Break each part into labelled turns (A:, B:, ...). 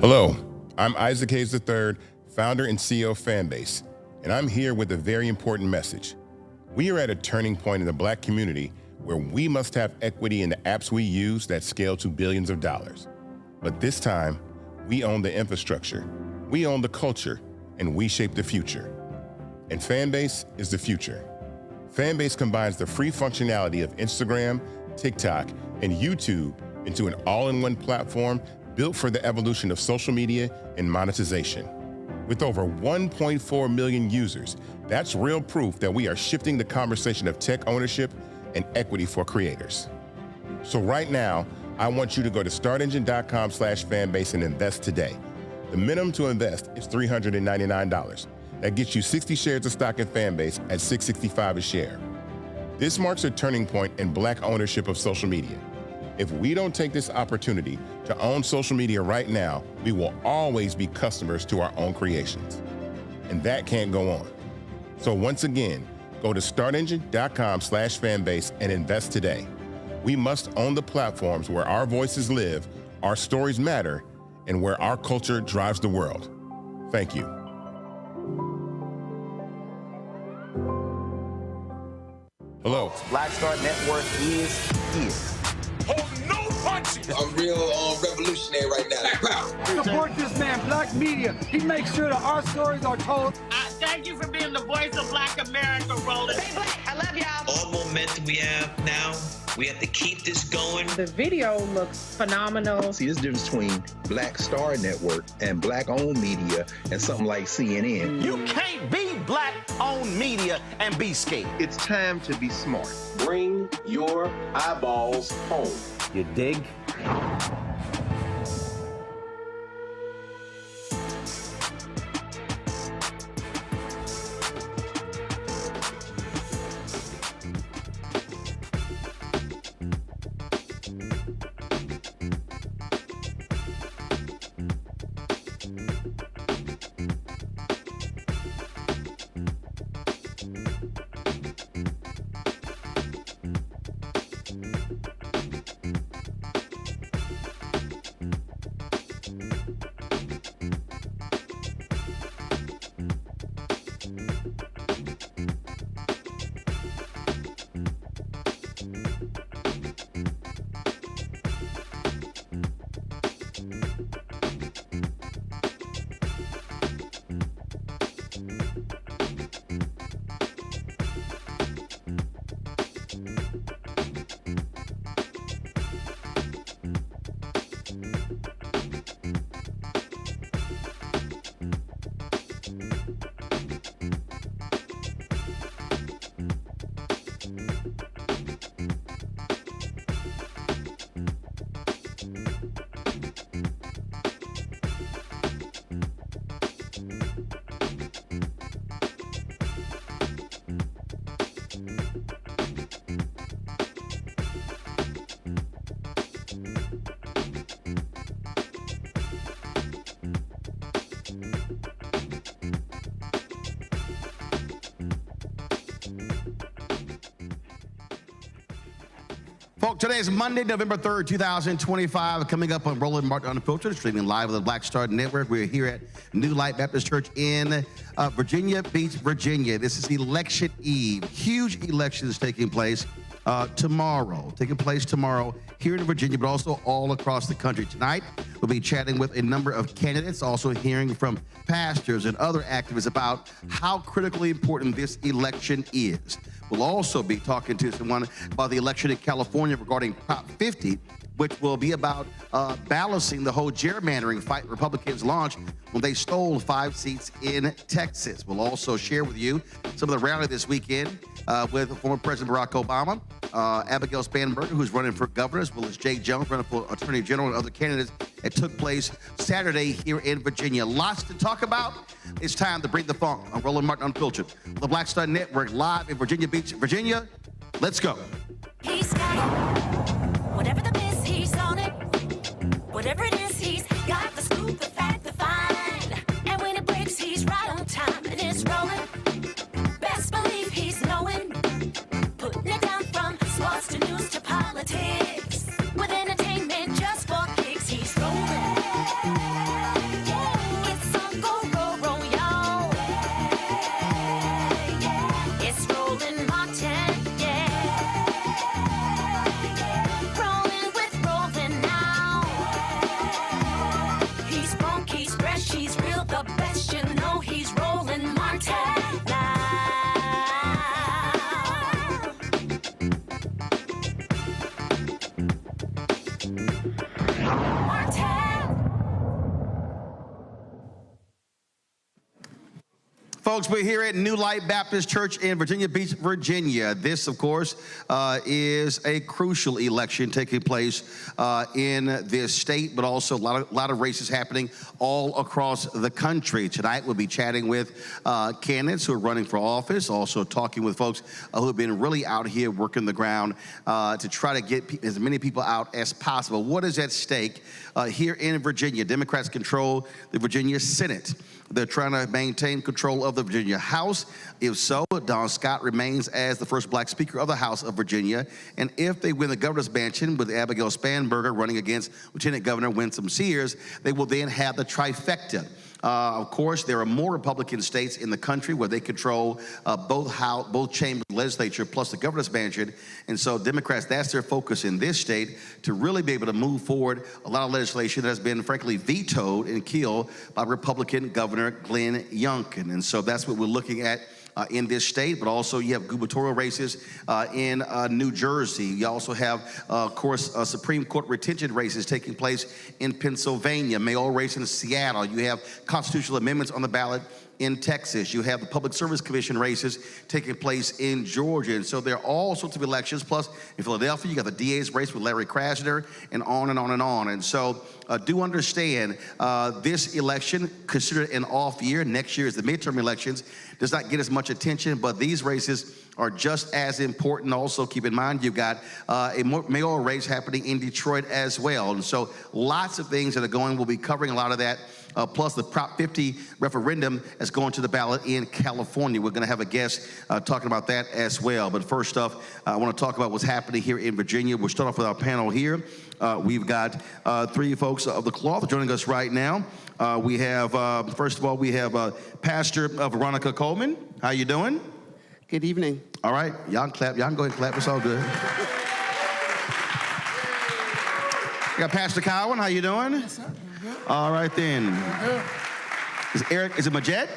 A: Hello, I'm Isaac Hayes III, founder and CEO of Fanbase, and I'm here with a very important message. We are at a turning point in the Black community where we must have equity in the apps we use that scale to billions of dollars. But this time, we own the infrastructure, we own the culture, and we shape the future. And Fanbase is the future. Fanbase combines the free functionality of Instagram, TikTok, and YouTube into an all-in-one platform built for the evolution of social media and monetization. With over 1.4 million users, that's real proof that we are shifting the conversation of tech ownership and equity for creators. So right now, I want you to go to startengine.com/fanbase and invest today. The minimum to invest is $399. That gets you 60 shares of stock in Fanbase at $665 a share. This marks a turning point in Black ownership of social media. If we don't take this opportunity to own social media right now, we will always be customers to our own creations. And that can't go on. So once again, go to startengine.com/fanbase and invest today. We must own the platforms where our voices live, our stories matter, and where our culture drives the world. Thank you. Hello.
B: Black Star Network is here.
C: Hold no punches.
D: I'm real revolutionary right now.
E: Support this man, Black Media. He makes sure that our stories are told.
F: Thank you for being the voice of Black America, Roland.
G: Stay black. I love y'all.
H: All momentum we have now, we have to keep this going.
I: The video looks phenomenal.
J: See, this difference between Black Star Network and Black-owned media and something like CNN.
B: You can't be Black-owned media and be scared.
J: It's time to be smart.
K: Bring your eyeballs home.
B: You dig?
L: Folks, today is Monday, November 3rd, 2025. Coming up on Roland Martin Unfiltered, streaming live on the Black Star Network. We're here at New Light Baptist Church in Virginia Beach, Virginia. This is election eve. Huge elections taking place tomorrow here in Virginia, but also all across the country. Tonight, we'll be chatting with a number of candidates, also hearing from pastors and other activists about how critically important this election is. We'll also be talking to someone about the election in California regarding Prop 50, which will be about balancing the whole gerrymandering fight Republicans launched when they stole 5 seats in Texas. We'll also share with you some of the rally this weekend with former President Barack Obama, Abigail Spanberger, who's running for governor, as well as Jay Jones running for Attorney General, and other candidates that took place Saturday here in Virginia. Lots to talk about. It's time to bring the funk on Roland Martin Unfiltered, the Black Star Network, live in Virginia Beach, Virginia. Let's go.
M: He's got it. Whatever the biz, he's on it. Whatever it is, he's got the scoop, the fact, the find. And when it breaks, he's right on time and it's rolling. Best believe he's knowing. Putting it down from sports to news to politics. With entertainment just for kicks, he's rolling.
L: folks, we're here at New Light Baptist Church in Virginia Beach, Virginia. This, of course, is a crucial election taking place in this state, but also a lot of races happening all across the country. Tonight, we'll be chatting with candidates who are running for office, also talking with folks who have been really out here working the ground to try to get as many people out as possible. What is at stake here in Virginia? Democrats control the Virginia Senate. They're trying to maintain control of the Virginia House. If so, Don Scott remains as the first black speaker of the House of Virginia. And if they win the governor's mansion with Abigail Spanberger running against Lieutenant Governor Winsome Sears, they will then have the trifecta. Of course, there are more Republican states in the country where they control both chambers of the legislature plus the governor's mansion. And so Democrats, that's their focus in this state, to really be able to move forward a lot of legislation that has been, frankly, vetoed and killed by Republican Governor Glenn Youngkin. And so that's what we're looking at in this state, but also you have gubernatorial races in New Jersey. You also have, of course, Supreme Court retention races taking place in Pennsylvania, mayoral race in Seattle. You have constitutional amendments on the ballot in Texas. You have the Public Service Commission races taking place in Georgia. And so there are all sorts of elections. Plus, in Philadelphia, you got the DA's race with Larry Krasner, and on and on and on. And so do understand this election, considered an off year. Next year is the midterm elections. Does not get as much attention, but these races are just as important. Also, keep in mind, you've got a mayoral race happening in Detroit as well. And so lots of things that are going. We'll be covering a lot of that. Plus the Prop 50 referendum is going to the ballot in California. We're going to have a guest talking about that as well. But first off, I want to talk about what's happening here in Virginia. We'll start off with our panel here. We've got three folks of the cloth joining us right now. We have, first of all, we have Pastor Veronica Coleman. How you doing?
G: Good evening.
L: All right, y'all can clap. Y'all can go ahead and clap. It's all good. We got Pastor Cowan. How you doing?
G: Yes, sir.
L: All right then. Is it Majette?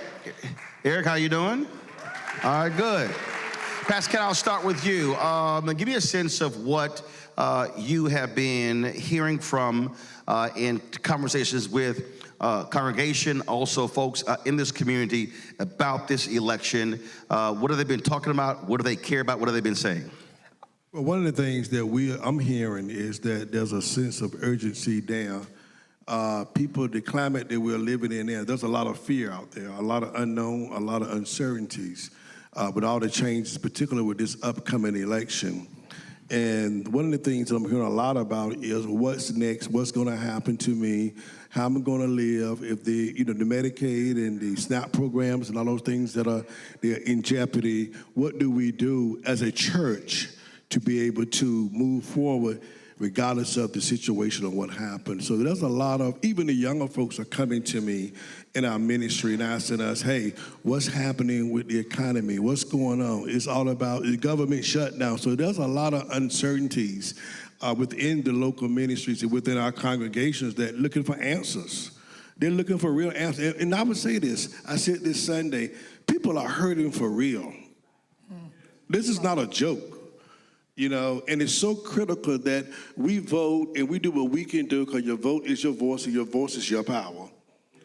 L: Eric, how you doing? All right, good. Pastor Ken, I'll start with you. Give me a sense of what you have been hearing from in conversations with congregation, also folks in this community about this election. What have they been talking about? What do they care about? What have they been saying?
N: Well, one of the things that I'm hearing is that there's a sense of urgency there. People, the climate that we're living in there's a lot of fear out there, a lot of unknown, a lot of uncertainties with all the changes, particularly with this upcoming election. And one of the things that I'm hearing a lot about is what's next, what's going to happen to me, how I'm going to live if the Medicaid and the SNAP programs and all those things they're in jeopardy. What do we do as a church to be able to move forward regardless of the situation or what happened? So there's a lot of, even the younger folks are coming to me in our ministry and asking us, hey, what's happening with the economy? What's going on? It's all about the government shutdown. So there's a lot of uncertainties within the local ministries and within our congregations that are looking for answers. They're looking for real answers. And I would say this, I said this Sunday, people are hurting for real. This is not a joke. And it's so critical that we vote and we do what we can do, because your vote is your voice and your voice is your power.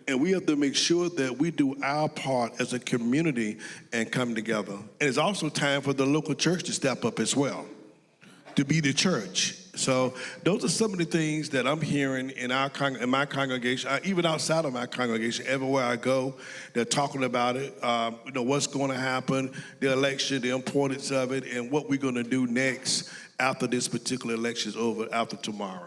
N: And we have to make sure that we do our part as a community and come together. And it's also time for the local church to step up as well, to be the church. So those are some of the things that I'm hearing in my congregation, even outside of my congregation. Everywhere I go, they're talking about it, what's going to happen, the election, the importance of it, and what we're going to do next after this particular election is over, after tomorrow.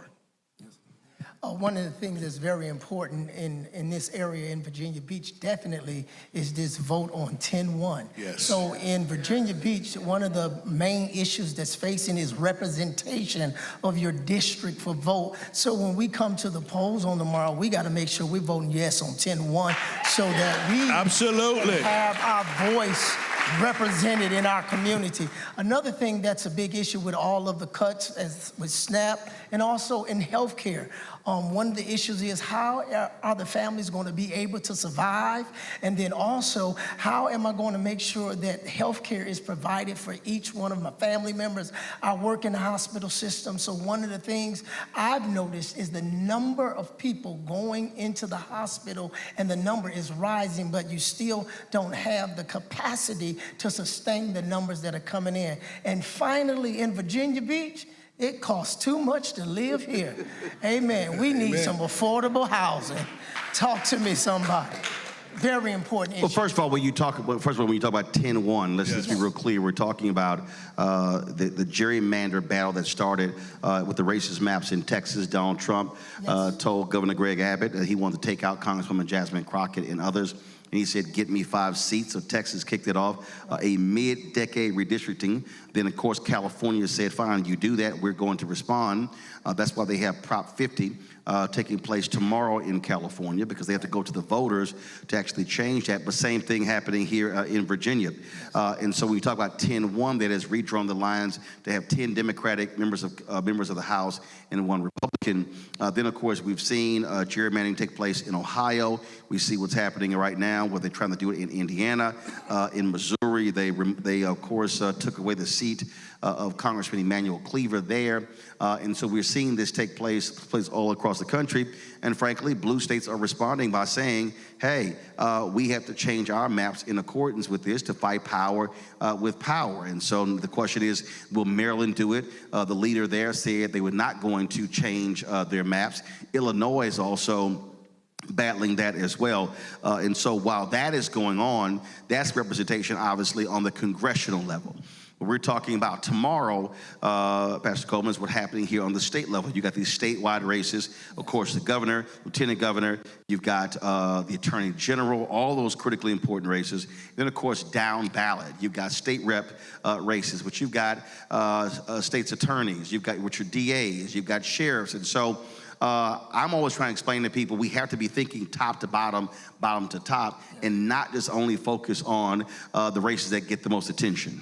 G: One of the things that's very important in this area in Virginia Beach definitely is this vote on 10-1.
N: Yes.
G: So in Virginia Beach, one of the main issues that's facing is representation of your district for vote. So when we come to the polls on tomorrow, we got to make sure we're voting yes on 10-1 so that we
N: absolutely
G: have our voice represented in our community. Another thing that's a big issue with all of the cuts as with SNAP and also in healthcare. One of the issues is how are the families going to be able to survive? And then also, how am I going to make sure that healthcare is provided for each one of my family members? I work in the hospital system, so one of the things I've noticed is the number of people going into the hospital, and the number is rising, but you still don't have the capacity to sustain the numbers that are coming in. And finally, in Virginia Beach, it costs too much to live here. Amen. We need some affordable housing. Talk to me, somebody. Very important issue.
L: Well, first of all, when you talk about 10-1, let's just be real clear. We're talking about the gerrymander battle that started with the racist maps in Texas. Donald Trump told Governor Greg Abbott that he wanted to take out Congresswoman Jasmine Crockett and others. And he said, get me 5 seats. So Texas kicked it off, a mid-decade redistricting. Then, of course, California said, fine, you do that, we're going to respond. That's why they have Prop 50 taking place tomorrow in California, because they have to go to the voters to actually change that. But same thing happening here in Virginia. And so when you talk about 10-1, that has redrawn the lines to have 10 Democratic members of the House and 1 Republican. Then, of course, we've seen gerrymandering take place in Ohio. We see what's happening right now, where they're trying to do it in Indiana. In Missouri, they of course, took away the seat of Congressman Emanuel Cleaver there. And so we're seeing this take place all across the country. And frankly, blue states are responding by saying, hey, we have to change our maps in accordance with this to fight power with power. And so the question is, will Maryland do it? The leader there said they were not going to change their maps. Illinois is also battling that as well. And so while that is going on, that's representation, obviously, on the congressional level. What we're talking about tomorrow, Pastor Coleman, is what's happening here on the state level. You got these statewide races, of course, the governor, lieutenant governor, you've got the attorney general, all those critically important races. Then, of course, down ballot, you've got state rep races, but you've got state's attorneys, you've got your DAs, you've got sheriffs. And so I'm always trying to explain to people we have to be thinking top to bottom, bottom to top, and not just only focus on the races that get the most attention.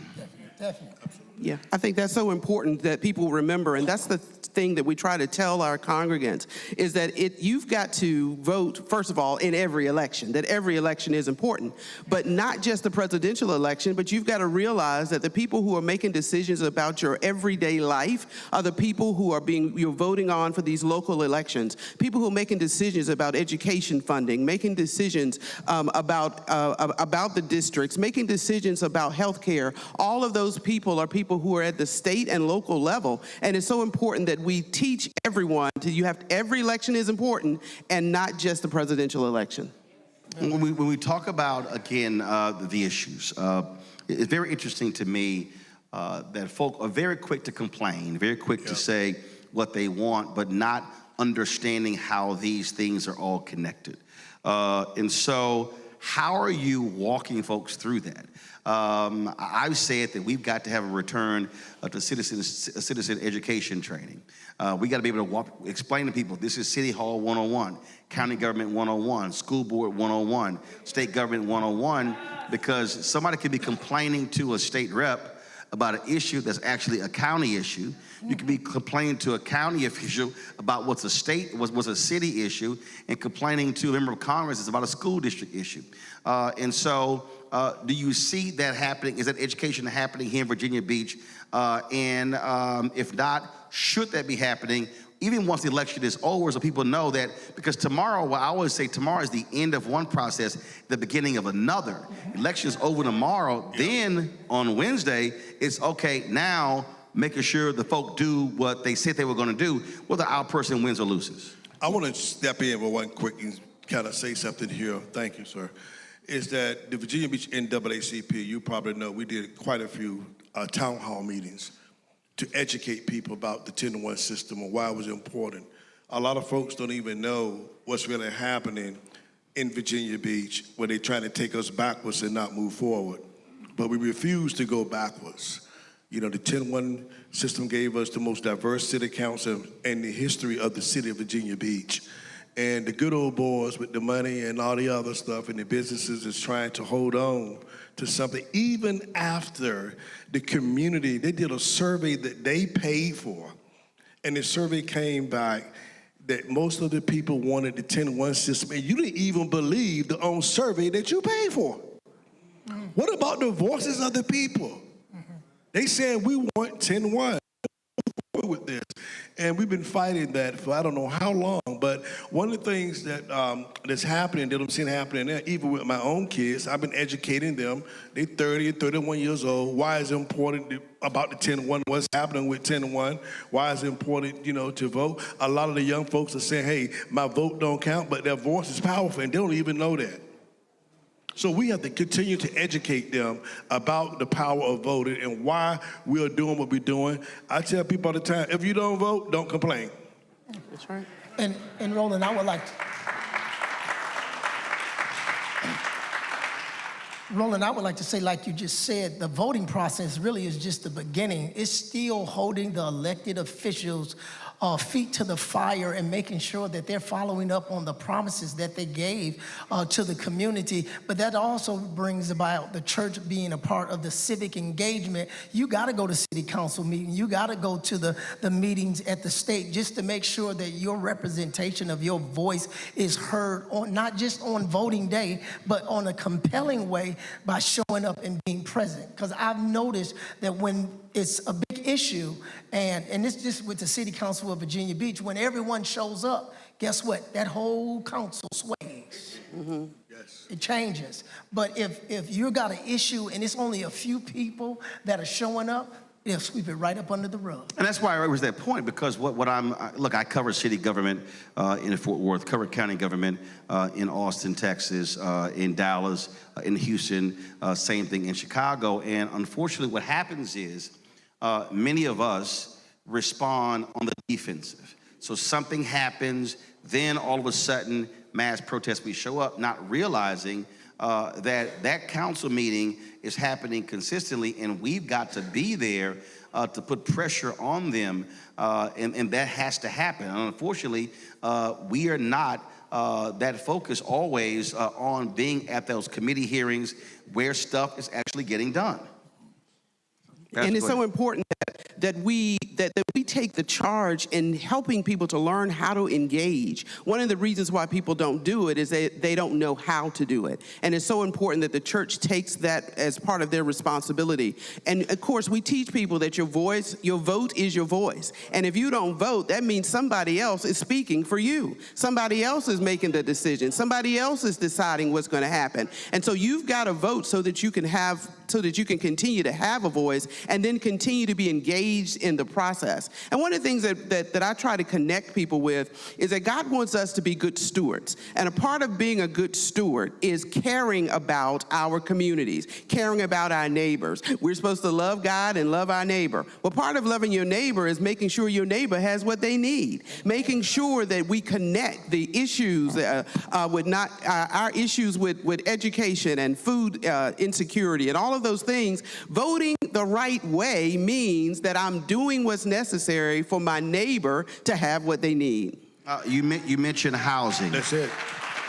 G: Definitely.
O: Yeah, I think that's so important that people remember, and that's the thing that we try to tell our congregants, is that you've got to vote, first of all, in every election, that every election is important, but not just the presidential election, but you've got to realize that the people who are making decisions about your everyday life are the people who are you're voting on for these local elections, people who are making decisions about education funding, making decisions about the districts, making decisions about health care. All of those people are people who are at the state and local level, and it's so important that we teach everyone every election is important, and not just the presidential election.
L: When we talk about, again, the issues, it's very interesting to me that folk are very quick to complain, very quick to say what they want, but not understanding how these things are all connected. And so how are you walking folks through that? I've said that we've got to have a return to citizen education training. We got to be able to explain to people, this is City Hall 101, County Government 101, School Board 101, State Government 101, because somebody could be complaining to a state rep about an issue that's actually a county issue. You could be complaining to a county official about what's a city issue, and complaining to a member of Congress is about a school district issue. And so do you see that happening? Is that education happening here in Virginia Beach? And if not, should that be happening even once the election is over, so people know that? Because tomorrow, well, I always say tomorrow is the end of one process, the beginning of another. Election is over tomorrow. Then on Wednesday, it's okay, now making sure the folk do what they said they were going to do, whether our person wins or loses.
N: I want to step in with one quick and kind of say something here. Thank you, sir. Is that the Virginia Beach NAACP, you probably know, we did quite a few town hall meetings to educate people about the 10-1 system and why it was important. A lot of folks don't even know what's really happening in Virginia Beach when they're trying to take us backwards and not move forward. But we refuse to go backwards. You know, the 10-1 system gave us the most diverse city council in the history of the city of Virginia Beach. And the good old boys with the money and all the other stuff and the businesses is trying to hold on to something. Even after the community, they did a survey that they paid for, and the survey came back that most of the people wanted the 10-1 system, and you didn't even believe the own survey that you paid for. What about the voices of the people? They said we want 10-1 with this, and we've been fighting that for I don't know how long. But one of the things that that's happening, that I'm seeing happening there, even with my own kids, I've been educating them. They're 30 and 31 years old. Why is it important about the 10-1? What's happening with 10-1? Why is it important, to vote? A lot of the young folks are saying, "Hey, my vote don't count," but their voice is powerful, and they don't even know that. So we have to continue to educate them about the power of voting and why we are doing what we're doing. I tell people all the time, if you don't vote, don't complain.
O: That's right.
G: And Roland, I would like to say, like you just said, the voting process really is just the beginning. It's still holding the elected officials' feet to the fire and making sure that they're following up on the promises that they gave to the community. But that also brings about the church being a part of the civic engagement. You got to go to city council meetings. You got to go to the meetings at the state just to make sure that your representation of your voice is heard, on not just on voting day, but on a compelling way by showing up and being present. Because I've noticed that when it's a big issue, and it's just with the City Council of Virginia Beach, when everyone shows up, guess what? That whole council sways.
O: Mm-hmm.
N: Yes.
G: It changes. But if you got an issue and it's only a few people that are showing up, they'll sweep it right up under the rug.
L: And that's why I was that point, because I cover city government in Fort Worth, cover county government in Austin, Texas, in Dallas, in Houston, same thing in Chicago. And unfortunately, what happens is many of us respond on the defensive. So something happens, then all of a sudden, mass protests, we show up, not realizing that council meeting is happening consistently, and we've got to be there to put pressure on them, and that has to happen. And unfortunately, we are not that focused always on being at those committee hearings where stuff is actually getting done.
O: And it's so important that we take the charge in helping people to learn how to engage. One of the reasons why people don't do it is they don't know how to do it. And it's so important that the church takes that as part of their responsibility. And of course, we teach people that your vote is your voice. And if you don't vote, that means somebody else is speaking for you. Somebody else is making the decision. Somebody else is deciding what's going to happen. And so you've got to vote so that you can continue to have a voice and then continue to be engaged in the process. And one of the things that I try to connect people with is that God wants us to be good stewards. And a part of being a good steward is caring about our communities, caring about our neighbors. We're supposed to love God and love our neighbor. Well, part of loving your neighbor is making sure your neighbor has what they need, making sure that we connect the issues our issues with education and food insecurity and all of those things. Voting the right way means that I'm doing what's necessary for my neighbor to have what they need.
L: You mentioned housing.
N: That's it.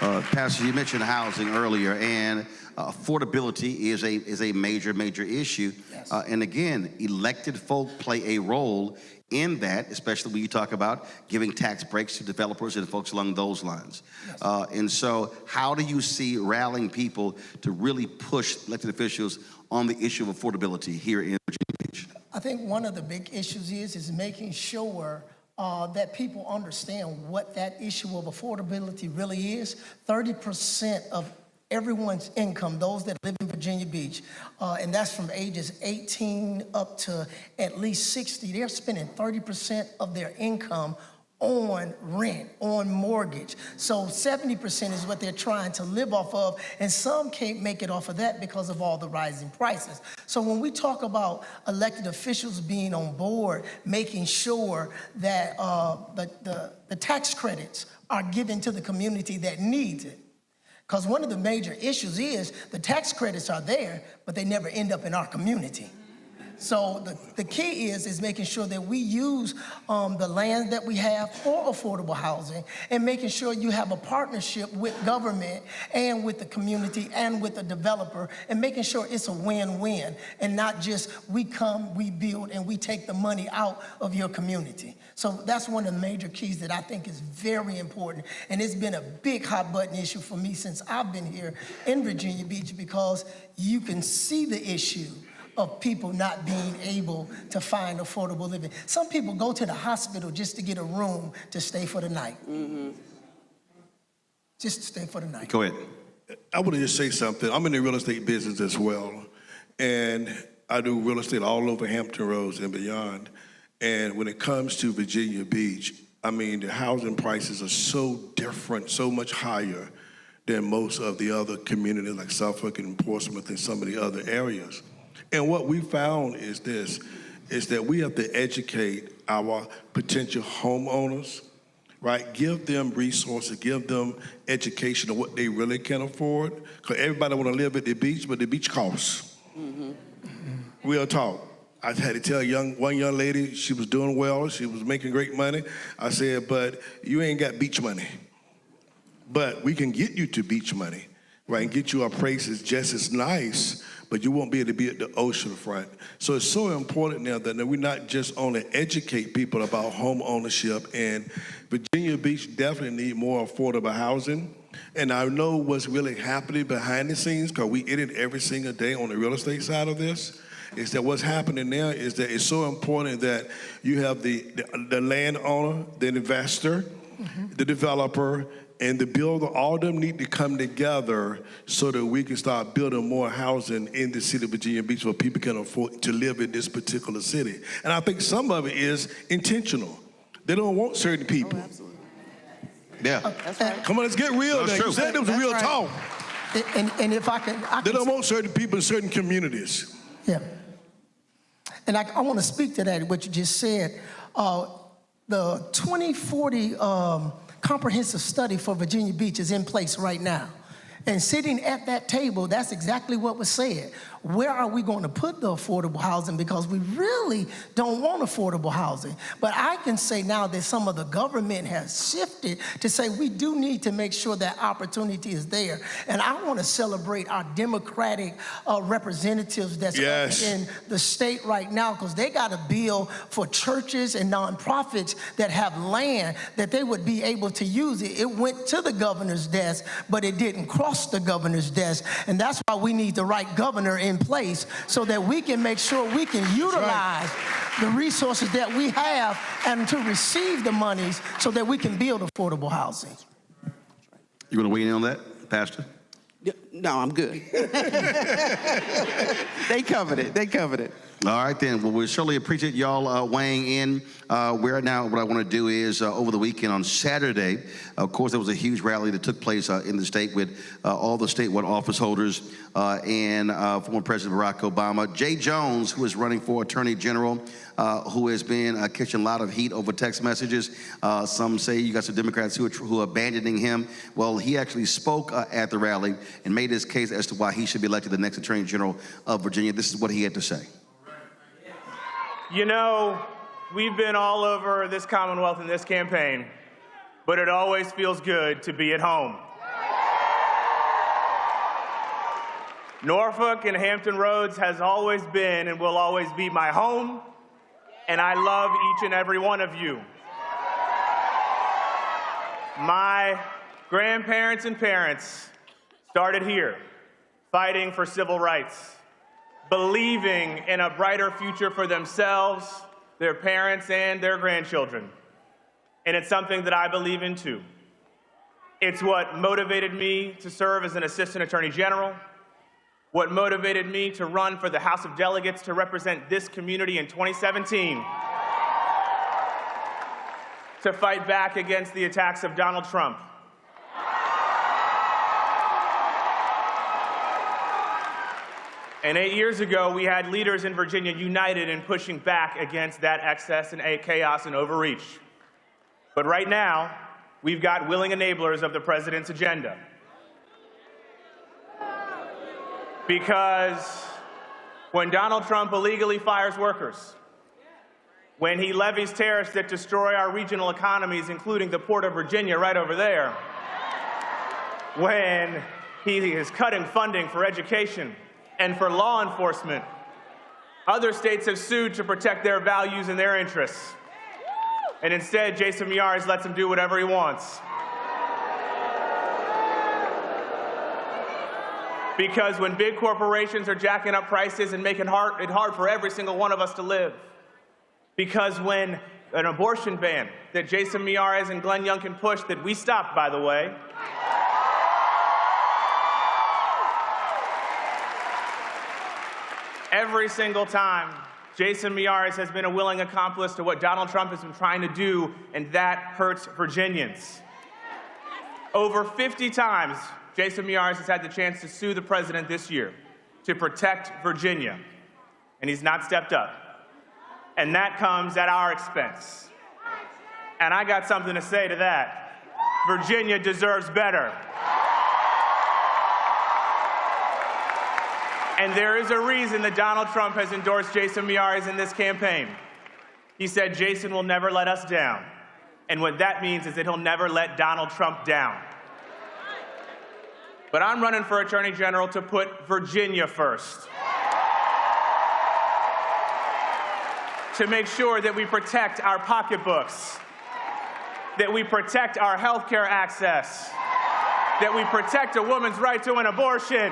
L: Pastor, you mentioned housing earlier, and affordability is a major issue.
G: Yes.
L: And again, elected folk play a role in that, especially when you talk about giving tax breaks to developers and folks along those lines. Yes. And so how do you see rallying people to really push elected officials on the issue of affordability here in Virginia Beach?
G: I think one of the big issues is making sure that people understand what that issue of affordability really is. 30% of everyone's income, those that live in Virginia Beach, and that's from ages 18 up to at least 60, they're spending 30% of their income on rent, on mortgage. So 70% is what they're trying to live off of, and some can't make it off of that because of all the rising prices. So when we talk about elected officials being on board, making sure that the tax credits are given to the community that needs it. Because one of the major issues is the tax credits are there, but they never end up in our community. So the key is making sure that we use the land that we have for affordable housing and making sure you have a partnership with government and with the community and with the developer and making sure it's a win-win and not just we come, we build, and we take the money out of your community. So that's one of the major keys that I think is very important. And it's been a big hot button issue for me since I've been here in Virginia Beach because you can see the issue of people not being able to find affordable living. Some people go to the hospital just to get a room to stay for the night. Just to stay for the night.
L: Go ahead.
N: I want to just say something. I'm in the real estate business as well, and I do real estate all over Hampton Roads and beyond. And when it comes to Virginia Beach, I mean, the housing prices are so different, so much higher than most of the other communities like Suffolk and Portsmouth and some of the other areas. And what we found is this, is that we have to educate our potential homeowners, right? Give them resources, give them education of what they really can afford. Because everybody want to live at the beach, but the beach costs. Real talk. I had to tell one young lady, she was doing well, she was making great money. I said, but you ain't got beach money. But we can get you to beach money, right? And get you a place that's just as nice, but you won't be able to be at the ocean front. So it's so important now that we not just only educate people about home ownership, and Virginia Beach definitely need more affordable housing. And I know what's really happening behind the scenes, because we edit every single day on the real estate side of this, is that what's happening now is that it's so important that you have the landowner, the investor, the developer, and the builder, all of them need to come together so that we can start building more housing in the city of Virginia Beach where people can afford to live in this particular city. And I think some of it is intentional. They don't want certain people.
O: Oh, absolutely.
L: Yeah.
O: That's right.
N: Come on, let's get real now. You said it was real talk.
G: And if I can
N: they don't want certain people in certain communities.
G: Yeah. And I want to speak to that, what you just said. The 2040 comprehensive study for Virginia Beach is in place right now. And sitting at that table, that's exactly what was said. Where are we going to put the affordable housing? Because we really don't want affordable housing. But I can say now that some of the government has shifted to say we do need to make sure that opportunity is there. And I want to celebrate our Democratic representatives that's up in the state right now, because they got a bill for churches and nonprofits that have land that they would be able to use it. It went to the governor's desk, but it didn't cross the governor's desk. And that's why we need the right governor in place so that we can make sure we can utilize the resources that we have and to receive the monies so that we can build affordable housing.
L: You want to weigh in on that, Pastor?
O: No, I'm good. They covered it. They covered it.
L: All right, then. Well, we surely appreciate y'all weighing in. What I want to do is over the weekend on Saturday, of course, there was a huge rally that took place in the state with all the statewide office holders and former President Barack Obama. Jay Jones, who is running for Attorney General, who has been catching a lot of heat over text messages. Some say you got some Democrats who are abandoning him. Well, he actually spoke at the rally and made his case as to why he should be elected the next Attorney General of Virginia. This is what he had to say.
P: You know, we've been all over this Commonwealth in this campaign, but it always feels good to be at home. Norfolk and Hampton Roads has always been and will always be my home, and I love each and every one of you. My grandparents and parents started here, fighting for civil rights, believing in a brighter future for themselves, their parents, and their grandchildren. And it's something that I believe in too. It's what motivated me to serve as an Assistant Attorney General, what motivated me to run for the House of Delegates to represent this community in 2017, to fight back against the attacks of Donald Trump. And 8 years ago, we had leaders in Virginia united in pushing back against that excess and chaos and overreach. But right now, we've got willing enablers of the president's agenda. Because when Donald Trump illegally fires workers, when he levies tariffs that destroy our regional economies, including the Port of Virginia right over there, when he is cutting funding for education and for law enforcement. Other states have sued to protect their values and their interests. And instead, Jason Miyares lets him do whatever he wants. Because when big corporations are jacking up prices and making it hard for every single one of us to live. Because when an abortion ban that Jason Miyares and Glenn Youngkin pushed, that we stopped, by the way, every single time, Jason Miyares has been a willing accomplice to what Donald Trump has been trying to do, and that hurts Virginians. Over 50 times, Jason Miyares has had the chance to sue the president this year to protect Virginia, and he's not stepped up. And that comes at our expense. And I got something to say to that. Virginia deserves better. And there is a reason that Donald Trump has endorsed Jason Miyares in this campaign. He said Jason will never let us down. And what that means is that he'll never let Donald Trump down. But I'm running for Attorney General to put Virginia first. To make sure that we protect our pocketbooks, that we protect our health care access, that we protect a woman's right to an abortion,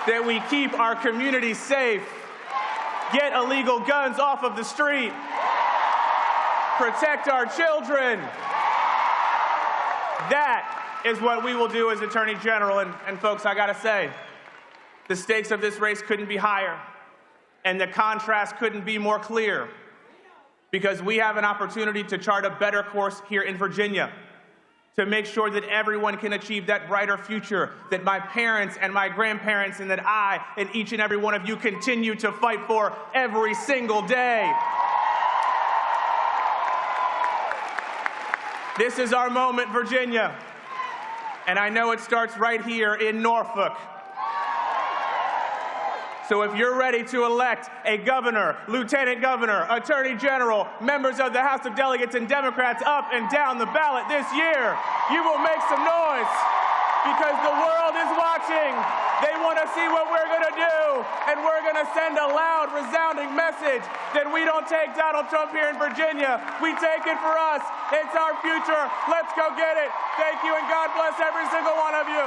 P: that we keep our communities safe, get illegal guns off of the street, protect our children. That is what we will do as Attorney General. And folks, I gotta say, the stakes of this race couldn't be higher, and the contrast couldn't be more clear, because we have an opportunity to chart a better course here in Virginia, to make sure that everyone can achieve that brighter future that my parents and my grandparents and that I and each and every one of you continue to fight for every single day. This is our moment, Virginia, and I know it starts right here in Norfolk. So if you're ready to elect a governor, lieutenant governor, attorney general, members of the House of Delegates, and Democrats up and down the ballot this year, you will make some noise, because the world is watching. They want to see what we're going to do, and we're going to send a loud, resounding message that we don't take Donald Trump here in Virginia. We take it for us. It's our future. Let's go get it. Thank you, and God bless every single one of you.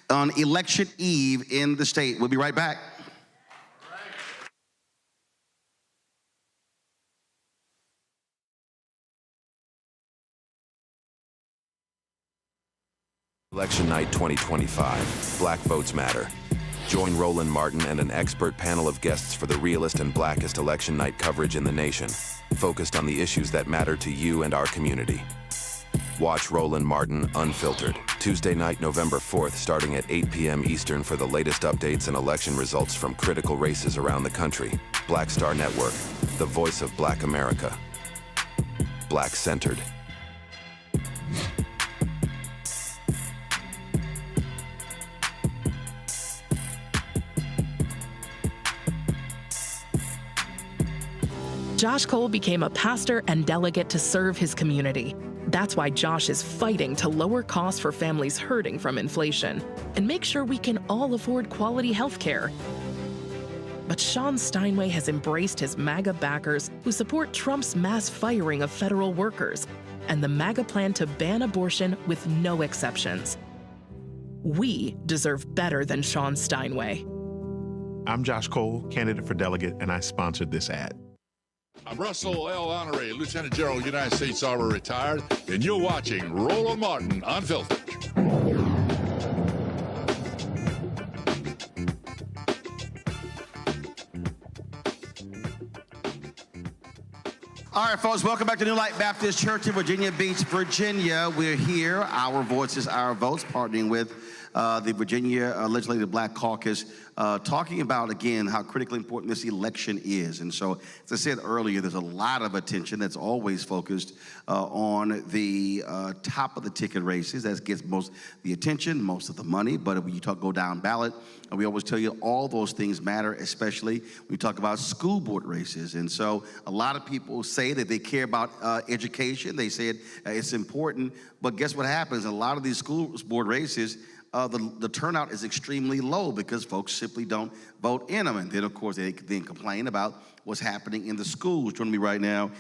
L: On election eve in the state. We'll be right back.
Q: Election night 2025. Black votes matter. Join Roland Martin and an expert panel of guests for the realest and blackest election night coverage in the nation, focused on the issues that matter to you and our community. Watch Roland Martin Unfiltered, Tuesday night, November 4th, starting at 8 p.m. Eastern for the latest updates and election results from critical races around the country. Black Star Network, the voice of Black America. Black-centered.
R: Josh Cole became a pastor and delegate to serve his community. That's why Josh is fighting to lower costs for families hurting from inflation and make sure we can all afford quality health care. But Sean Steinway has embraced his MAGA backers who support Trump's mass firing of federal workers and the MAGA plan to ban abortion with no exceptions. We deserve better than Sean Steinway.
S: I'm Josh Cole, candidate for delegate, and I sponsored this ad.
T: I'm Russell L. Honoré, Lieutenant General, United States Army, retired, and you're watching Roland Martin Unfiltered.
L: All right, folks, welcome back to New Light Baptist Church in Virginia Beach, Virginia. We're here, our voices, our votes, partnering with the Virginia Legislative Black Caucus, talking about, again, how critically important this election is. And so, as I said earlier, there's a lot of attention that's always focused on the top of the ticket races. That gets most the attention, most of the money. But when you go down ballot, we always tell you all those things matter, especially when we talk about school board races. And so a lot of people say that they care about education. They said it's important. But guess what happens? In a lot of these school board races, the turnout is extremely low because folks simply don't vote in them. And then, of course, they then complain about what's happening in the schools. Joining me right now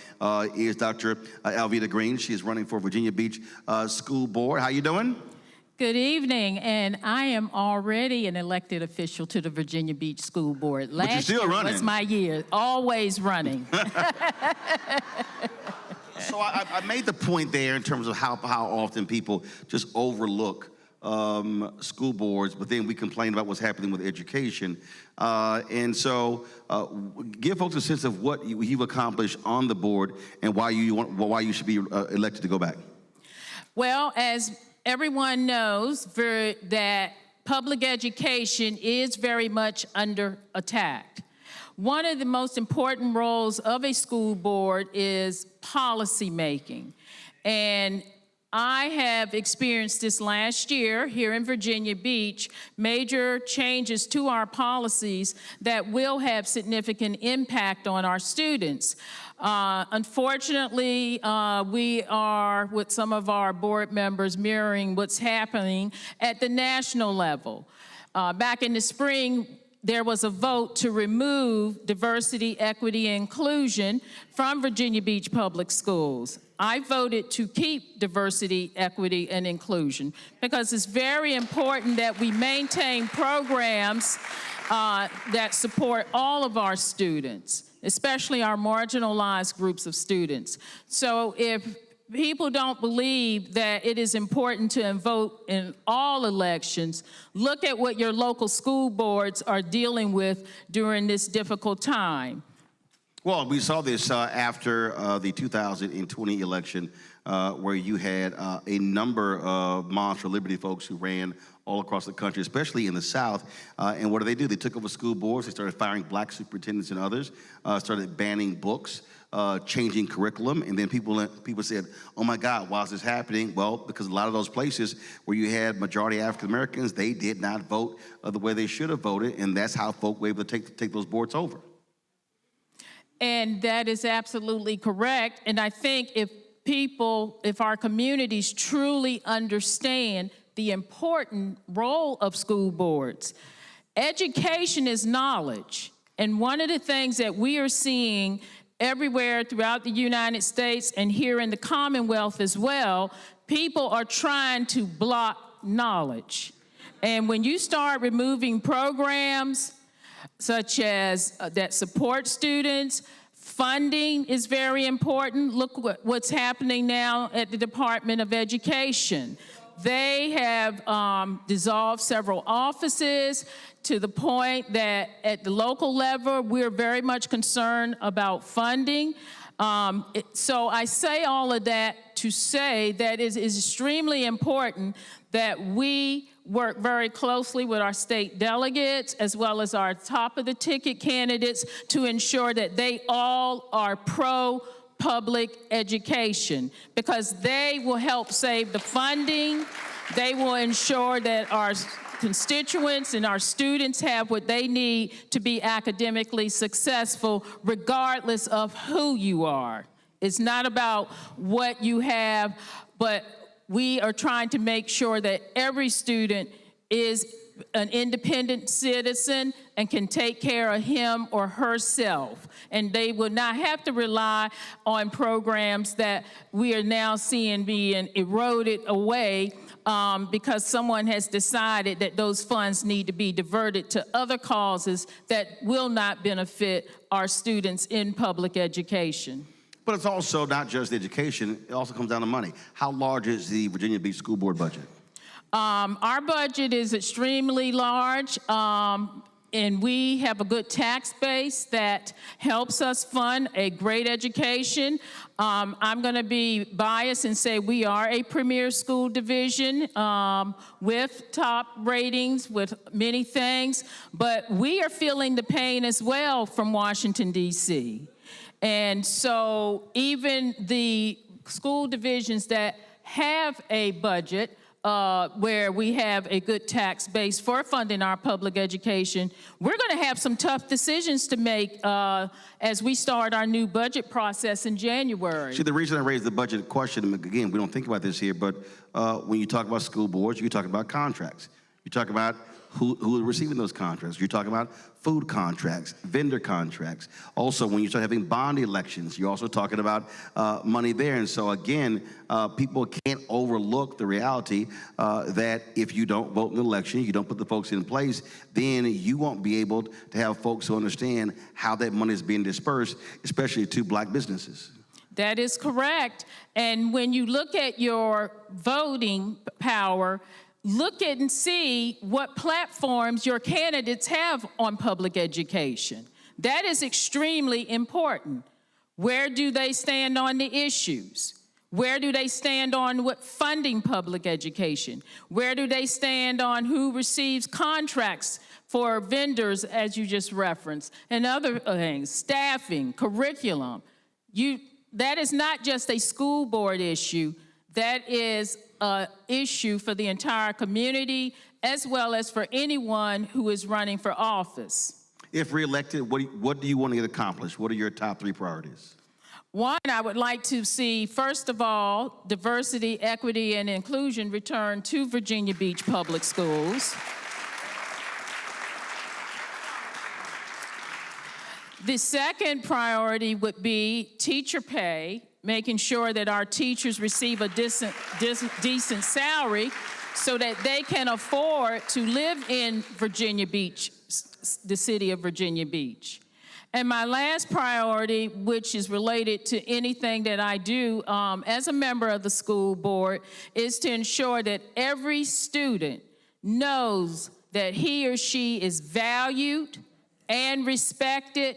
L: is Dr. Alveda Green. She is running for Virginia Beach School Board. How you doing?
U: Good evening, and I am already an elected official to the Virginia Beach School Board.
L: But you're still running.
U: Was my year, always running.
L: So I made the point there in terms of how often people just overlook school boards, but then we complain about what's happening with education. And so give folks a sense of what you've accomplished on the board and why you should be elected to go back.
U: Well, as everyone knows that public education is very much under attack. One of the most important roles of a school board is policy making. And I have experienced this last year here in Virginia Beach, major changes to our policies that will have significant impact on our students. Unfortunately, we are, with some of our board members, mirroring what's happening at the national level. Back in the spring, there was a vote to remove diversity, equity, and inclusion from Virginia Beach Public Schools. I voted to keep diversity, equity, and inclusion because it's very important that we maintain programs that support all of our students, especially our marginalized groups of students. So if people don't believe that it is important to vote in all elections, look at what your local school boards are dealing with during this difficult time.
L: Well, we saw this after the 2020 election where you had a number of Monster Liberty folks who ran all across the country, especially in the South. And what did? They took over school boards. They started firing black superintendents and others, started banning books, changing curriculum. And then people said, oh my God, why is this happening? Well, because a lot of those places where you had majority African Americans, they did not vote the way they should have voted. And that's how folk were able to take those boards over.
U: And that is absolutely correct. And I think if our communities truly understand the important role of school boards, education is knowledge. And one of the things that we are seeing everywhere throughout the United States and here in the Commonwealth as well, people are trying to block knowledge. And when you start removing programs such as that support students, funding is very important. Look what's happening now at the Department of Education. They have dissolved several offices to the point that at the local level, we're very much concerned about funding. So I say all of that to say that it is extremely important that we work very closely with our state delegates as well as our top of the ticket candidates to ensure that they all are pro-public education because they will help save the funding. They will ensure that our constituents and our students have what they need to be academically successful regardless of who you are. It's not about what you have, but we are trying to make sure that every student is an independent citizen and can take care of him or herself. And they will not have to rely on programs that we are now seeing being eroded away because someone has decided that those funds need to be diverted to other causes that will not benefit our students in public education.
L: But it's also not just education, it also comes down to money. How large is the Virginia Beach School Board budget?
U: Our budget is extremely large. And we have a good tax base that helps us fund a great education. I'm going to be biased and say we are a premier school division with top ratings, with many things, but we are feeling the pain as well from Washington, D.C. And so even the school divisions that have a budget where we have a good tax base for funding our public education, we're going to have some tough decisions to make as we start our new budget process in January.
L: See, the reason I raised the budget question, again, we don't think about this here, but when you talk about school boards, you talk about contracts. You talk about who are receiving those contracts. You're talking about food contracts, vendor contracts. Also, when you start having bond elections, you're also talking about money there. And so again, people can't overlook the reality that if you don't vote in the election, you don't put the folks in place, then you won't be able to have folks who understand how that money is being dispersed, especially to black businesses.
U: That is correct. And when you look at your voting power, look at and see what platforms your candidates have on public education. That is extremely important. Where do they stand on the issues? Where do they stand on what funding public education? Where do they stand on who receives contracts for vendors, as you just referenced, and other things, staffing, curriculum? That is not just a school board issue. That is an issue for the entire community, as well as for anyone who is running for office.
L: If reelected, what do you want to get accomplished? What are your top 3 priorities?
U: One, I would like to see, first of all, diversity, equity, and inclusion return to Virginia Beach Public Schools. The second priority would be teacher pay, making sure that our teachers receive a decent salary so that they can afford to live in Virginia Beach, the city of Virginia Beach. And my last priority, which is related to anything that I do as a member of the school board, is to ensure that every student knows that he or she is valued and respected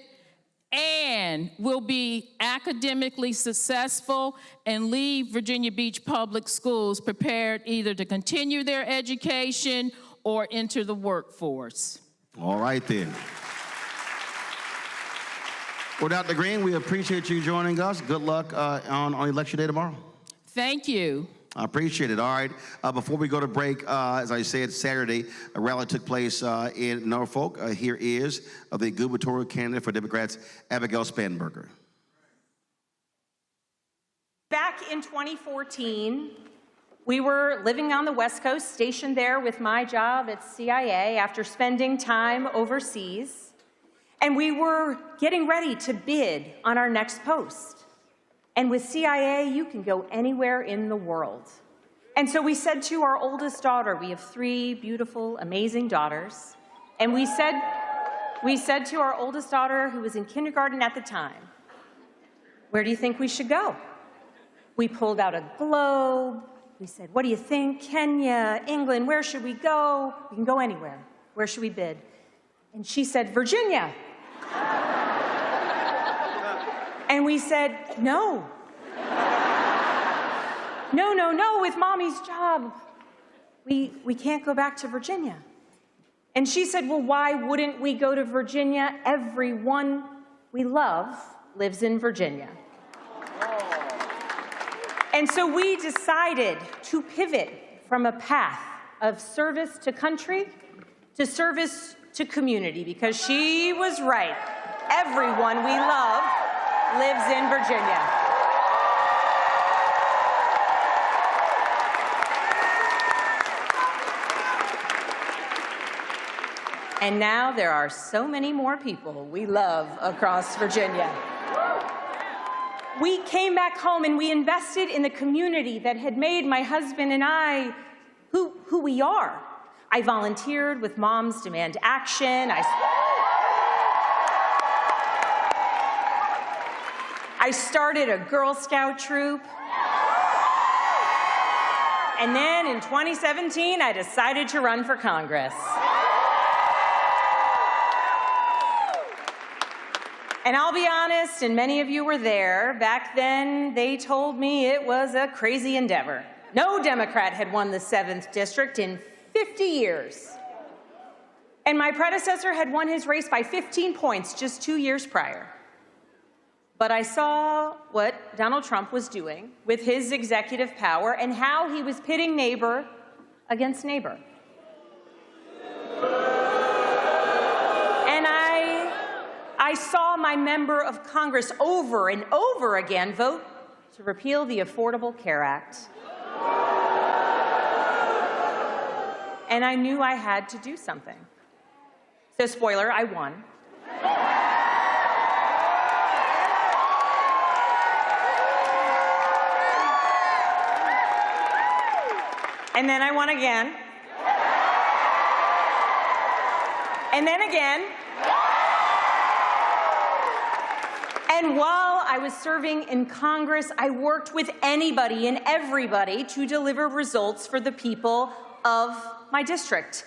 U: and will be academically successful and leave Virginia Beach Public Schools prepared either to continue their education or enter the workforce.
L: All right then. Well, Dr. Green, we appreciate you joining us. Good luck on Election Day tomorrow.
U: Thank you.
L: I appreciate it. All right. Before we go to break, as I said, Saturday, a rally took place in Norfolk. Here is the gubernatorial candidate for Democrats, Abigail Spanberger.
A: Back in 2014, we were living on the West Coast, stationed there with my job at CIA after spending time overseas, and we were getting ready to bid on our next post. And with CIA, you can go anywhere in the world. And so we said to our oldest daughter, we have 3 beautiful, amazing daughters, and we said to our oldest daughter, who was in kindergarten at the time, where do you think we should go? We pulled out a globe. We said, what do you think? Kenya, England, where should we go? We can go anywhere. Where should we bid? And she said, Virginia. And we said, no. No, with Mommy's job, we can't go back to Virginia. And she said, well, why wouldn't we go to Virginia? Everyone we love lives in Virginia. And so we decided to pivot from a path of service to country to service to community, because she was right. Everyone we love lives in Virginia. And now there are so many more people we love across Virginia. We came back home and we invested in the community that had made my husband and I who we are. I volunteered with Moms Demand Action. I started a Girl Scout troop. And then in 2017, I decided to run for Congress. And I'll be honest, and many of you were there, back then they told me it was a crazy endeavor. No Democrat had won the 7th district in 50 years. And my predecessor had won his race by 15 points just 2 years prior. But I saw what Donald Trump was doing with his executive power and how he was pitting neighbor against neighbor. And I saw my member of Congress over and over again vote to repeal the Affordable Care Act. And I knew I had to do something. So spoiler, I won. And then I won again. And then again. And while I was serving in Congress, I worked with anybody and everybody to deliver results for the people of my district.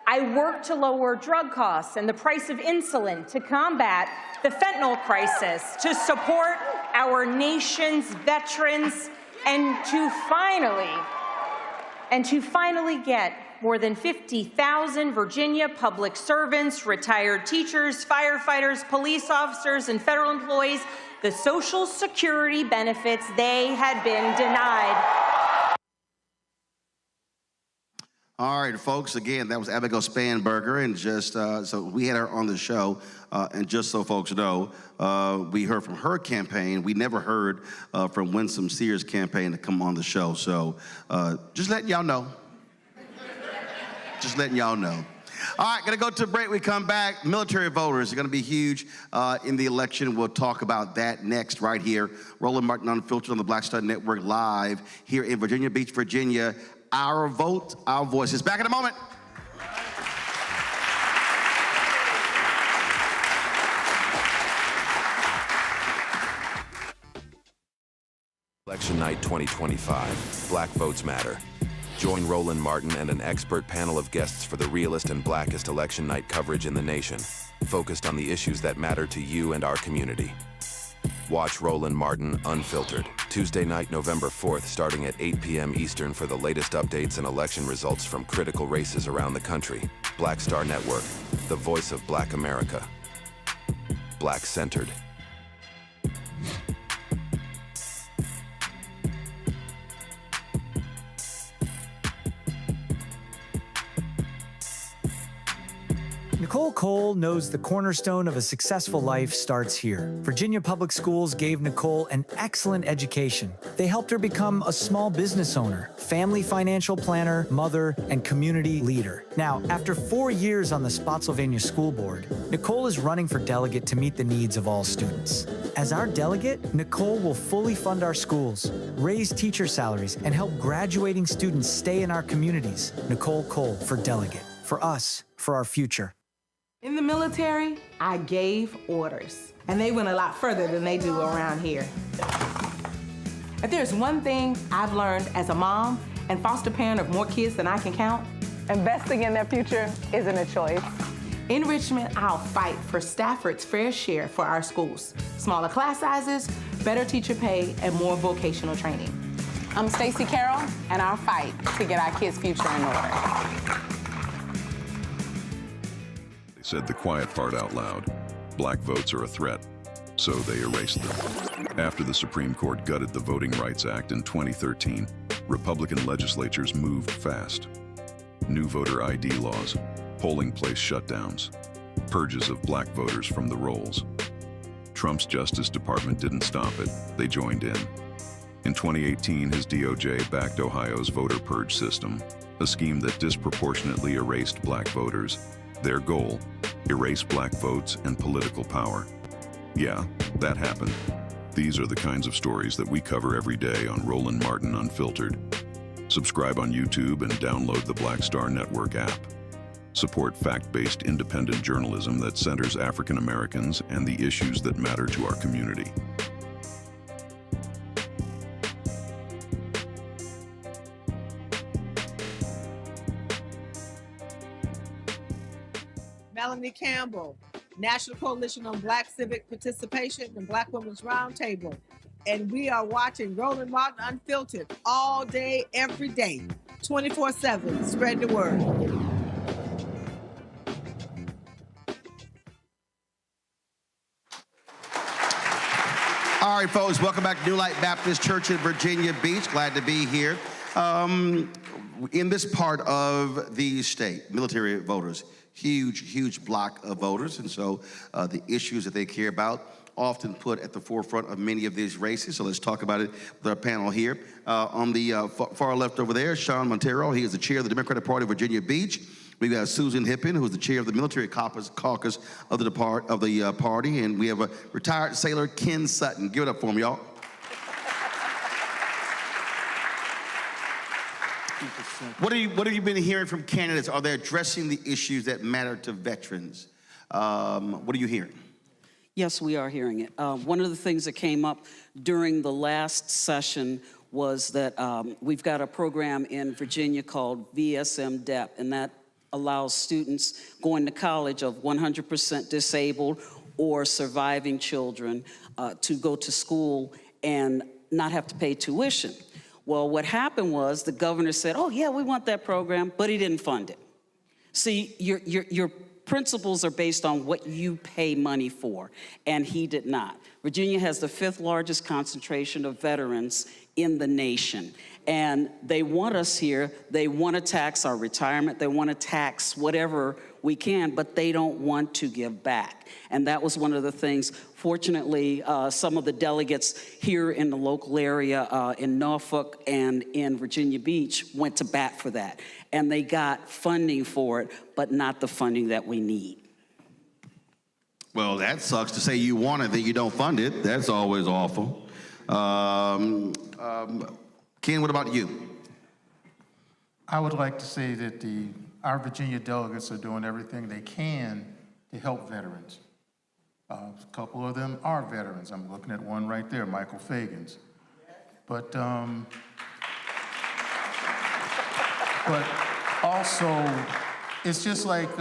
A: I worked to lower drug costs and the price of insulin, to combat the fentanyl crisis, to support our nation's veterans, and to finally get more than 50,000 Virginia public servants, retired teachers, firefighters, police officers, and federal employees the Social Security benefits they had been denied.
L: All right, folks, again, that was Abigail Spanberger, and just so we had her on the show, and just so folks know, we heard from her campaign. We never heard from Winsome Sears' campaign to come on the show, so just letting y'all know. Just letting y'all know. All right, gonna go to a break. We come back. Military voters are gonna be huge in the election. We'll talk about that next right here. Roland Martin Unfiltered on the Black Star Network live here in Virginia Beach, Virginia. Our vote, our voices. Back in a moment.
Q: Election night 2025. Black votes matter. Join Roland Martin and an expert panel of guests for the realest and blackest election night coverage in the nation, focused on the issues that matter to you and our community. Watch Roland Martin Unfiltered, Tuesday night, November 4th, starting at 8 p.m. Eastern for the latest updates and election results from critical races around the country. Black Star Network, the voice of Black America. Black-centered.
C: Nicole Cole knows the cornerstone of a successful life starts here. Virginia Public Schools gave Nicole an excellent education. They helped her become a small business owner, family financial planner, mother, and community leader. Now, after 4 years on the Spotsylvania School Board, Nicole is running for delegate to meet the needs of all students. As our delegate, Nicole will fully fund our schools, raise teacher salaries, and help graduating students stay in our communities. Nicole Cole for delegate. For us, for our future.
I: In the military, I gave orders, and they went a lot further than they do around here. If there's one thing I've learned as a mom and foster parent of more kids than I can count, investing in their future isn't a choice. In Richmond, I'll fight for Stafford's fair share for our schools. Smaller class sizes, better teacher pay, and more vocational training.
V: I'm Stacey Carroll, and I'll fight to get our kids' future in order.
W: Said the quiet part out loud. Black votes are a threat, so they erased them. After the Supreme Court gutted the Voting Rights Act in 2013, Republican legislatures moved fast. New voter ID laws, polling place shutdowns, purges of black voters from the rolls. Trump's Justice Department didn't stop it, they joined in. In 2018, his DOJ backed Ohio's voter purge system, a scheme that disproportionately erased black voters. Their goal, erase black votes and political power. Yeah, that happened. These are the kinds of stories that we cover every day on Roland Martin Unfiltered. Subscribe on YouTube and download the Black Star Network app. Support fact-based independent journalism that centers African Americans and the issues that matter to our community.
X: Melanie Campbell,
D: National Coalition on Black Civic Participation and Black Women's Roundtable. And we are watching Roland Martin Unfiltered all day, every day, 24/7. Spread the word.
L: All right, folks, welcome back to New Light Baptist Church in Virginia Beach. Glad to be here. In this part of the state, military voters, huge block of voters, and so the issues that they care about often put at the forefront of many of these races. So let's talk about it with our panel here. On the far left over there, Sean Montero. He is the chair of the Democratic Party of Virginia Beach. We've got Susan Hippen, who's the chair of the military caucus of the party, and we have a retired sailor, Ken Sutton. Give it up for him, y'all. What have you been hearing from candidates? Are they addressing the issues that matter to veterans? What are you hearing?
E: Yes, we are hearing it. One of the things that came up during the last session was that we've got a program in Virginia called VSM DEP, and that allows students going to college of 100% disabled or surviving children to go to school and not have to pay tuition. Well, what happened was the governor said, oh yeah, we want that program, but he didn't fund it. See, your principles are based on what you pay money for, and he did not. Virginia has the 5th largest concentration of veterans in the nation, and they want us here. They want to tax our retirement. They want to tax whatever we can, but they don't want to give back. And that was one of the things. Fortunately, some of the delegates here in the local area in Norfolk and in Virginia Beach went to bat for that. And they got funding for it, but not the funding that we need.
L: Well, that sucks to say you want it, that you don't fund it. That's always awful. Ken, what about you?
F: I would like to say that our Virginia delegates are doing everything they can to help veterans. A couple of them are veterans. I'm looking at one right there, Michael Fagans. But also, it's just like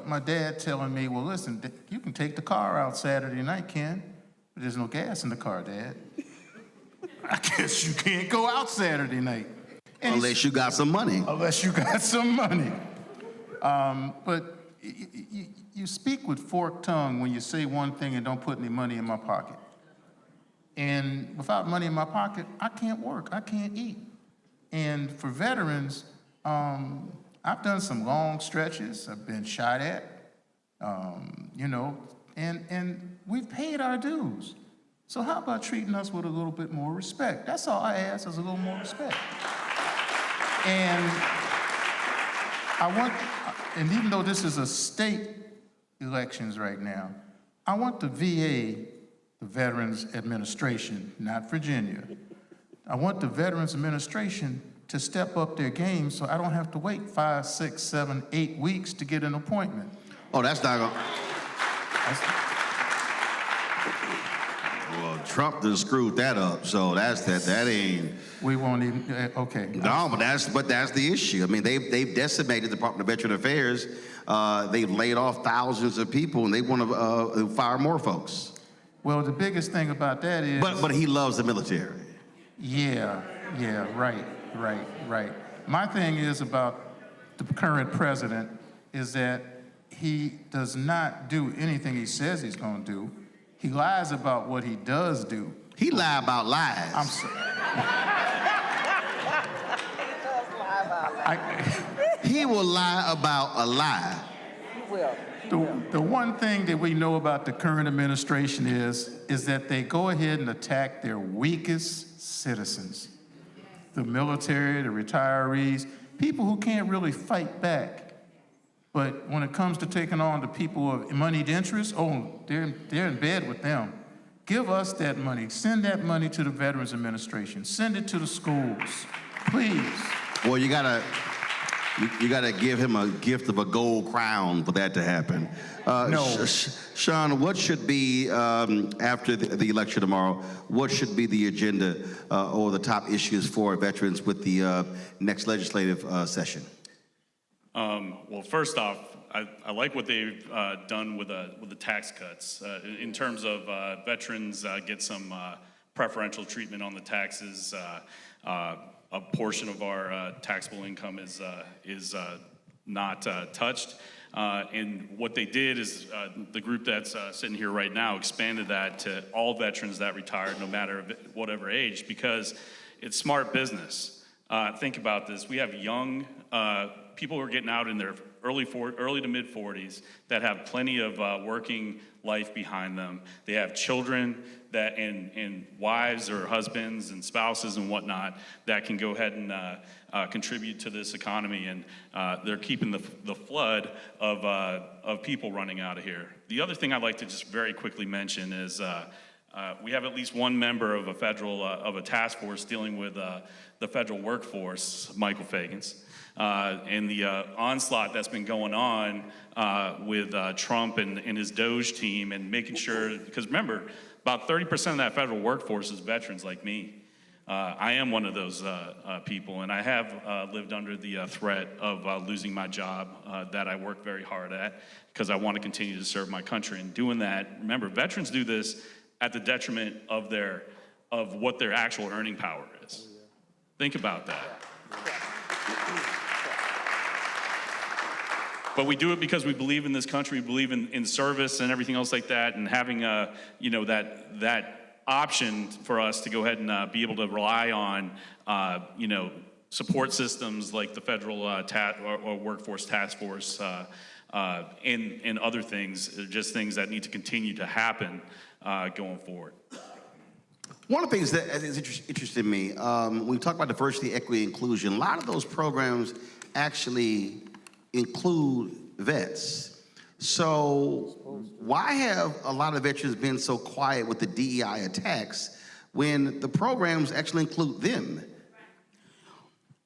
F: my dad telling me, well, listen, you can take the car out Saturday night, Ken, but there's no gas in the car, Dad. I guess you can't go out Saturday night. And
L: unless you got some money.
F: Unless you got some money. But you speak with forked tongue when you say one thing and don't put any money in my pocket. And without money in my pocket, I can't work, I can't eat. And for veterans, I've done some long stretches, I've been shot at, you know, and we've paid our dues. So how about treating us with a little bit more respect? That's all I ask, is a little more respect. And and even though this is a state elections right now, I want the VA, the Veterans Administration, not Virginia. I want the Veterans Administration to step up their game so I don't have to wait 5, 6, 7, 8 weeks to get an appointment.
L: Oh, that's not gonna... Well, Trump done screwed that up, so that ain't...
F: We won't even, okay.
L: No, but that's the issue. I mean, they've decimated the Department of Veteran Affairs. They've laid off thousands of people, and they want to fire more folks.
F: Well, the biggest thing about that is...
L: But he loves the military.
F: Yeah, right. My thing is about the current president is that he does not do anything he says he's going to do. He lies about what he does do.
L: He lie about lies.
F: I'm sorry.
L: He will lie about a lie.
F: He will. The one thing that we know about the current administration is that they go ahead and attack their weakest citizens. The military, the retirees, people who can't really fight back. But when it comes to taking on the people of moneyed interests, oh, they're in bed with them. Give us that money. Send that money to the Veterans Administration. Send it to the schools, please.
L: Well, you gotta give him a gift of a gold crown for that to happen.
F: No.
L: Sean, what should be, after the election tomorrow, what should be the agenda or the top issues for veterans with the next legislative session?
X: Well, first off,
H: I like what they've done with the tax cuts in terms of veterans get some preferential treatment on the taxes. A portion of our taxable income is not touched. And what they did is the group that's sitting here right now expanded that to all veterans that retired, no matter whatever age, because it's smart business. Think about this. We have young people who are getting out in their early to mid 40s that have plenty of working life behind them. They have children that and wives or husbands and spouses and whatnot that can go ahead and contribute to this economy, and they're keeping the flood of people running out of here. The other thing I'd like to just very quickly mention is we have at least one member of a task force dealing with the federal workforce, Michael Fagans, and the onslaught that's been going on with Trump and his Doge team, and making sure, because remember, about 30% of that federal workforce is veterans like me. I am one of those people, and I have lived under the threat of losing my job that I work very hard at, because I want to continue to serve my country. And doing that, remember, veterans do this at the detriment of what their actual earning power is. Think about that. But we do it because we believe in this country, we believe in service and everything else like that, and having that option for us to go ahead and be able to rely on support systems like the federal or workforce task force and other things, just things that need to continue to happen going forward.
L: One of the things that is interested me, when we talk about diversity, equity, inclusion, a lot of those programs actually include vets. So why have a lot of veterans been so quiet with the DEI attacks when the programs actually include them?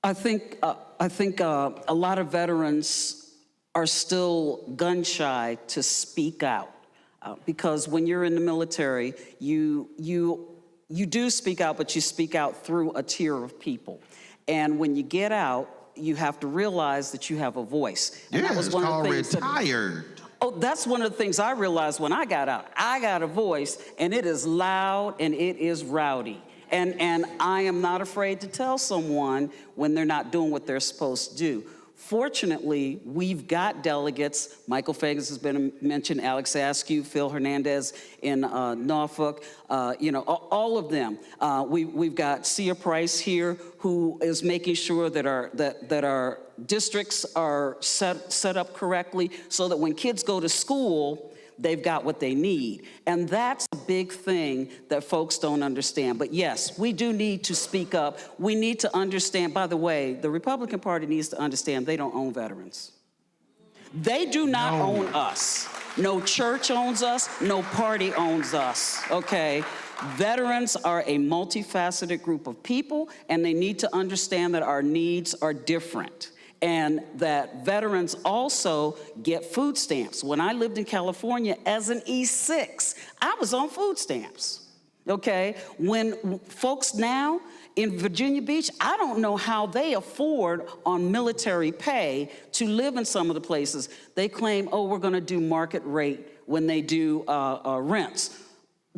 E: I think a lot of veterans are still gun shy to speak out, because when you're in the military, you do speak out, but you speak out through a tier of people. And when you get out, you have to realize that you have a voice. And that was
L: it's
E: one
L: called
E: of the things
L: retired.
E: That's one of the things I realized when I got out. I got a voice, and it is loud and it is rowdy. And I am not afraid to tell someone when they're not doing what they're supposed to do. Fortunately, we've got delegates. Michael Fagans has been mentioned, Alex Askew, Phil Hernandez in Norfolk, all of them. We've got Sia Price here, who is making sure that our districts are set up correctly, so that when kids go to school, they've got what they need. And that's a big thing that folks don't understand. But yes, we do need to speak up. We need to understand, by the way, the Republican Party needs to understand they don't own veterans. They do not own us. No church owns us, no party owns us, okay? Veterans are a multifaceted group of people, and they need to understand that our needs are different, and that veterans also get food stamps. When I lived in California as an E6, I was on food stamps, okay? When folks now in Virginia Beach, I don't know how they afford on military pay to live in some of the places. They claim, oh, we're gonna do market rate when they do rents.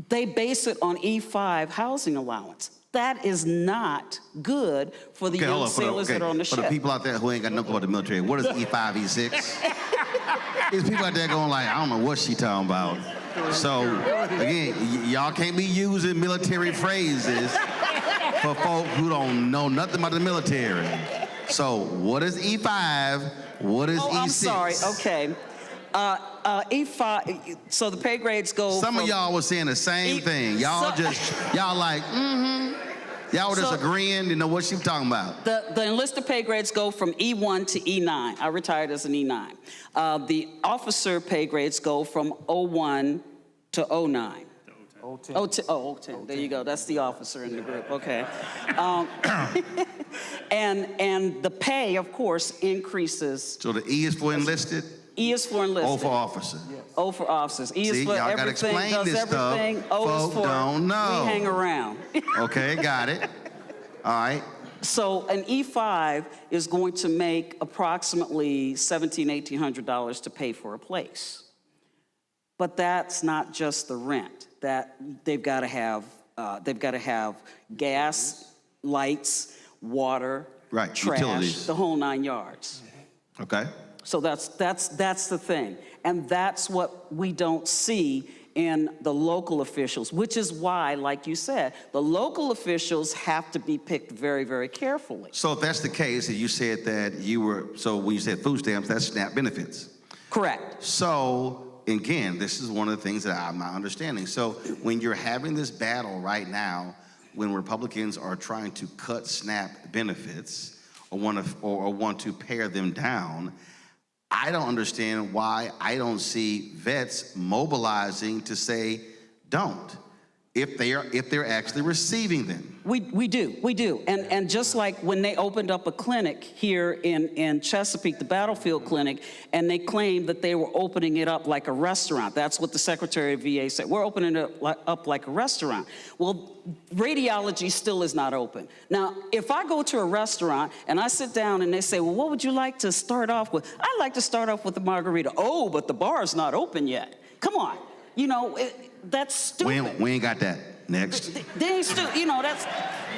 E: They base it on E5 housing allowance. That is not good for the young sailors that are on the ship.
L: For the people out there who ain't got no clue about the military, what is E5, E6? There's people out there going like, I don't know what she talking about. So, again, y'all can't be using military phrases for folk who don't know nothing about the military. So, what is E5? What is E6?
E: I'm sorry, okay. E5, so the pay grades go
L: Some of y'all was saying the same thing. Y'all like, Y'all were just agreeing, you know what she was talking about.
E: The enlisted pay grades go from E1 to E9. I retired as an E9. The officer pay grades go from 01 to 09. 010. There you go. That's the officer in the group. Okay. And the pay, of course, increases.
L: So the E is for enlisted?
E: E is for enlisted.
L: O for officer.
E: Yes. O for officers. E is for everything, does everything. O is for
L: don't know.
E: we hang around.
L: Okay, got it. All right.
E: So an E5 is going to make approximately $1,700, $1,800 to pay for a place. But that's not just the rent. That they've got to have gas, lights, water,
L: right,
E: trash,
L: utilities,
E: the whole 9 yards.
L: Okay.
E: So that's the thing. And that's what we don't see in the local officials, which is why, like you said, the local officials have to be picked very, very carefully.
L: So if that's the case, and you said that so when you said food stamps, that's SNAP benefits.
E: Correct.
L: So again, this is one of the things that I'm not understanding. So when you're having this battle right now, when Republicans are trying to cut SNAP benefits or want to pare them down, I don't understand why I don't see vets mobilizing to say don't, if they're actually receiving them.
E: We do. And just like when they opened up a clinic here in Chesapeake, the Battlefield Clinic, and they claimed that they were opening it up like a restaurant. That's what the Secretary of VA said. We're opening it up like a restaurant. Well, radiology still is not open. Now, if I go to a restaurant and I sit down and they say, well, what would you like to start off with? I'd like to start off with a margarita. Oh, but the bar is not open yet. Come on. You know, that's stupid.
L: We ain't got that. Next.
E: They ain't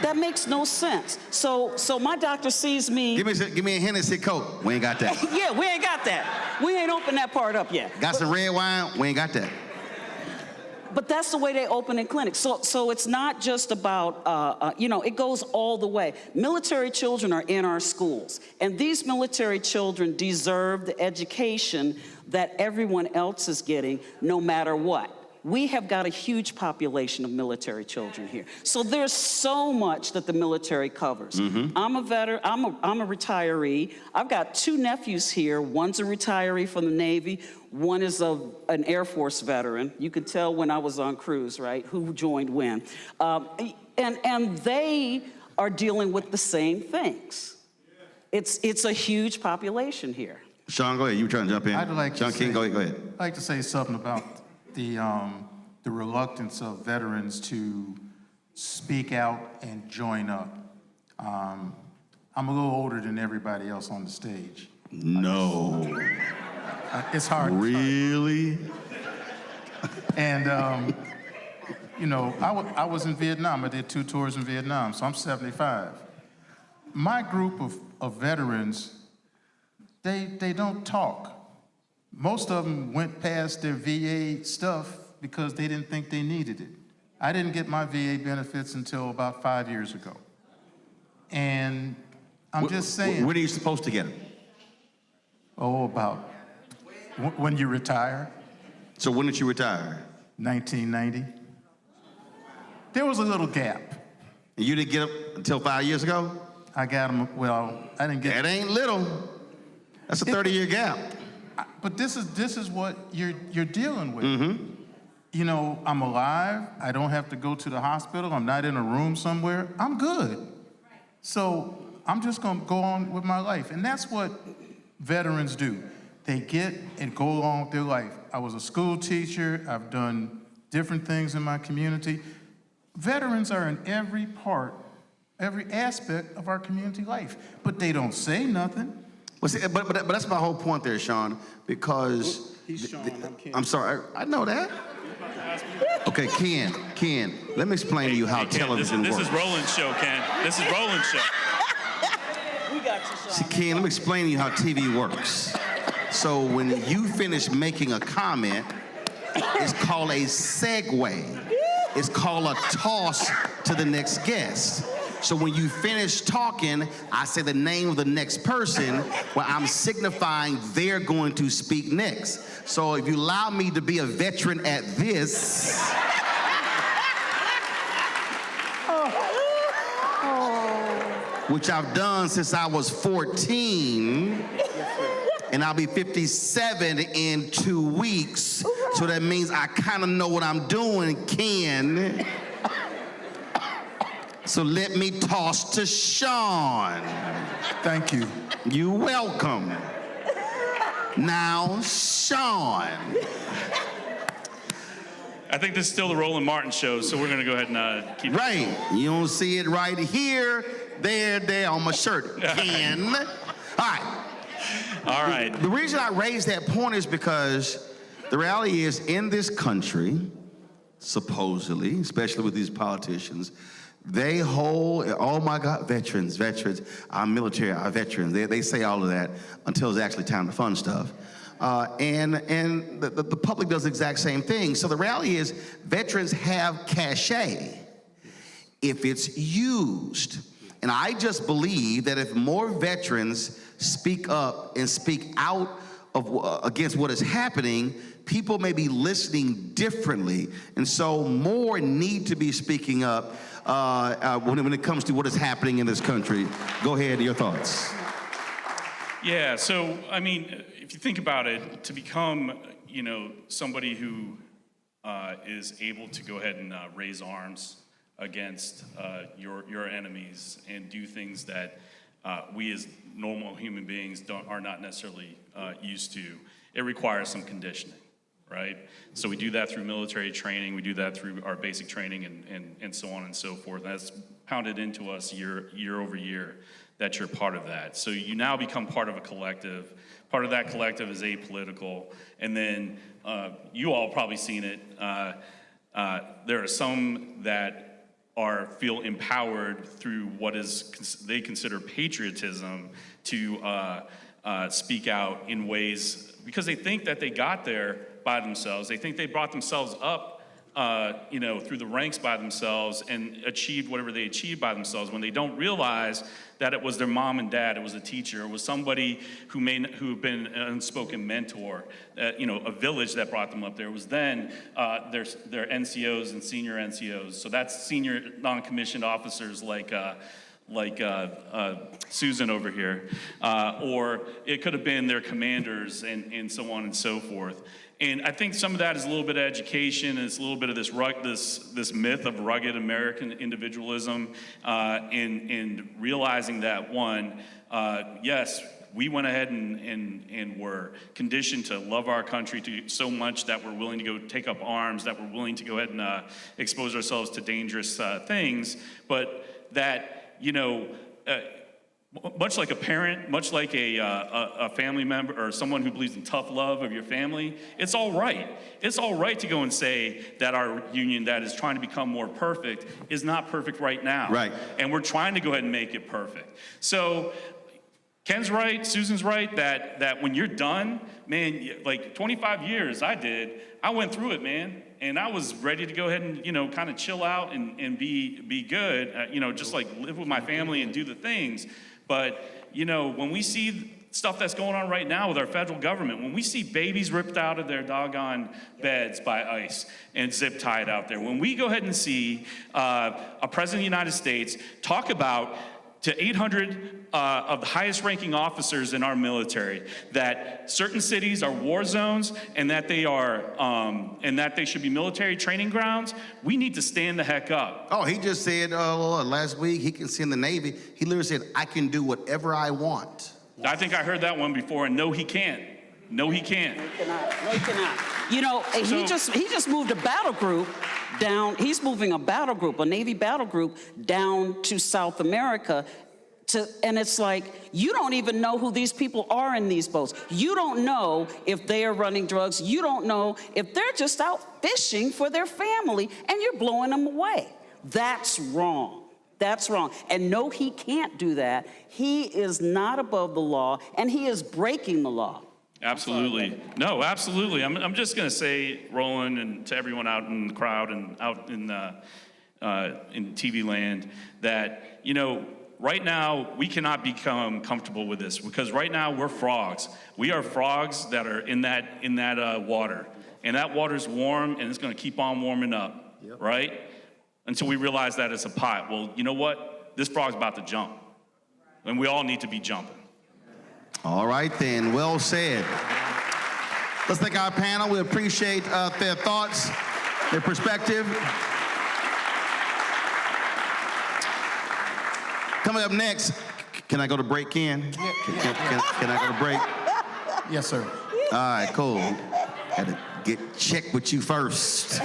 E: that makes no sense. So my doctor sees me.
L: Give me a Hennessy Coke. We ain't got that.
E: Yeah, we ain't got that. We ain't opened that part up yet.
L: Got some red wine? We ain't got that.
E: But that's the way they open in clinics. So it's not just about, it goes all the way. Military children are in our schools, and these military children deserve the education that everyone else is getting, no matter what. We have got a huge population of military children here. So there's so much that the military covers.
L: Mm-hmm.
E: I'm a veteran, I'm a retiree. I've got 2 nephews here. One's a retiree from the Navy. One is an Air Force veteran. You could tell when I was on cruise, right, who joined when. And they are dealing with the same things. It's a huge population here.
L: Sean, go ahead. You were trying to jump in.
F: I'd like
L: Sean
F: to
L: King,
F: say,
L: go ahead.
F: I'd like to say something about the reluctance of veterans to speak out and join up. I'm a little older than everybody else on the stage.
L: No.
F: It's hard.
L: Really?
F: And, I was in Vietnam. I did 2 tours in Vietnam, so I'm 75. My group of veterans, they don't talk. Most of them went past their VA stuff because they didn't think they needed it. I didn't get my VA benefits until about 5 years ago. And I'm just saying.
L: When are you supposed to get them?
F: Oh, about when you retire.
L: So when did you retire?
F: 1990. There was a little gap.
L: And you didn't get them until 5 years ago?
F: I got them, I didn't get.
L: That ain't little. That's a 30-year gap.
F: But this is what you're dealing with.
L: Mm-hmm.
F: I'm alive. I don't have to go to the hospital. I'm not in a room somewhere. I'm good. So I'm just going to go on with my life. And that's what veterans do. They get and go along with their life. I was a school teacher. I've done different things in my community. Veterans are in every aspect of our community life, but they don't say nothing.
L: Well, see, but that's my whole point there, Sean, because...
F: He's Sean, I'm Ken.
L: I'm sorry, I know that. Okay, Ken, let me explain to you how television works.
H: This is Roland's show, Ken. This is Roland's show.
E: We got you, Sean.
L: See, Ken, let me explain to you how TV works. So when you finish making a comment, it's called a segue. It's called a toss to the next guest. So when you finish talking, I say the name of the next person where I'm signifying they're going to speak next. So if you allow me to be a veteran at this, which I've done since I was 14, and I'll be 57 in 2 weeks, so that means I kind of know what I'm doing, Ken. So let me toss to Sean.
F: Thank you.
L: You're welcome. Now, Sean.
H: I think this is still the Roland Martin show, so we're going to go ahead and keep
L: Right.
H: it going.
L: You don't see it right here, there on my shirt. Ken. All right.
H: All right.
L: The reason I raise that point is because the reality is in this country, supposedly, especially with these politicians, they hold, oh my God, veterans, our military, our veterans. They say all of that until it's actually time to fund stuff. And the public does the exact same thing. So the reality is veterans have cachet if it's used. And I just believe that if more veterans speak up and speak out of, against what is happening, people may be listening differently. And so more need to be speaking up when it comes to what is happening in this country. Go ahead, your thoughts.
H: Yeah, so, I mean, if you think about it, to become, you know, somebody who is able to go ahead and raise arms against your enemies and do things that we as normal human beings are not necessarily used to, it requires some conditioning, right? So we do that through military training, we do that through our basic training and so on and so forth. And that's pounded into us year over year that you're part of that. So you now become part of a collective. Part of that collective is apolitical. And then you all probably seen it. There are some that feel empowered through what is they consider patriotism to speak out in ways because they think that they got there by themselves. They think they brought themselves up, you know, through the ranks by themselves and achieved whatever they achieved by themselves. When they don't realize that it was their mom and dad, it was a teacher, it was somebody who had been an unspoken mentor, you know, a village that brought them up there. It was then their NCOs and senior NCOs. So that's senior non-commissioned officers like Susan over here, or it could have been their commanders and so on and so forth. And I think some of that is a little bit of education, and it's a little bit of this myth of rugged American individualism, and realizing that one, yes, we went ahead and were conditioned to love our country so much that we're willing to go take up arms, that we're willing to go ahead and expose ourselves to dangerous things, but that, you know, much like a parent, much like a family member or someone who believes in tough love of your family, it's all right. It's all right to go and say that our union that is trying to become more perfect is not perfect right now.
L: Right.
H: And we're trying to go ahead and make it perfect. So Ken's right, Susan's right, that when you're done, man, like 25 years I went through it, man. And I was ready to go ahead and, you know, kind of chill out and be good, you know, just like live with my family and do the things. But, you know, when we see stuff that's going on right now with our federal government, when we see babies ripped out of their doggone beds by ICE and zip tied out there, when we go ahead and see a president of the United States talk about to 800 of the highest ranking officers in our military that certain cities are war zones and that they are and that they should be military training grounds, we need to stand the heck up.
L: Oh, he just said last week he can see in the Navy. He literally said, I can do whatever I want.
H: I think I heard that one before, and no, he can't. No, he can't.
E: No, he cannot. You know, he just moved a battle group down. He's moving a battle group, a Navy battle group, down to South America. And it's like, you don't even know who these people are in these boats. You don't know if they are running drugs. You don't know if they're just out fishing for their family, and you're blowing them away. That's wrong. That's wrong. And no, he can't do that. He is not above the law, and he is breaking the law.
H: Absolutely. No, absolutely. I'm just going to say, Roland, and to everyone out in the crowd and out in TV land, that, you know, right now we cannot become comfortable with this because right now we're frogs. We are frogs that are in that water, and that water's warm, and it's going to keep on warming up, right? Until we realize that it's a pot. Well, you know what? This frog's about to jump, and we all need to be jumping.
L: All right, then. Well said. Let's thank our panel. We appreciate their thoughts, their perspective. Coming up next, can I go to break, Ken? Can I go to break?
G: Yes, sir.
L: All right, cool. Had to check with you first.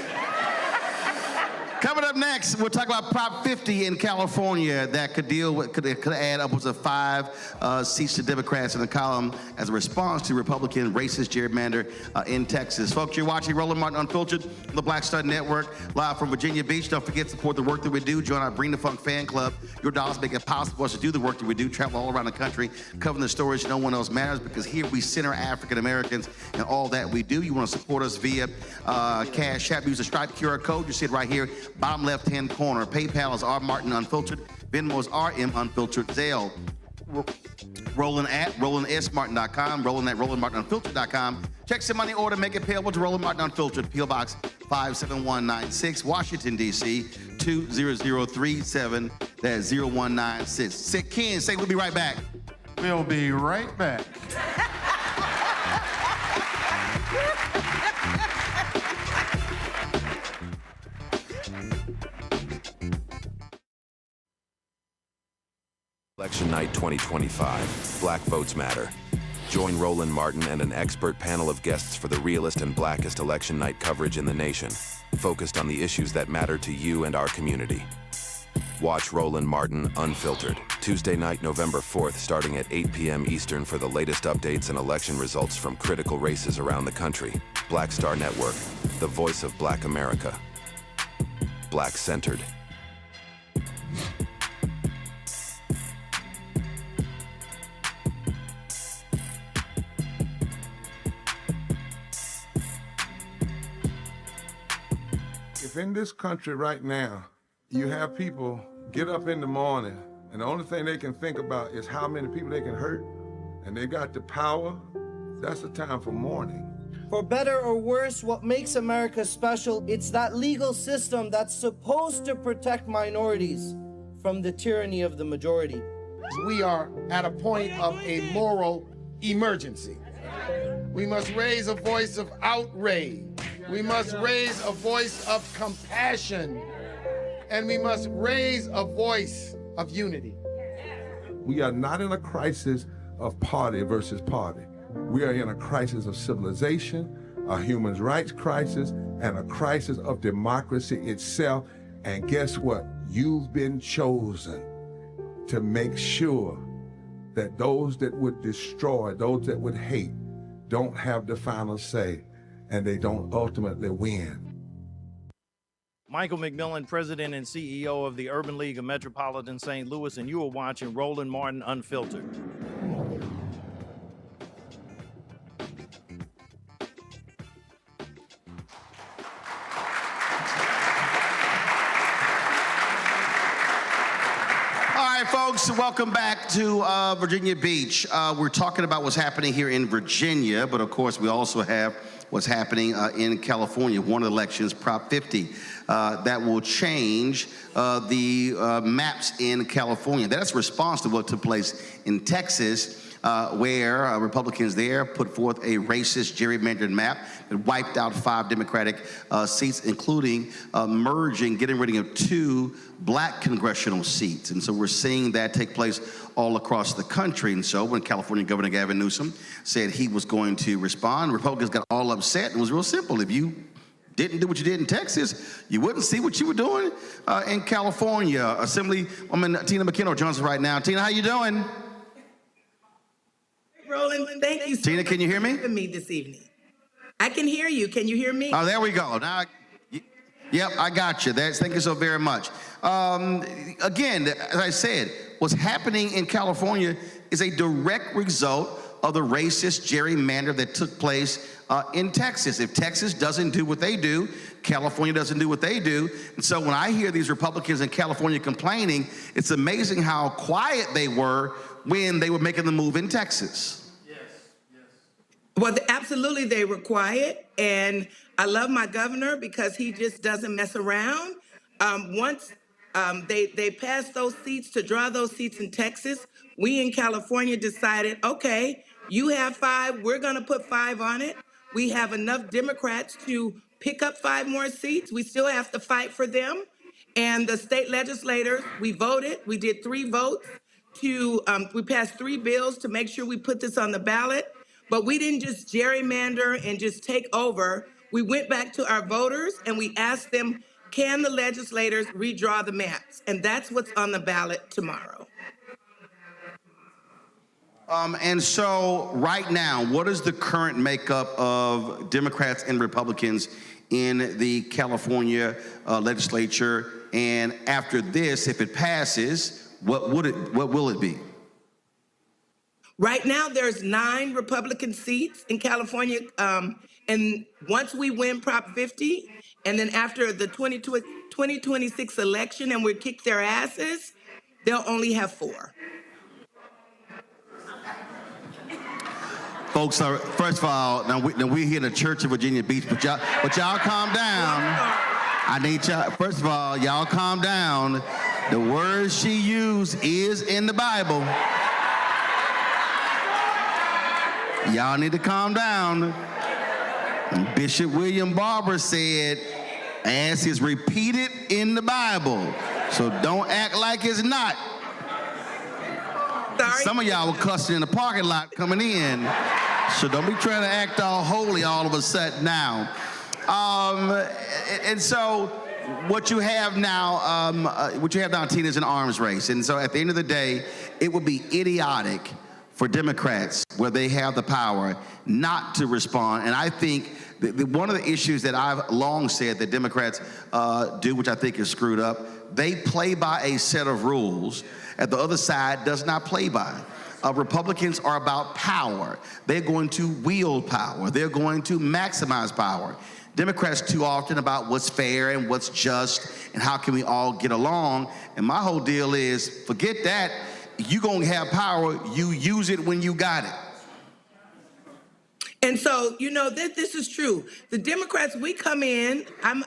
L: Coming up next, we'll talk about Prop 50 in California that could add upwards of 5 seats to Democrats in the column as a response to Republican racist gerrymander in Texas. Folks, you're watching Roland Martin Unfiltered on the Black Star Network, live from Virginia Beach. Don't forget to support the work that we do. Join our Bring the Funk fan club. Your dollars make it possible for us to do the work that we do, travel all around the country, covering the stories no one else matters, because here we center African Americans and all that we do. You want to support us via Cash App. Use the Stripe QR code. You see it right here, bottom left-hand corner. PayPal is R Martin Unfiltered. Venmo is RM Unfiltered. Zelle, Roland at RolandSMartin.com. Roland at RolandMartinUnfiltered.com. Check some money order. Make it payable to Roland Martin Unfiltered. P.O. Box 57196, Washington, D.C. 20037. That's 0196. Say, Ken, say we'll be right back.
F: We'll be right back.
Q: Election night 2025. Black votes matter. Join Roland Martin and an expert panel of guests for the realest and blackest election night coverage in the nation, focused on the issues that matter to you and our community. Watch Roland Martin Unfiltered, Tuesday night, November 4th, starting at 8 p.m. Eastern for the latest updates and election results from critical races around the country. Black Star Network, the voice of Black America. Black-centered.
N: If in this country right now, you have people get up in the morning and the only thing they can think about is how many people they can hurt, and they got the power, that's the time for mourning.
B: For better or worse, what makes America special, it's that legal system that's supposed to protect minorities from the tyranny of the majority.
J: We are at a point of a moral emergency. We must raise a voice of outrage. We must raise a voice of compassion. And we must raise a voice of unity.
N: We are not in a crisis of party versus party. We are in a crisis of civilization, a human rights crisis, and a crisis of democracy itself. And guess what? You've been chosen to make sure that those that would destroy, those that would hate, don't have the final say, and they don't ultimately win.
K: Michael McMillan, President and CEO of the Urban League of Metropolitan St. Louis, and you are watching Roland Martin Unfiltered.
L: All right, folks, welcome back to Virginia Beach. We're talking about what's happening here in Virginia, but of course we also have what's happening in California. One of the elections, Prop 50, that will change the maps in California. That's a response to what took place in Texas, where Republicans there put forth a racist gerrymandered map that wiped out 5 Democratic seats, including getting rid of 2 black congressional seats. And so we're seeing that take place all across the country. And so when California Governor Gavin Newsom said he was going to respond, Republicans got all upset. It was real simple. If you didn't do what you did in Texas, you wouldn't see what you were doing in California. Assemblywoman Tina McKenna joins us right now. Tina, how you doing?
X: Roland, thank you so
L: Tina, can you hear me?
X: much for me this evening. I can hear you. Can you hear me?
L: Oh, there we go. Now, yep, I got you. Thank you so very much. Again, as I said, what's happening in California is a direct result of the racist gerrymander that took place in Texas. If Texas doesn't do what they do, California doesn't do what they do. And so when I hear these Republicans in California complaining, it's amazing how quiet they were when they were making the move in Texas.
X: Well, absolutely, they were quiet, and I love my governor because he just doesn't mess around. Once they passed those seats to draw those seats in Texas, we in California decided, okay, you have 5, we're gonna put 5 on it. We have enough Democrats to pick up 5 more seats. We still have to fight for them. And the state legislators, we voted, we did 3 votes we passed 3 bills to make sure we put this on the ballot. But we didn't just gerrymander and just take over. We went back to our voters and we asked them, can the legislators redraw the maps? And that's what's on the ballot tomorrow.
L: And so right now, what is the current makeup of Democrats and Republicans in the California legislature? And after this, if it passes, what will it be?
X: Right now, there's 9 Republican seats in California. And once we win Prop 50, and then after the 2026 election and we kick their asses, they'll only have 4.
L: Folks, first of all, now we're here in the Church of Virginia Beach, but y'all calm down. I need y'all, first of all, y'all calm down. The word she used is in the Bible. Y'all need to calm down. Bishop William Barber said, as is repeated in the Bible. So don't act like it's not.
X: Sorry.
L: Some of y'all were cussing in the parking lot coming in. So don't be trying to act all holy all of a sudden now. And so what you have now, Tina, is an arms race. And so at the end of the day, it would be idiotic for Democrats, where they have the power, not to respond. And I think one of the issues that I've long said that Democrats do, which I think is screwed up, they play by a set of rules that the other side does not play by. Republicans are about power. They're going to wield power. They're going to maximize power. Democrats too often about what's fair and what's just and how can we all get along. And my whole deal is, forget that. You're going to have power. You use it when you got it.
X: And so, you know, this is true. The Democrats, we come in, I'm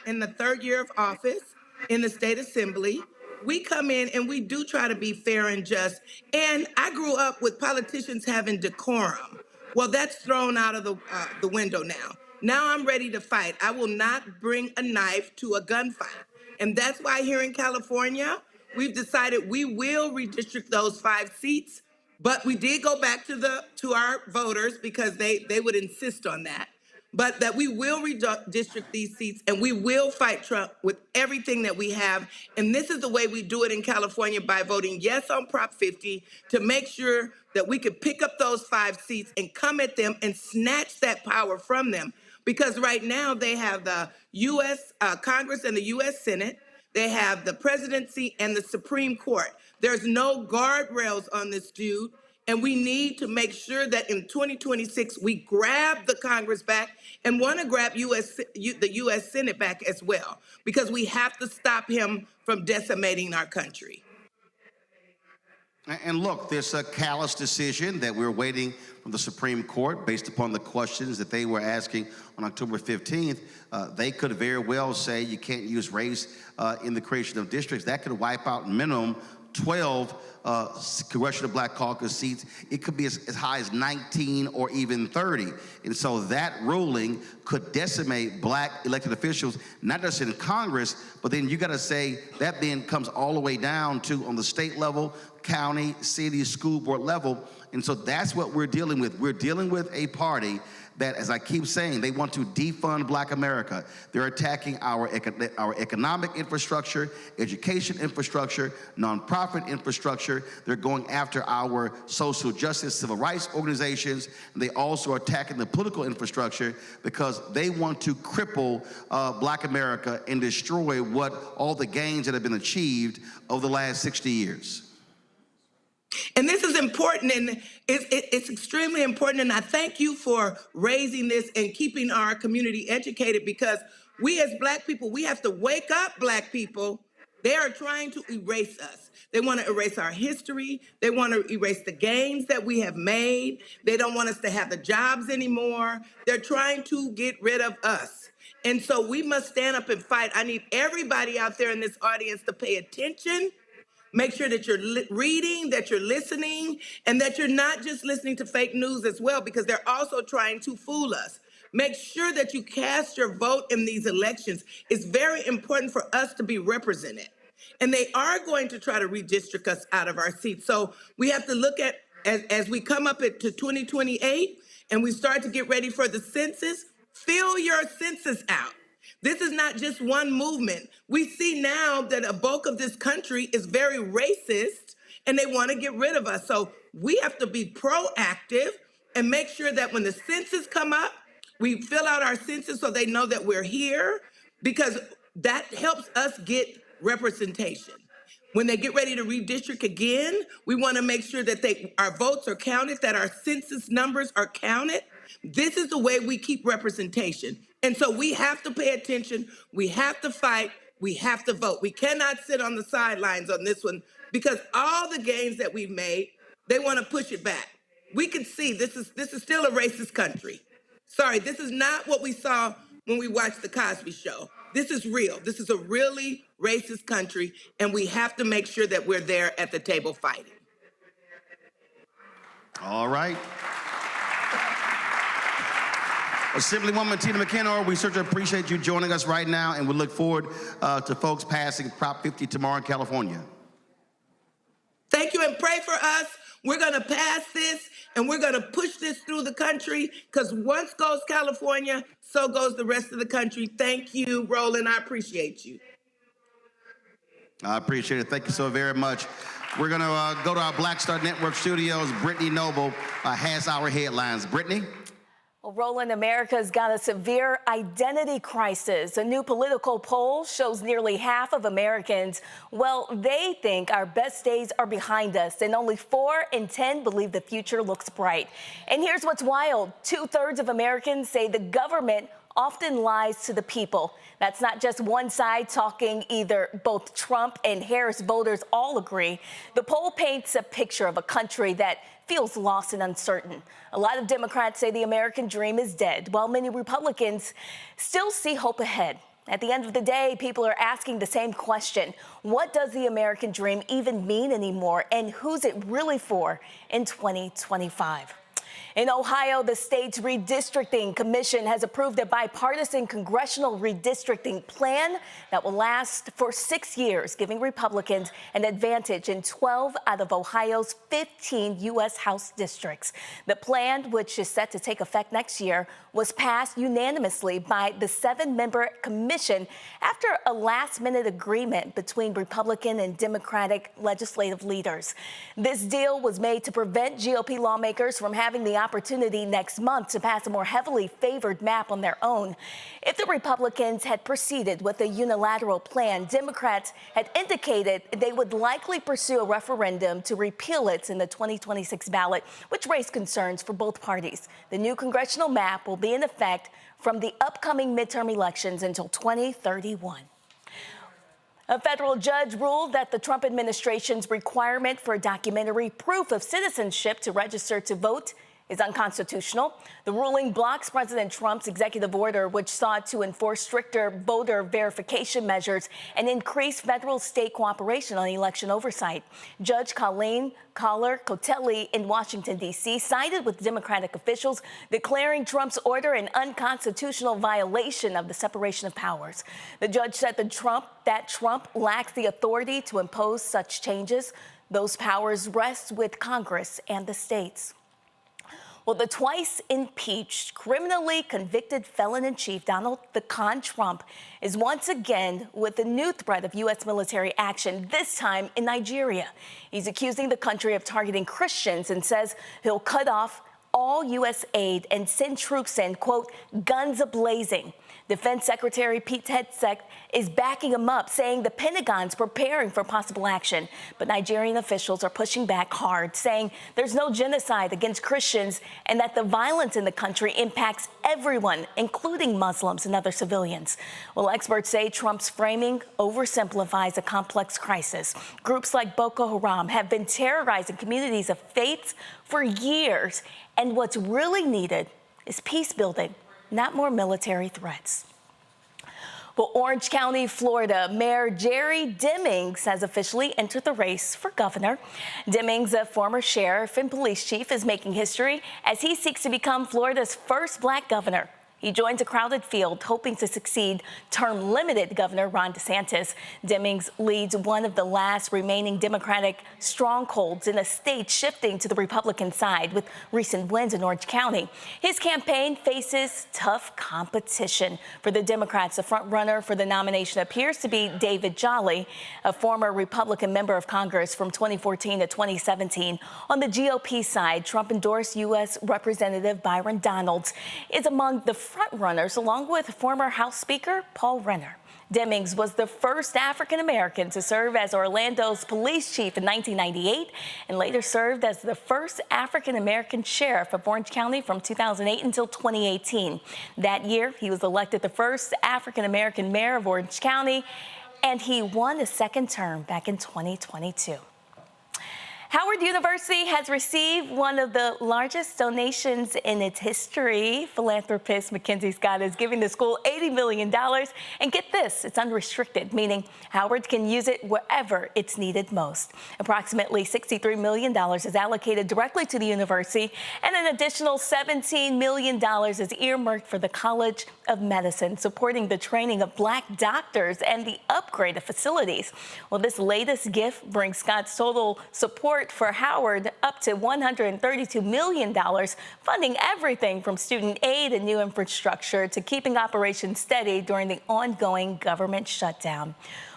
X: in the 3rd year of office in the state assembly. We come in and we do try to be fair and just. And I grew up with politicians having decorum. Well, that's thrown out of the window now. Now I'm ready to fight. I will not bring a knife to a gunfight. And that's why here in California, we've decided we will redistrict those 5 seats. But we did go back to our voters because they would insist on that. But that we will redistrict these seats and we will fight Trump with everything that we have. And this is the way we do it in California, by voting yes on Prop 50 to make sure that we could pick up those 5 seats and come at them and snatch that power from them. Because right now they have the U.S. Congress and the U.S. Senate. They have the presidency and the Supreme Court. There's no guardrails on this dude. And we need to make sure that in 2026, we grab the Congress back and want to grab the U.S. Senate back as well, because we have to stop him from decimating our country.
L: And look, there's a callous decision that we're waiting from the Supreme Court based upon the questions that they were asking on October 15th. They could very well say you can't use race in the creation of districts. That could wipe out minimum 12 Congressional Black Caucus seats. It could be as high as 19 or even 30. And so that ruling could decimate black elected officials, not just in Congress, but then you got to say that then comes all the way down to on the state level, county, city, school board level. And so that's what we're dealing with. We're dealing with a party that, as I keep saying, they want to defund Black America. They're attacking our economic infrastructure, education infrastructure, nonprofit infrastructure. They're going after our social justice, civil rights organizations. And they also are attacking the political infrastructure because they want to cripple Black America and destroy all the gains that have been achieved over the last 60 years.
X: And this is important, and it's extremely important, and I thank you for raising this and keeping our community educated, because we as Black people, we have to wake up, Black people. They are trying to erase us. They want to erase our history. They want to erase the gains that we have made. They don't want us to have the jobs anymore. They're trying to get rid of us. And so we must stand up and fight. I need everybody out there in this audience to pay attention. Make sure that you're reading, that you're listening, and that you're not just listening to fake news as well, because they're also trying to fool us. Make sure that you cast your vote in these elections. It's very important for us to be represented. And they are going to try to redistrict us out of our seats. So we have to look at, as we come up to 2028 and we start to get ready for the census, fill your census out. This is not just one movement. We see now that a bulk of this country is very racist and they want to get rid of us. So we have to be proactive and make sure that when the census come up, we fill out our census so they know that we're here, because that helps us get representation. When they get ready to redistrict again, we want to make sure that our votes are counted, that our census numbers are counted. This is the way we keep representation. And so we have to pay attention, we have to fight, we have to vote. We cannot sit on the sidelines on this one, because all the gains that we've made, they want to push it back. We can see this is still a racist country. Sorry, this is not what we saw when we watched The Cosby Show. This is real. This is a really racist country, and we have to make sure that we're there at the table fighting.
L: All right. Assemblywoman Tina McKenna, we certainly appreciate you joining us right now, and we look forward to folks passing Prop 50 tomorrow in California.
X: Thank you, and pray for us. We're going to pass this, and we're going to push this through the country, because once goes California, so goes the rest of the country. Thank you, Roland. I appreciate you.
L: I appreciate it. Thank you so very much. We're going to go to our Black Star Network studios. Brittany Noble has our headlines. Brittany?
M: Well, Roland, America's got a severe identity crisis. A new political poll shows nearly half of Americans, well, they think our best days are behind us, and only 4 in 10 believe the future looks bright. And here's what's wild. 2/3 of Americans say the government often lies to the people. That's not just one side talking either. Both Trump and Harris voters all agree. The poll paints a picture of a country that feels lost and uncertain. A lot of Democrats say the American dream is dead, while many Republicans still see hope ahead. At the end of the day, people are asking the same question. What does the American dream even mean anymore, and who's it really for in 2025? In Ohio, the state's Redistricting Commission has approved a bipartisan congressional redistricting plan that will last for 6 years, giving Republicans an advantage in 12 out of Ohio's 15 U.S. House districts. The plan, which is set to take effect next year, was passed unanimously by the 7-member commission after a last-minute agreement between Republican and Democratic legislative leaders. This deal was made to prevent GOP lawmakers from having the opportunity next month to pass a more heavily favored map on their own. If the Republicans had proceeded with a unilateral plan, Democrats had indicated they would likely pursue a referendum to repeal it in the 2026 ballot, which raised concerns for both parties. The new congressional map will be in effect from the upcoming midterm elections until 2031. A federal judge ruled that the Trump administration's requirement for documentary proof of citizenship to register to vote is unconstitutional. The ruling blocks President Trump's executive order, which sought to enforce stricter voter verification measures and increase federal-state cooperation on election oversight. Judge Colleen Collar-Cotelli in Washington, D.C., sided with Democratic officials, declaring Trump's order an unconstitutional violation of the separation of powers. The judge said that Trump lacks the authority to impose such changes. Those powers rest with Congress and the states. Well, the twice impeached, criminally convicted felon-in-chief Donald the Con Trump is once again with a new threat of U.S. military action, this time in Nigeria. He's accusing the country of targeting Christians and says he'll cut off all U.S. aid and send troops in, quote, guns a-blazing. Defense Secretary Pete Hegseth is backing him up, saying the Pentagon's preparing for possible action. But Nigerian officials are pushing back hard, saying there's no genocide against Christians and that the violence in the country impacts everyone, including Muslims and other civilians. Well, experts say Trump's framing oversimplifies a complex crisis. Groups like Boko Haram have been terrorizing communities of faith for years. And what's really needed is peace building, not more military threats. Well, Orange County, Florida, Mayor Jerry Demings has officially entered the race for governor. Demings, a former sheriff and police chief, is making history as he seeks to become Florida's first black governor. He joins a crowded field hoping to succeed term-limited Governor Ron DeSantis. Demings leads one of the last remaining Democratic strongholds in a state shifting to the Republican side with recent wins in Orange County. His campaign faces tough competition. For the Democrats, the front-runner for the nomination appears to be David Jolly, a former Republican member of Congress from 2014 to 2017. On the GOP side, Trump-endorsed U.S. Representative Byron Donalds is among the front-runners, along with former House Speaker Paul Renner. Demings was the first African-American to serve as Orlando's police chief in 1998 and later served as the first African-American sheriff of Orange County from 2008 until 2018. That year, he was elected the first African-American mayor of Orange County, and he won a second term back in 2022. Howard University has received one of the largest donations in its history. Philanthropist Mackenzie Scott is giving the school $80 million. And get this, it's unrestricted, meaning Howard can use it wherever it's needed most. Approximately $63 million is allocated directly to the university, and an additional $17 million is earmarked for the College of Medicine, supporting the training of Black doctors and the upgrade of facilities. Well, this latest gift brings Scott's total support for Howard up to $132 million, funding everything from student aid and new infrastructure to keeping operations steady during the ongoing government shutdown.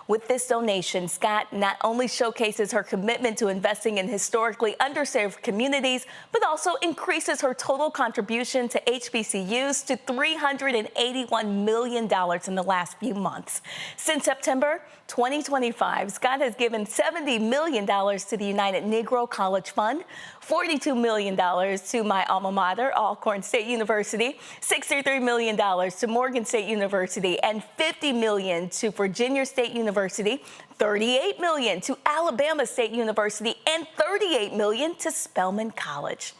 M: With this donation, Scott not only showcases her commitment to investing in historically underserved communities, but also increases her total contribution to HBCUs to $381 million in the last few months. Since September 2025, Scott has given $70 million to the United Negro College Fund, $42 million to my alma mater, Alcorn State University, $63 million to Morgan State University, and $50 million to Virginia State University, $38 million to Alabama State University, and $38 million to Spelman College.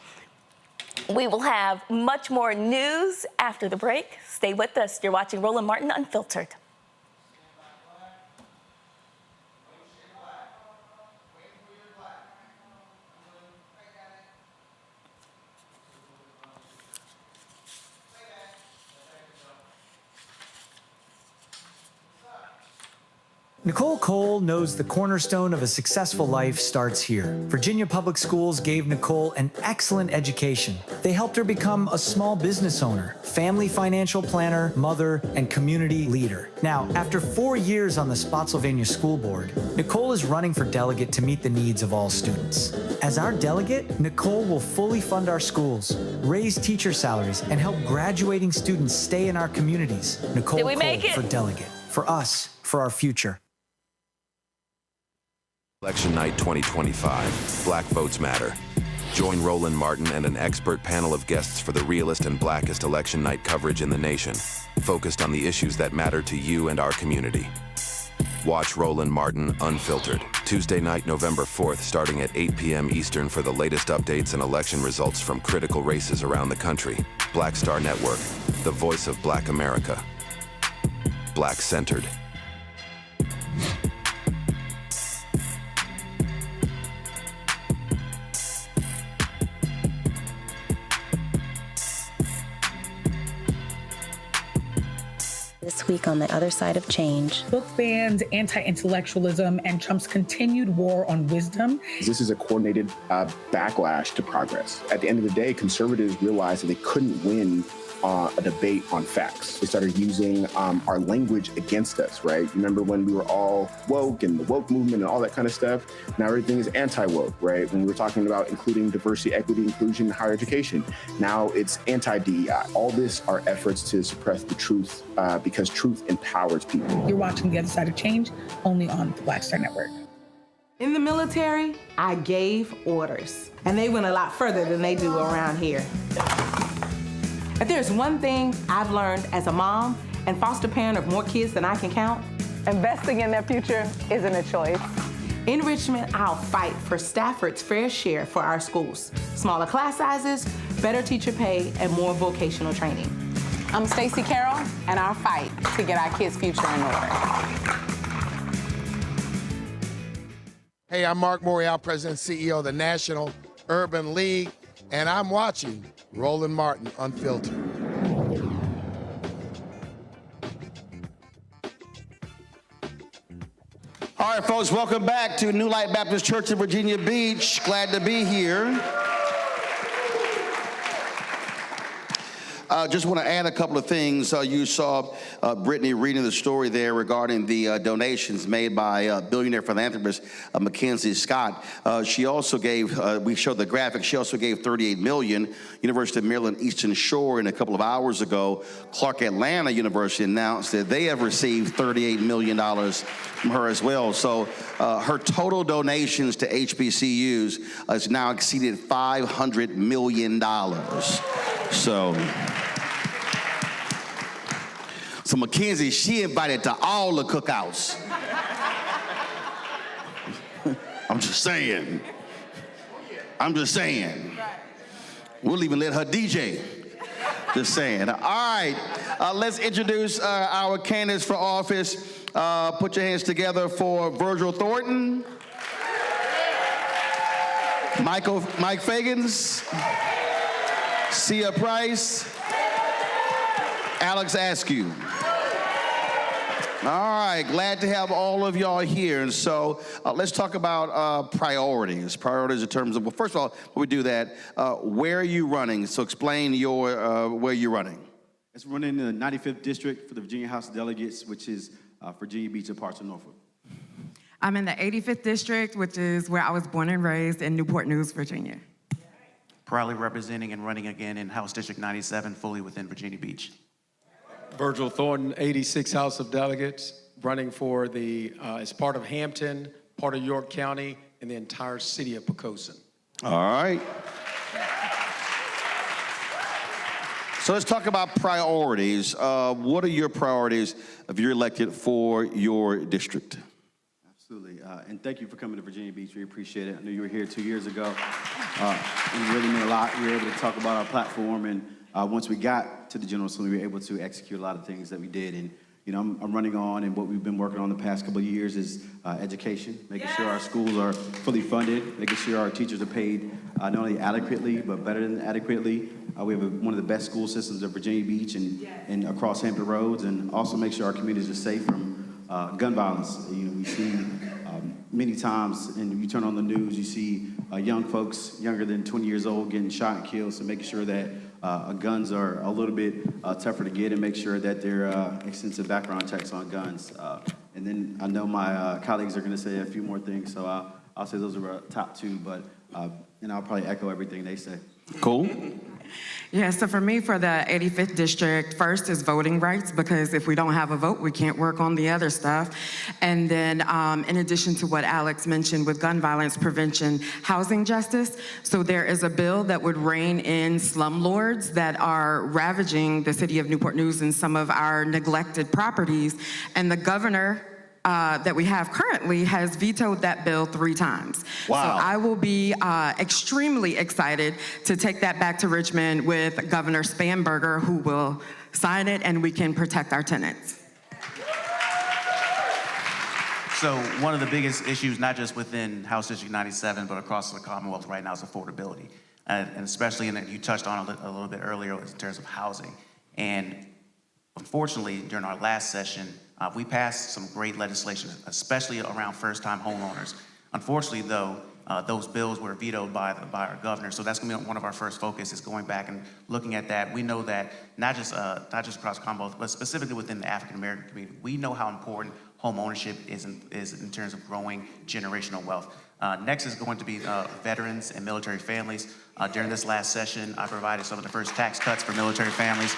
M: We will have much more news after the break. Stay with us. You're watching Roland Martin Unfiltered.
C: Nicole Cole knows the cornerstone of a successful life starts here. Virginia Public Schools gave Nicole an excellent education. They helped her become a small business owner, family financial planner, mother, and community leader. Now, after 4 years on the Spotsylvania School Board, Nicole is running for delegate to meet the needs of all students. As our delegate, Nicole will fully fund our schools, raise teacher salaries, and help graduating students stay in our communities. Nicole Cole for delegate. For us, for our future.
Q: Election night 2025, Black Votes Matter. Join Roland Martin and an expert panel of guests for the realest and blackest election night coverage in the nation, focused on the issues that matter to you and our community. Watch Roland Martin Unfiltered, Tuesday night, November 4th, starting at 8 p.m. Eastern for the latest updates and election results from critical races around the country. Black Star Network, the voice of Black America. Black-centered.
O: This week on The Other Side of Change.
P: Book bans, anti-intellectualism, and Trump's continued war on wisdom.
R: This is a coordinated backlash to progress. At the end of the day, conservatives realized that they couldn't win a debate on facts. They started using our language against us, right? Remember when we were all woke and the woke movement and all that kind of stuff? Now everything is anti-woke, right? When we were talking about including diversity, equity, inclusion, and higher education, now it's anti-DEI. All this are efforts to suppress the truth because truth empowers people.
P: You're watching The Other Side of Change only on the Black Star Network.
I: In the military, I gave orders, and they went a lot further than they do around here. If there's one thing I've learned as a mom and foster parent of more kids than I can count, investing in their future isn't a choice. In Richmond, I'll fight for Stafford's fair share for our schools. Smaller class sizes, better teacher pay, and more vocational training.
V: I'm Stacey Carroll, and I'll fight to get our kids' future in order.
J: Hey, I'm Mark Morial, President and CEO of the National Urban League, and I'm watching Roland Martin Unfiltered.
L: All right, folks, welcome back to New Light Baptist Church in Virginia Beach. Glad to be here. Just want to add a couple of things. You saw Brittany reading the story there regarding the donations made by billionaire philanthropist Mackenzie Scott. She also gave, we showed the graphic, she also gave $38 million. University of Maryland Eastern Shore, and a couple of hours ago, Clark Atlanta University announced that they have received $38 million from her as well. So her total donations to HBCUs has now exceeded $500 million. So Mackenzie, she invited to all the cookouts. I'm just saying. We'll even let her DJ. Just saying. All right, let's introduce our candidates for office. Put your hands together for Virgil Thornton, Mike Fagans, Sia Price, Alex Askew. All right, glad to have all of y'all here. And so let's talk about priorities. Priorities in terms of, well, first of all, before we do that, where are you running? So explain your where you're running.
A: It's running in the 95th District for the Virginia House of Delegates, which is Virginia Beach and parts of Norfolk.
S: I'm in the 85th District, which is where I was born and raised in Newport News, Virginia.
T: Proudly representing and running again in House District 97, fully within Virginia Beach.
U: Virgil Thornton, 86 House of Delegates, running for the, as part of Hampton, part of York County, and the entire city of Poquoson.
L: All right. So let's talk about priorities. What are your priorities if you're elected for your district?
A: Absolutely, and thank you for coming to Virginia Beach. We appreciate it. I knew you were here 2 years ago. It really meant a lot. We were able to talk about our platform, and once we got to the General Assembly, we were able to execute a lot of things that we did. And you know, I'm running on, and what we've been working on the past couple of years is education, making sure our schools are fully funded, making sure our teachers are paid not only adequately, but better than adequately. We have one of the best school systems of Virginia Beach and across Hampton Roads, and also make sure our communities are safe from gun violence. You know, we see many times, and you turn on the news, you see young folks younger than 20 years old getting shot and killed, so making sure that guns are a little bit tougher to get, and make sure that there are extensive background checks on guns. And then I know my colleagues are going to say a few more things, so I'll say those are our top two, but and I'll probably echo everything they say.
L: Cool.
S: Yeah, so for me, for the 85th District, first is voting rights, because if we don't have a vote, we can't work on the other stuff. And then in addition to what Alex mentioned with gun violence prevention, housing justice. So there is a bill that would rein in slumlords that are ravaging the city of Newport News and some of our neglected properties. And the governor that we have currently has vetoed that bill 3 times.
L: Wow.
S: So I will be extremely excited to take that back to Richmond with Governor Spanberger, who will sign it, and we can protect our tenants.
T: So one of the biggest issues, not just within House District 97, but across the Commonwealth right now, is affordability. And especially, and you touched on a little bit earlier in terms of housing. And unfortunately, during our last session, we passed some great legislation, especially around first-time homeowners. Unfortunately, though, those bills were vetoed by our governor. So that's going to be one of our first focus, is going back and looking at that. We know that not just across Commonwealth, but specifically within the African American community, we know how important home ownership is in terms of growing generational wealth. Next is going to be veterans and military families. During this last session, I provided some of the first tax cuts for military families,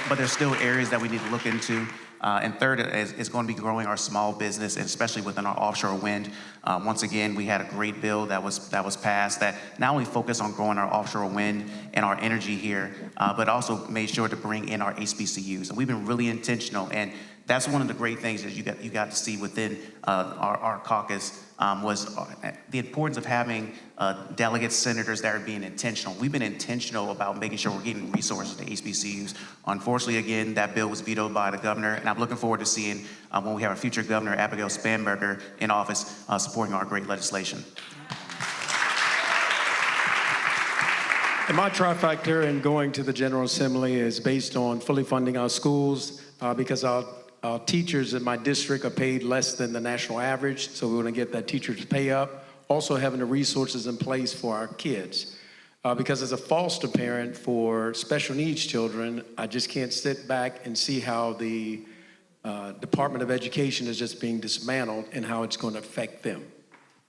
T: but there's still areas that we need to look into. And third is going to be growing our small business, and especially within our offshore wind. Once again, we had a great bill that was passed that not only focused on growing our offshore wind and our energy here, but also made sure to bring in our HBCUs. And we've been really intentional, and that's one of the great things that you got to see within our caucus was the importance of having delegates, senators that are being intentional. We've been intentional about making sure we're getting resources to HBCUs. Unfortunately, again, that bill was vetoed by the governor, and I'm looking forward to seeing when we have our future governor, Abigail Spanberger, in office, supporting our great legislation.
U: And my trifecta in going to the General Assembly is based on fully funding our schools, because our teachers in my district are paid less than the national average, so we want to get that teacher's pay up. Also having the resources in place for our kids. Because as a foster parent for special needs children, I just can't sit back and see how the Department of Education is just being dismantled and how it's going to affect them.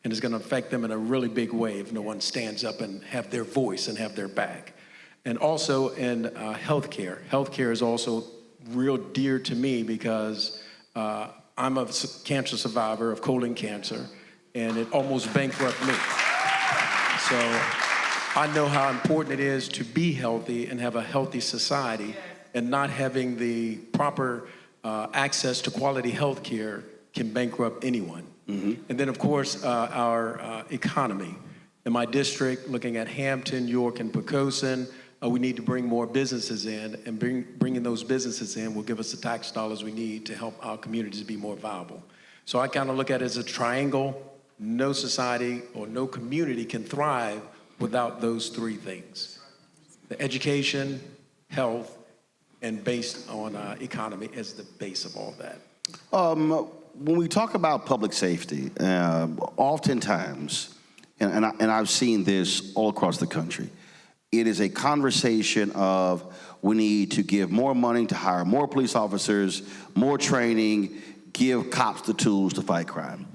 U: And it's going to affect them in a really big way if no one stands up and have their voice and have their back. And also in healthcare. Healthcare is also real dear to me because I'm a cancer survivor of colon cancer, and it almost bankrupted me. So I know how important it is to be healthy and have a healthy society, and not having the proper access to quality health care can bankrupt anyone. And then, of course, our economy. In my district, looking at Hampton, York, and Poquoson, we need to bring more businesses in, and bringing those businesses in will give us the tax dollars we need to help our communities be more viable. So I kind of look at it as a triangle. No society or no community can thrive without those three things: the education, health, and based on economy as the base of all that.
L: When we talk about public safety, oftentimes, and I've seen this all across the country, it is a conversation of we need to give more money to hire more police officers, more training, give cops the tools to fight crime.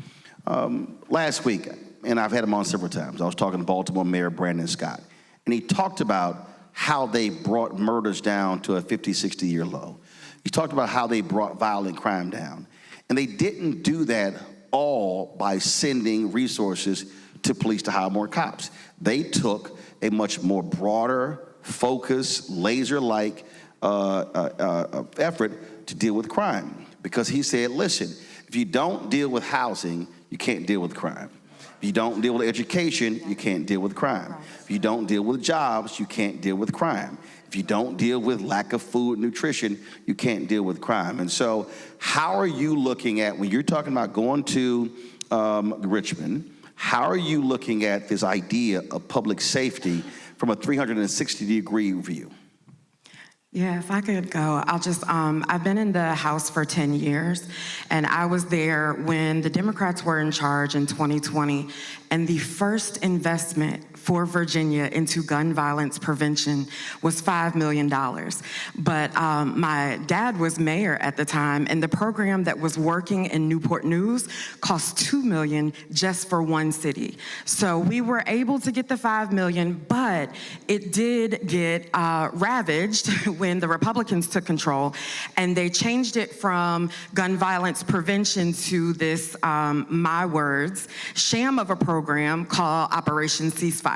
L: Last week, and I've had him on several times, I was talking to Baltimore Mayor Brandon Scott, and he talked about how they brought murders down to a 50, 60-year low. He talked about how they brought violent crime down. And they didn't do that all by sending resources to police to hire more cops. They took a much more broader, focused, laser-like effort to deal with crime. Because he said, listen, if you don't deal with housing, you can't deal with crime. If you don't deal with education, you can't deal with crime. If you don't deal with jobs, you can't deal with crime. If you don't deal with lack of food and nutrition, you can't deal with crime. And so how are you looking at, when you're talking about going to Richmond, how are you looking at this idea of public safety from a 360-degree view?
S: Yeah, if I could go, I'll just, I've been in the House for 10 years, and I was there when the Democrats were in charge in 2020, and the first investment for Virginia into gun violence prevention was $5 million. But my dad was mayor at the time, and the program that was working in Newport News cost $2 million just for one city. So we were able to get the $5 million, but it did get ravaged when the Republicans took control, and they changed it from gun violence prevention to this, my words, sham of a program called Operation Ceasefire.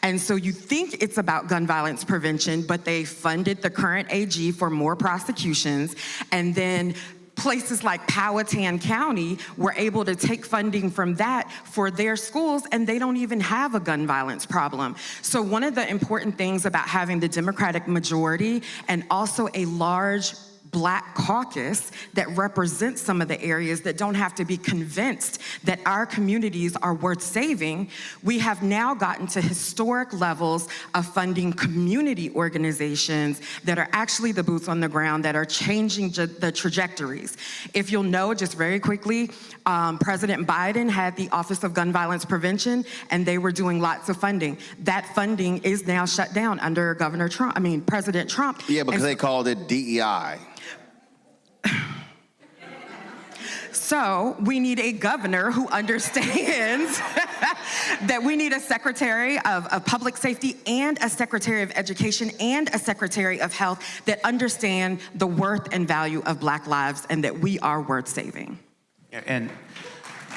S: And so you think it's about gun violence prevention, but they funded the current AG for more prosecutions, and then places like Powhatan County were able to take funding from that for their schools, and they don't even have a gun violence problem. So one of the important things about having the Democratic majority and also a large Black caucus that represents some of the areas that don't have to be convinced that our communities are worth saving, we have now gotten to historic levels of funding community organizations that are actually the boots on the ground that are changing the trajectories. If you'll know, just very quickly, President Biden had the Office of Gun Violence Prevention, and they were doing lots of funding. That funding is now shut down under President Trump.
L: Yeah, because they called it DEI.
S: So we need a governor who understands that we need a secretary of public safety and a secretary of education and a secretary of health that understand the worth and value of Black lives and that we are worth saving.
T: And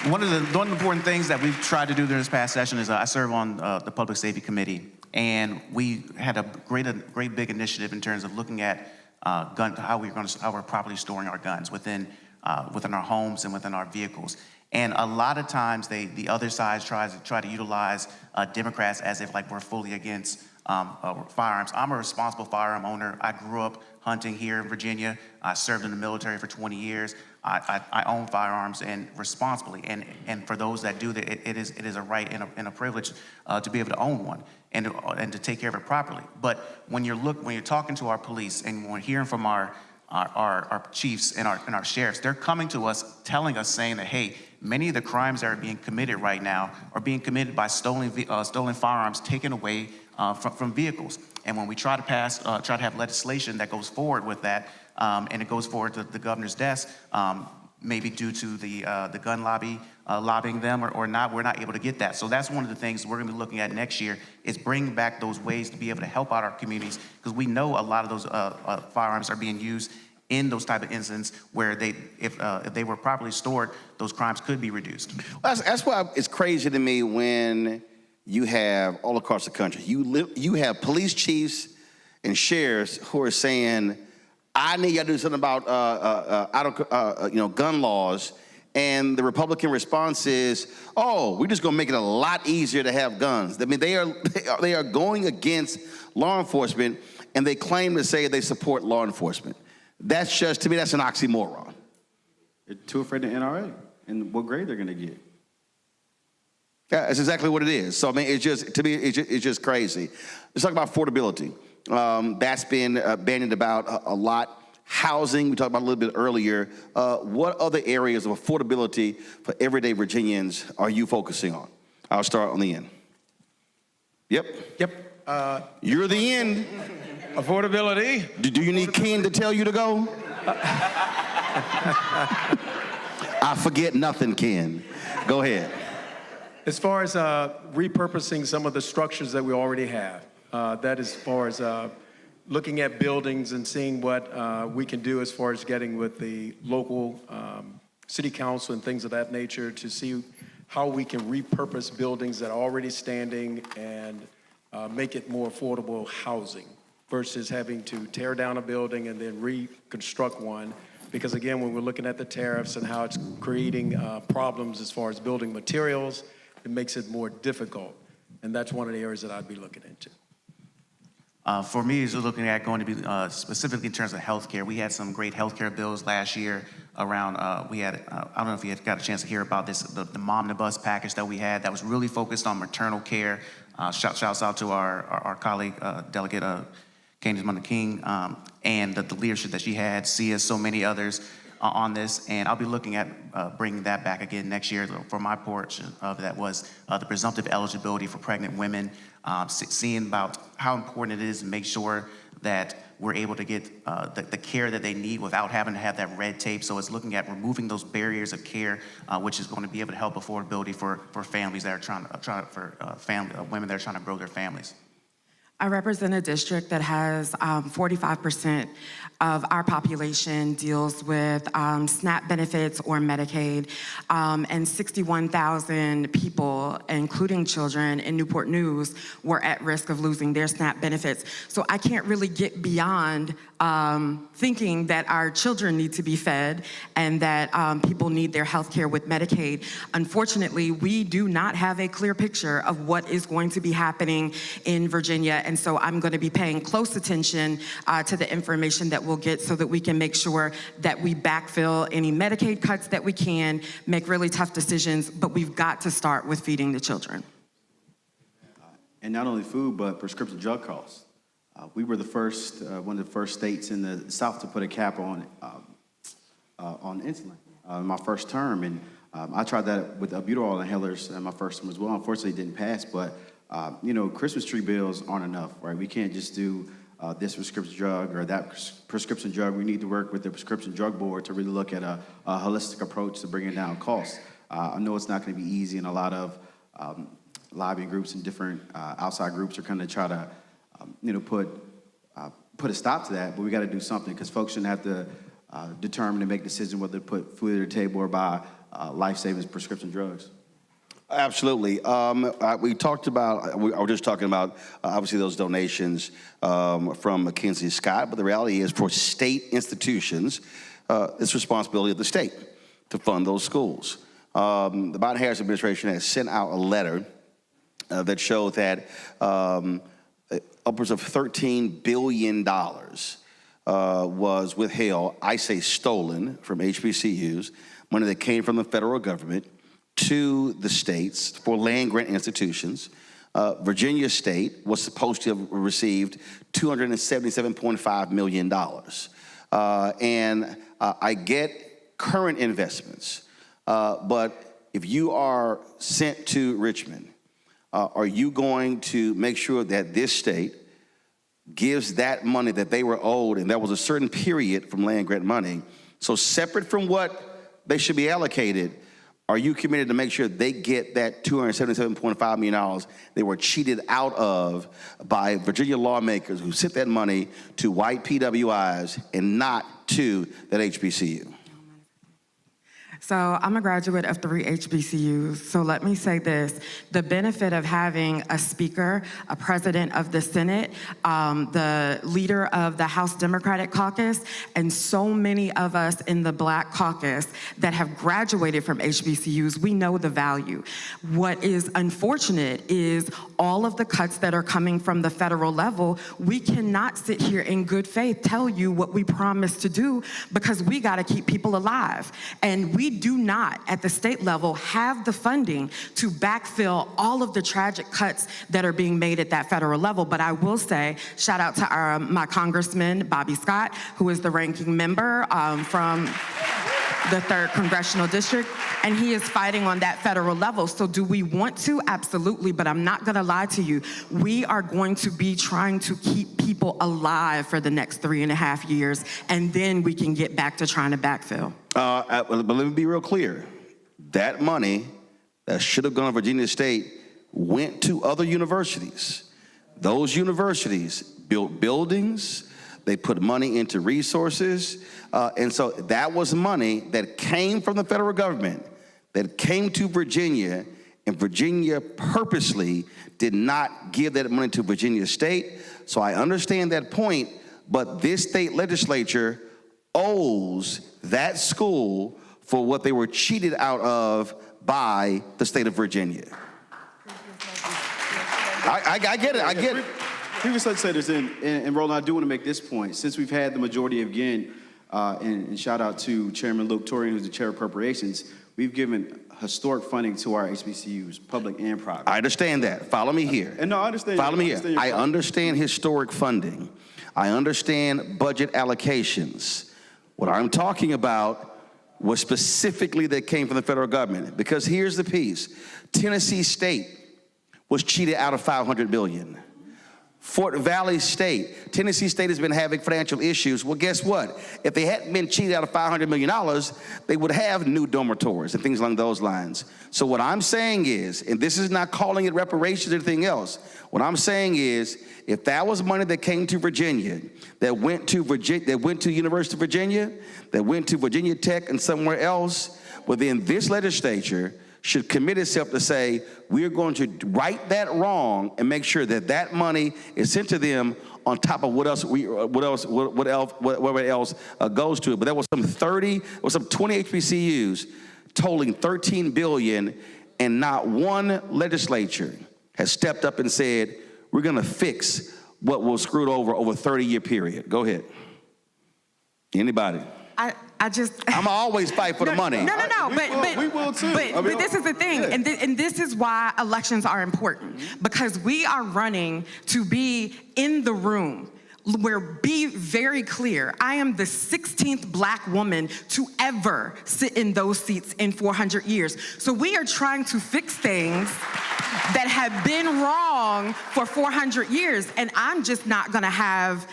T: one of the important things that we've tried to do during this past session is I serve on the Public Safety Committee, and we had a great big initiative in terms of looking at how we're properly storing our guns within our homes and within our vehicles. And a lot of times the other side try to utilize Democrats as if like we're fully against firearms. I'm a responsible firearm owner. I grew up hunting here in Virginia. I served in the military for 20 years. I own firearms and responsibly. And for those that do that, it is a right and a privilege to be able to own one and to take care of it properly. But when you're talking to our police and when we're hearing from our our chiefs and our sheriffs, they're coming to us, telling us, saying that, hey, many of the crimes that are being committed right now are being committed by stolen firearms taken away from vehicles. And when we try to have legislation that goes forward with that, and it goes forward to the governor's desk, maybe due to the gun lobby lobbying them or not, we're not able to get that. So that's one of the things we're going to be looking at next year, is bringing back those ways to be able to help out our communities, because we know a lot of those firearms are being used in those type of incidents where if they were properly stored, those crimes could be reduced.
L: That's why it's crazy to me when you have all across the country, you have police chiefs and sheriffs who are saying, I need you to do something about gun laws, and the Republican response is, oh, we're just going to make it a lot easier to have guns. I mean, they are going against law enforcement, and they claim to say they support law enforcement. That's just, to me, that's an oxymoron.
A: They're too afraid of NRA and what grade they're going to get.
L: Yeah, that's exactly what it is. So, I mean, it's just, to me, it's just crazy. Let's talk about affordability. That's been bandied about a lot. Housing, we talked about a little bit earlier. What other areas of affordability for everyday Virginians are you focusing on? I'll start on the end. Yep. You're the end.
D: Affordability.
L: Do you need Ken to tell you to go? I forget nothing, Ken. Go ahead.
U: As far as repurposing some of the structures that we already have, that as far as looking at buildings and seeing what we can do as far as getting with the local city council and things of that nature to see how we can repurpose buildings that are already standing and make it more affordable housing versus having to tear down a building and then reconstruct one. Because again, when we're looking at the tariffs and how it's creating problems as far as building materials, it makes it more difficult. And that's one of the areas that I'd be looking into.
T: For me, is looking at going to be specifically in terms of healthcare. We had some great healthcare bills last year around, I don't know if you had got a chance to hear about this, the Mom to Bus package that we had that was really focused on maternal care. Shouts out to our colleague, Delegate Candace Munda King, and the leadership that she had, Sia, so many others on this. And I'll be looking at bringing that back again next year. For my portion of that was the presumptive eligibility for pregnant women, seeing about how important it is to make sure that we're able to get the care that they need without having to have that red tape. So it's looking at removing those barriers of care, which is going to be able to help affordability for families that are women that are trying to grow their families.
S: I represent a district that has 45% of our population deals with SNAP benefits or Medicaid, and 61,000 people, including children in Newport News, were at risk of losing their SNAP benefits. So I can't really get beyond thinking that our children need to be fed and that people need their health care with Medicaid. Unfortunately, we do not have a clear picture of what is going to be happening in Virginia, and so I'm going to be paying close attention to the information that we'll get so that we can make sure that we backfill any Medicaid cuts that we can, make really tough decisions, but we've got to start with feeding the children.
A: And not only food, but prescription drug costs. We were the first, one of the first states in the South to put a cap on insulin in my first term. And I tried that with albuterol inhalers in my first term as well. Unfortunately, it didn't pass, but Christmas tree bills aren't enough, right? We can't just do this prescription drug or that prescription drug. We need to work with the prescription drug board to really look at a holistic approach to bringing down costs. I know it's not going to be easy, and a lot of lobbying groups and different outside groups are going to try to put a stop to that, but we got to do something, because folks shouldn't have to determine and make decisions whether to put food at the table or buy life-saving prescription drugs.
L: Absolutely. We talked about, we were just talking about, obviously, those donations from Mackenzie Scott, but the reality is for state institutions, it's responsibility of the state to fund those schools. The Biden-Harris administration has sent out a letter that showed that upwards of $13 billion was withheld, I say stolen, from HBCUs, money that came from the federal government to the states for land-grant institutions. Virginia State was supposed to have received $277.5 million. and I get current investments. But if you are sent to Richmond, are you going to make sure that this state gives that money that they were owed, and there was a certain period from land grant money, so separate from what they should be allocated, are you committed to make sure they get that $277.5 million they were cheated out of by Virginia lawmakers who sent that money to white PWIs and not to that HBCU?
S: So I'm a graduate of 3 HBCUs, so let me say this. The benefit of having a speaker, a president of the Senate, the leader of the House Democratic Caucus, and so many of us in the Black Caucus that have graduated from HBCUs, we know the value. What is unfortunate is all of the cuts that are coming from the federal level. We cannot sit here in good faith tell you what we promised to do, because we gotta keep people alive. And we do not, at the state level, have the funding to backfill all of the tragic cuts that are being made at that federal level. But I will say, shout out to my Congressman, Bobby Scott, who is the ranking member from the 3rd Congressional District, and he is fighting on that federal level. So do we want to? Absolutely, but I'm not gonna lie to you. We are going to be trying to keep people alive for the next 3.5 years, and then we can get back to trying to backfill.
L: But let me be real clear. That money that should have gone to Virginia State went to other universities. Those universities built buildings, they put money into resources, and so that was money that came from the federal government, that came to Virginia, and Virginia purposely did not give that money to Virginia State. So I understand that point, but this state legislature owes that school for what they were cheated out of by the state of Virginia. I get it, I get it.
A: Previous legislators, and Roland, I do want to make this point. Since we've had the majority again, and shout out to Chairman Luke Torian, who's the chair of appropriations, we've given historic funding to our HBCUs, public and private.
L: I understand that. Follow me here.
A: And no, I understand.
L: Follow me here. I understand historic funding. I understand budget allocations. What I'm talking about was specifically that came from the federal government, because here's the piece. Tennessee State was cheated out of $500 billion. Fort Valley State, Tennessee State has been having financial issues. Well, guess what? If they hadn't been cheated out of $500 million, they would have new dormitories and things along those lines. So what I'm saying is, and this is not calling it reparations or anything else, what I'm saying is, if that was money that came to Virginia, that went to University of Virginia, that went to Virginia Tech and somewhere else, well then this legislature should commit itself to say, we're going to right that wrong and make sure that that money is sent to them on top of whatever else goes to it. But there was some 20 HBCUs totaling $13 billion, and not one legislature has stepped up and said, we're gonna fix what was screwed over a 30-year period. Go ahead. Anybody? I'm always fight for the money.
S: No, but we will too. But this is the thing, yeah. and this is why elections are important, because we are running to be in the room. Where, be very clear, I am the 16th Black woman to ever sit in those seats in 400 years. So we are trying to fix things that have been wrong for 400 years, and I'm just not gonna have,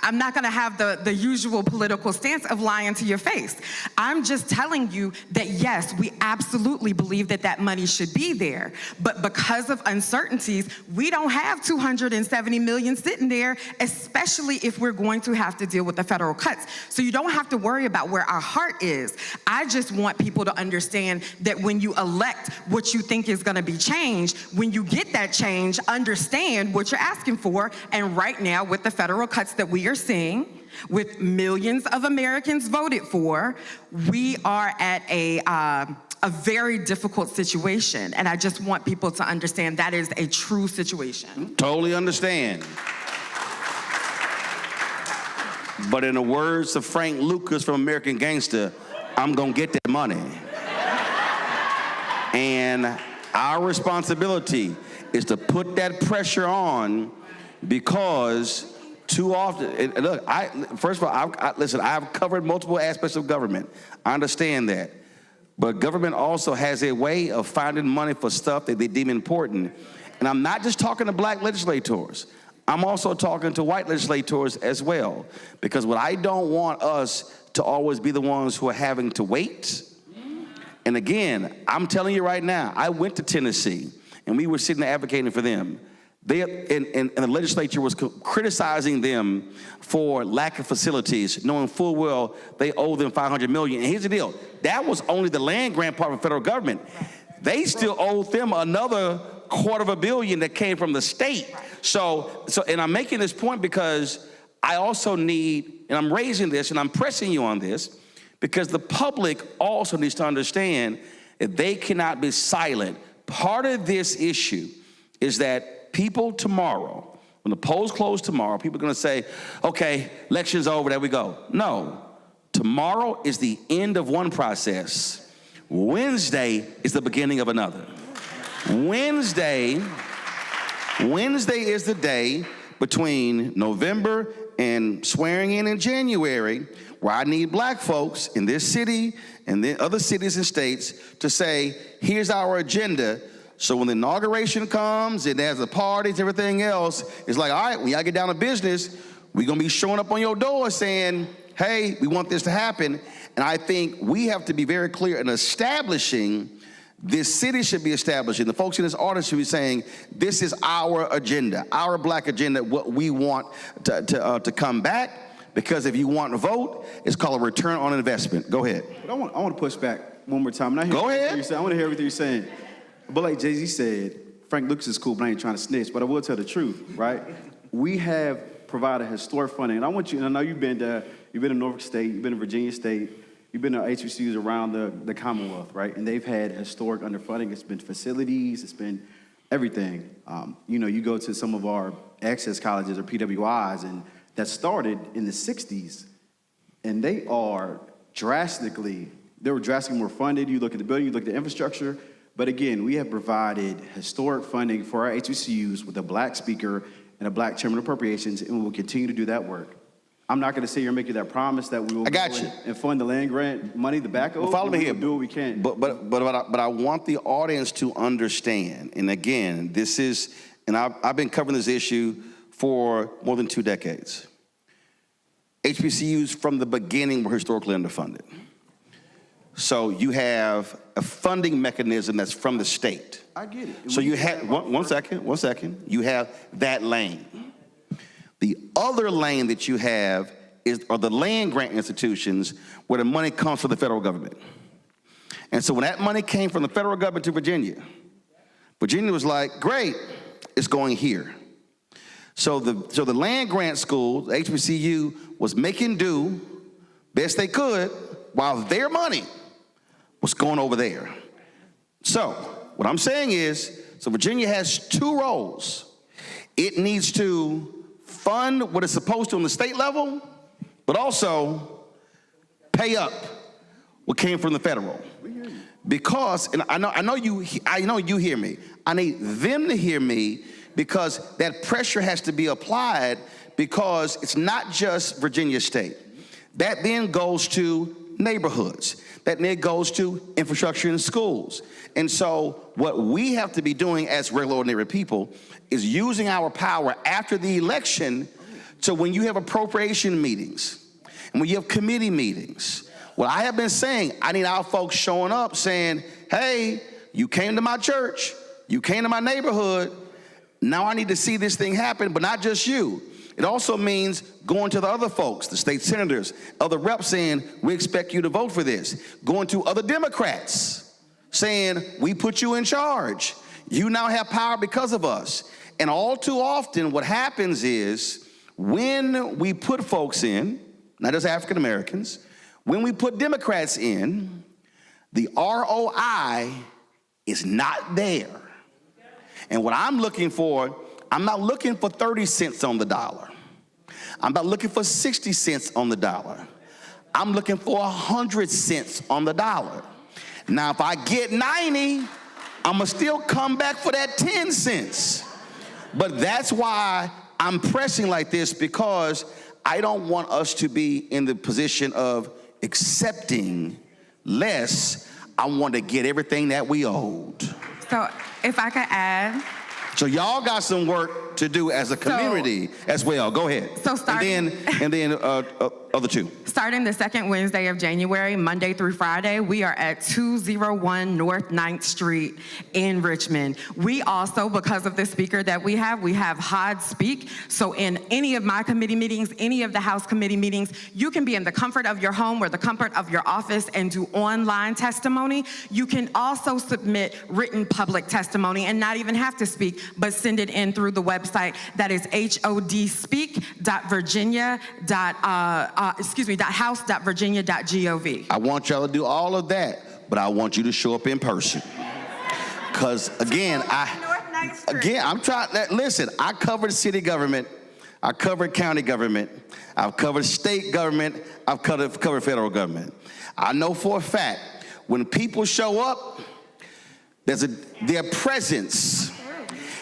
S: I'm not gonna have the usual political stance of lying to your face. I'm just telling you that yes, we absolutely believe that that money should be there, but because of uncertainties, we don't have $270 million sitting there, especially if we're going to have to deal with the federal cuts. So you don't have to worry about where our heart is. I just want people to understand that when you elect what you think is gonna be changed, when you get that change, understand what you're asking for, and right now with the federal cuts that we are seeing, with millions of Americans voted for, we are at a very difficult situation. And I just want people to understand that is a true situation.
L: Totally understand. But in the words of Frank Lucas from American Gangster, I'm gonna get that money. And our responsibility is to put that pressure on, because Too often, and look, first of all, listen, I've covered multiple aspects of government. I understand that. But government also has a way of finding money for stuff that they deem important. And I'm not just talking to black legislators. I'm also talking to white legislators as well. Because what I don't want us to always be the ones who are having to wait. And again, I'm telling you right now, I went to Tennessee, and we were sitting there advocating for them. And the legislature was criticizing them for lack of facilities, knowing full well they owe them $500 million. And here's the deal. That was only the land grant part of the federal government. They still owed them another $250 million that came from the state. And I'm making this point because I also need, and I'm raising this and I'm pressing you on this, because the public also needs to understand that they cannot be silent. Part of this issue is that people tomorrow, when the polls close tomorrow, people are going to say, okay, election's over, there we go. No, tomorrow is the end of one process. Wednesday is the beginning of another. Wednesday is the day between November and swearing in January, where I need black folks in this city and then other cities and states to say, here's our agenda. So when the inauguration comes and there's the parties, everything else, it's like, all right, when y'all get down to business, we're going to be showing up on your door saying, hey, we want this to happen. And I think we have to be very clear in establishing, this city should be establishing, the folks in this audience should be saying, this is our agenda, our black agenda, what we want to come back. Because if you want to vote, it's called a return on investment. Go ahead.
A: But I want to push back one more time.
L: Go ahead.
A: I want to hear everything you're saying. But like Jay-Z said, Frank Lucas is cool, but I ain't trying to snitch, but I will tell the truth, right? We have provided historic funding, and I want you, and I know you've been in Norfolk State, you've been in Virginia State, you've been to HBCUs around the Commonwealth, right? And they've had historic underfunding. It's been facilities, it's been everything. You go to some of our access colleges or PWIs, and that started in the 60s, and they were drastically more funded. You look at the building, you look at the infrastructure. But again, we have provided historic funding for our HBCUs with a black speaker and a black chairman of appropriations, and we will continue to do that work. I'm not going to say you're making that promise that we will and fund the land grant money, the back over.
L: Well, follow me here.
A: Do what we can.
L: But I want the audience to understand, and again, this is, and I've been covering this issue for more than 2 decades. HBCUs from the beginning were historically underfunded. So you have a funding mechanism that's from the state.
A: I get it.
L: So you have, one second. You have that lane. The other lane that you have are the land grant institutions where the money comes from the federal government. And so when that money came from the federal government to Virginia was like, great, it's going here. So the land grant school, the HBCU, was making do best they could while their money was going over there. So what I'm saying is, Virginia has 2 roles. It needs to fund what it's supposed to on the state level, but also pay up what came from the federal. Because, and I know you hear me. I need them to hear me, because that pressure has to be applied, because it's not just Virginia State. That then goes to neighborhoods. That then goes to infrastructure in schools. And so what we have to be doing as regular ordinary people is using our power after the election to, when you have appropriation meetings and when you have committee meetings, what I have been saying, I need our folks showing up saying, hey, you came to my church, you came to my neighborhood, now I need to see this thing happen, but not just you. It also means going to the other folks, the state senators, other reps, saying, we expect you to vote for this. Going to other Democrats, saying, we put you in charge. You now have power because of us. And all too often what happens is, when we put folks in, not just African Americans, when we put Democrats in, the ROI is not there. And what I'm looking for, I'm not looking for 30 cents on the dollar. I'm not looking for 60 cents on the dollar. I'm looking for 100 cents on the dollar. Now, if I get 90, I'm gonna still come back for that 10 cents. But that's why I'm pressing like this because I don't want us to be in the position of accepting less. I want to get everything that we owed.
S: So if I could add.
L: So y'all got some work to do as a community as well. Go ahead.
S: So starting,
L: and then other two.
S: Starting the second Wednesday of January, Monday through Friday, we are at 201 North 9th Street in Richmond. We also, because of the speaker that we have Hod Speak. So in any of my committee meetings, any of the House committee meetings, you can be in the comfort of your home or the comfort of your office and do online testimony. You can also submit written public testimony and not even have to speak, but send it in through the website. That is hodspeak.house.virginia.gov.
L: I want y'all to do all of that, but I want you to show up in person. Because again, I'm trying, listen, I covered city government, I covered county government, I've covered state government, I've covered federal government. I know for a fact, when people show up, their presence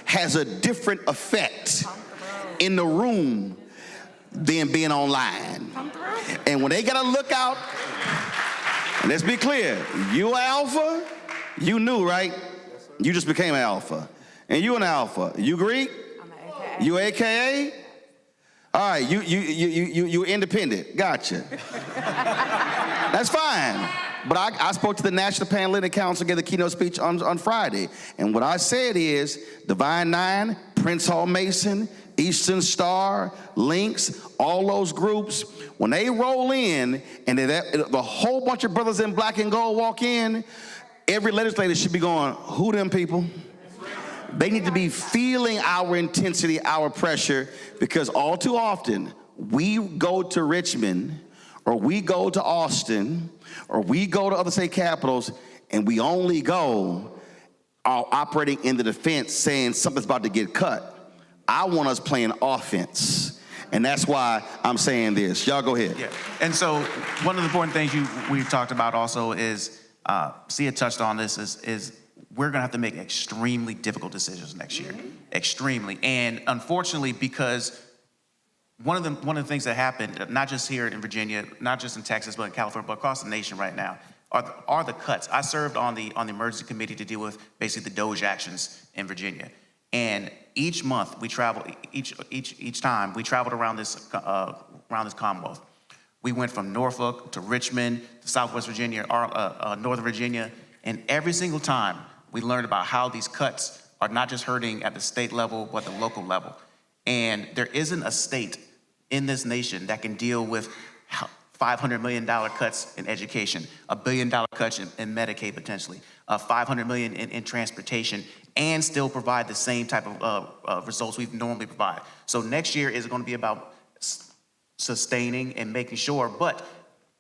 L: has a different effect in the room than being online. And when they gotta look out, and let's be clear, you alpha, you knew, right? You just became an alpha. And you an alpha. You Greek? I'm an AKA. You AKA? All right, you independent. Gotcha. That's fine. But I spoke to the National Panhellenic Council, gave the keynote speech on Friday. And what I said is, Divine Nine, Prince Hall Mason, Eastern Star, Links, all those groups, when they roll in and the whole bunch of brothers in black and gold walk in, every legislator should be going, who them people? They need to be feeling our intensity, our pressure, because all too often, we go to Richmond, or we go to Austin, or we go to other state capitals, and we only go operating in the defense saying something's about to get cut. I want us playing offense. And that's why I'm saying this. Y'all go ahead.
T: Yeah. And so one of the important things we've talked about also is, Sia touched on this, is we're gonna have to make extremely difficult decisions next year. Extremely. And unfortunately, because one of the things that happened, not just here in Virginia, not just in Texas, but in California, but across the nation right now, are the cuts. I served on the emergency committee to deal with basically the DOJ actions in Virginia. And each month we travel, each time we traveled around this Commonwealth. We went from Norfolk to Richmond, to Southwest Virginia, Northern Virginia, and every single time we learned about how these cuts are not just hurting at the state level, but the local level. And there isn't a state in this nation that can deal with $500 million cuts in education, $1 billion cuts in Medicaid potentially, $500 million in transportation, and still provide the same type of results we've normally provide. So next year is going to be about sustaining and making sure, but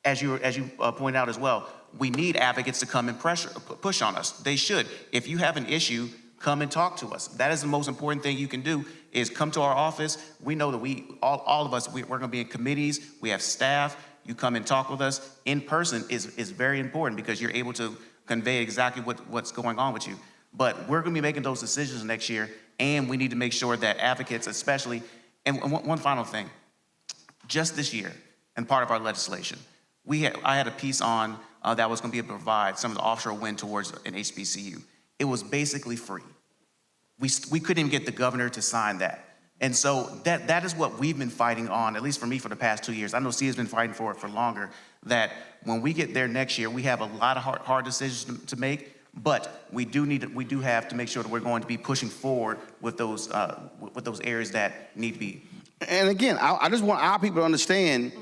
T: as you pointed out as well, we need advocates to come and push on us. They should. If you have an issue, come and talk to us. That is the most important thing you can do, is come to our office. We know that all of us, we're gonna be in committees, we have staff. You come and talk with us in person is very important, because you're able to convey exactly what's going on with you. But we're gonna be making those decisions next year, and we need to make sure that advocates especially, and one final thing, just this year, and part of our legislation, I had a piece on that was gonna be able to provide some of the offshore wind towards an HBCU. It was basically free. We couldn't even get the governor to sign that. And so that is what we've been fighting on, at least for me, for the past 2 years. I know Sia's been fighting for it for longer, that when we get there next year, we have a lot of hard decisions to make, but we do have to make sure that we're going to be pushing forward with those areas that need to be.
L: And again, I just want our people to understand,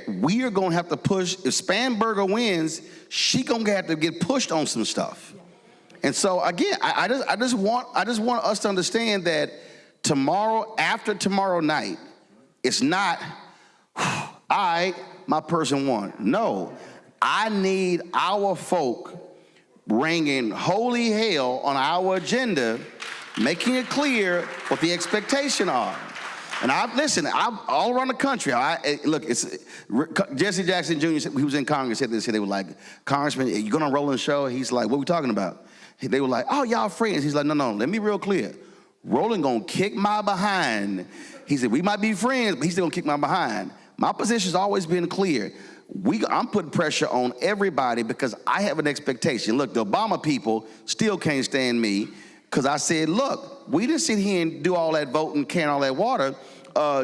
L: we are gonna have to push. If Spanberger wins, she gonna have to get pushed on some stuff. And so again, I just want us to understand that after tomorrow night, it's not, my person won. No, I need our folk ringing holy hell on our agenda, making it clear what the expectation are. And I'm all around the country. Jesse Jackson Jr., he was in Congress, said this, they were like, Congressman, you going on Roland's show? He's like, what are we talking about? They were like, oh, y'all friends. He's like, no, let me be real clear. Roland gonna kick my behind. He said, we might be friends, but he's still gonna kick my behind. My position's always been clear. I'm putting pressure on everybody because I have an expectation. Look, the Obama people still can't stand me because I said, look, we didn't sit here and do all that voting, carrying all that water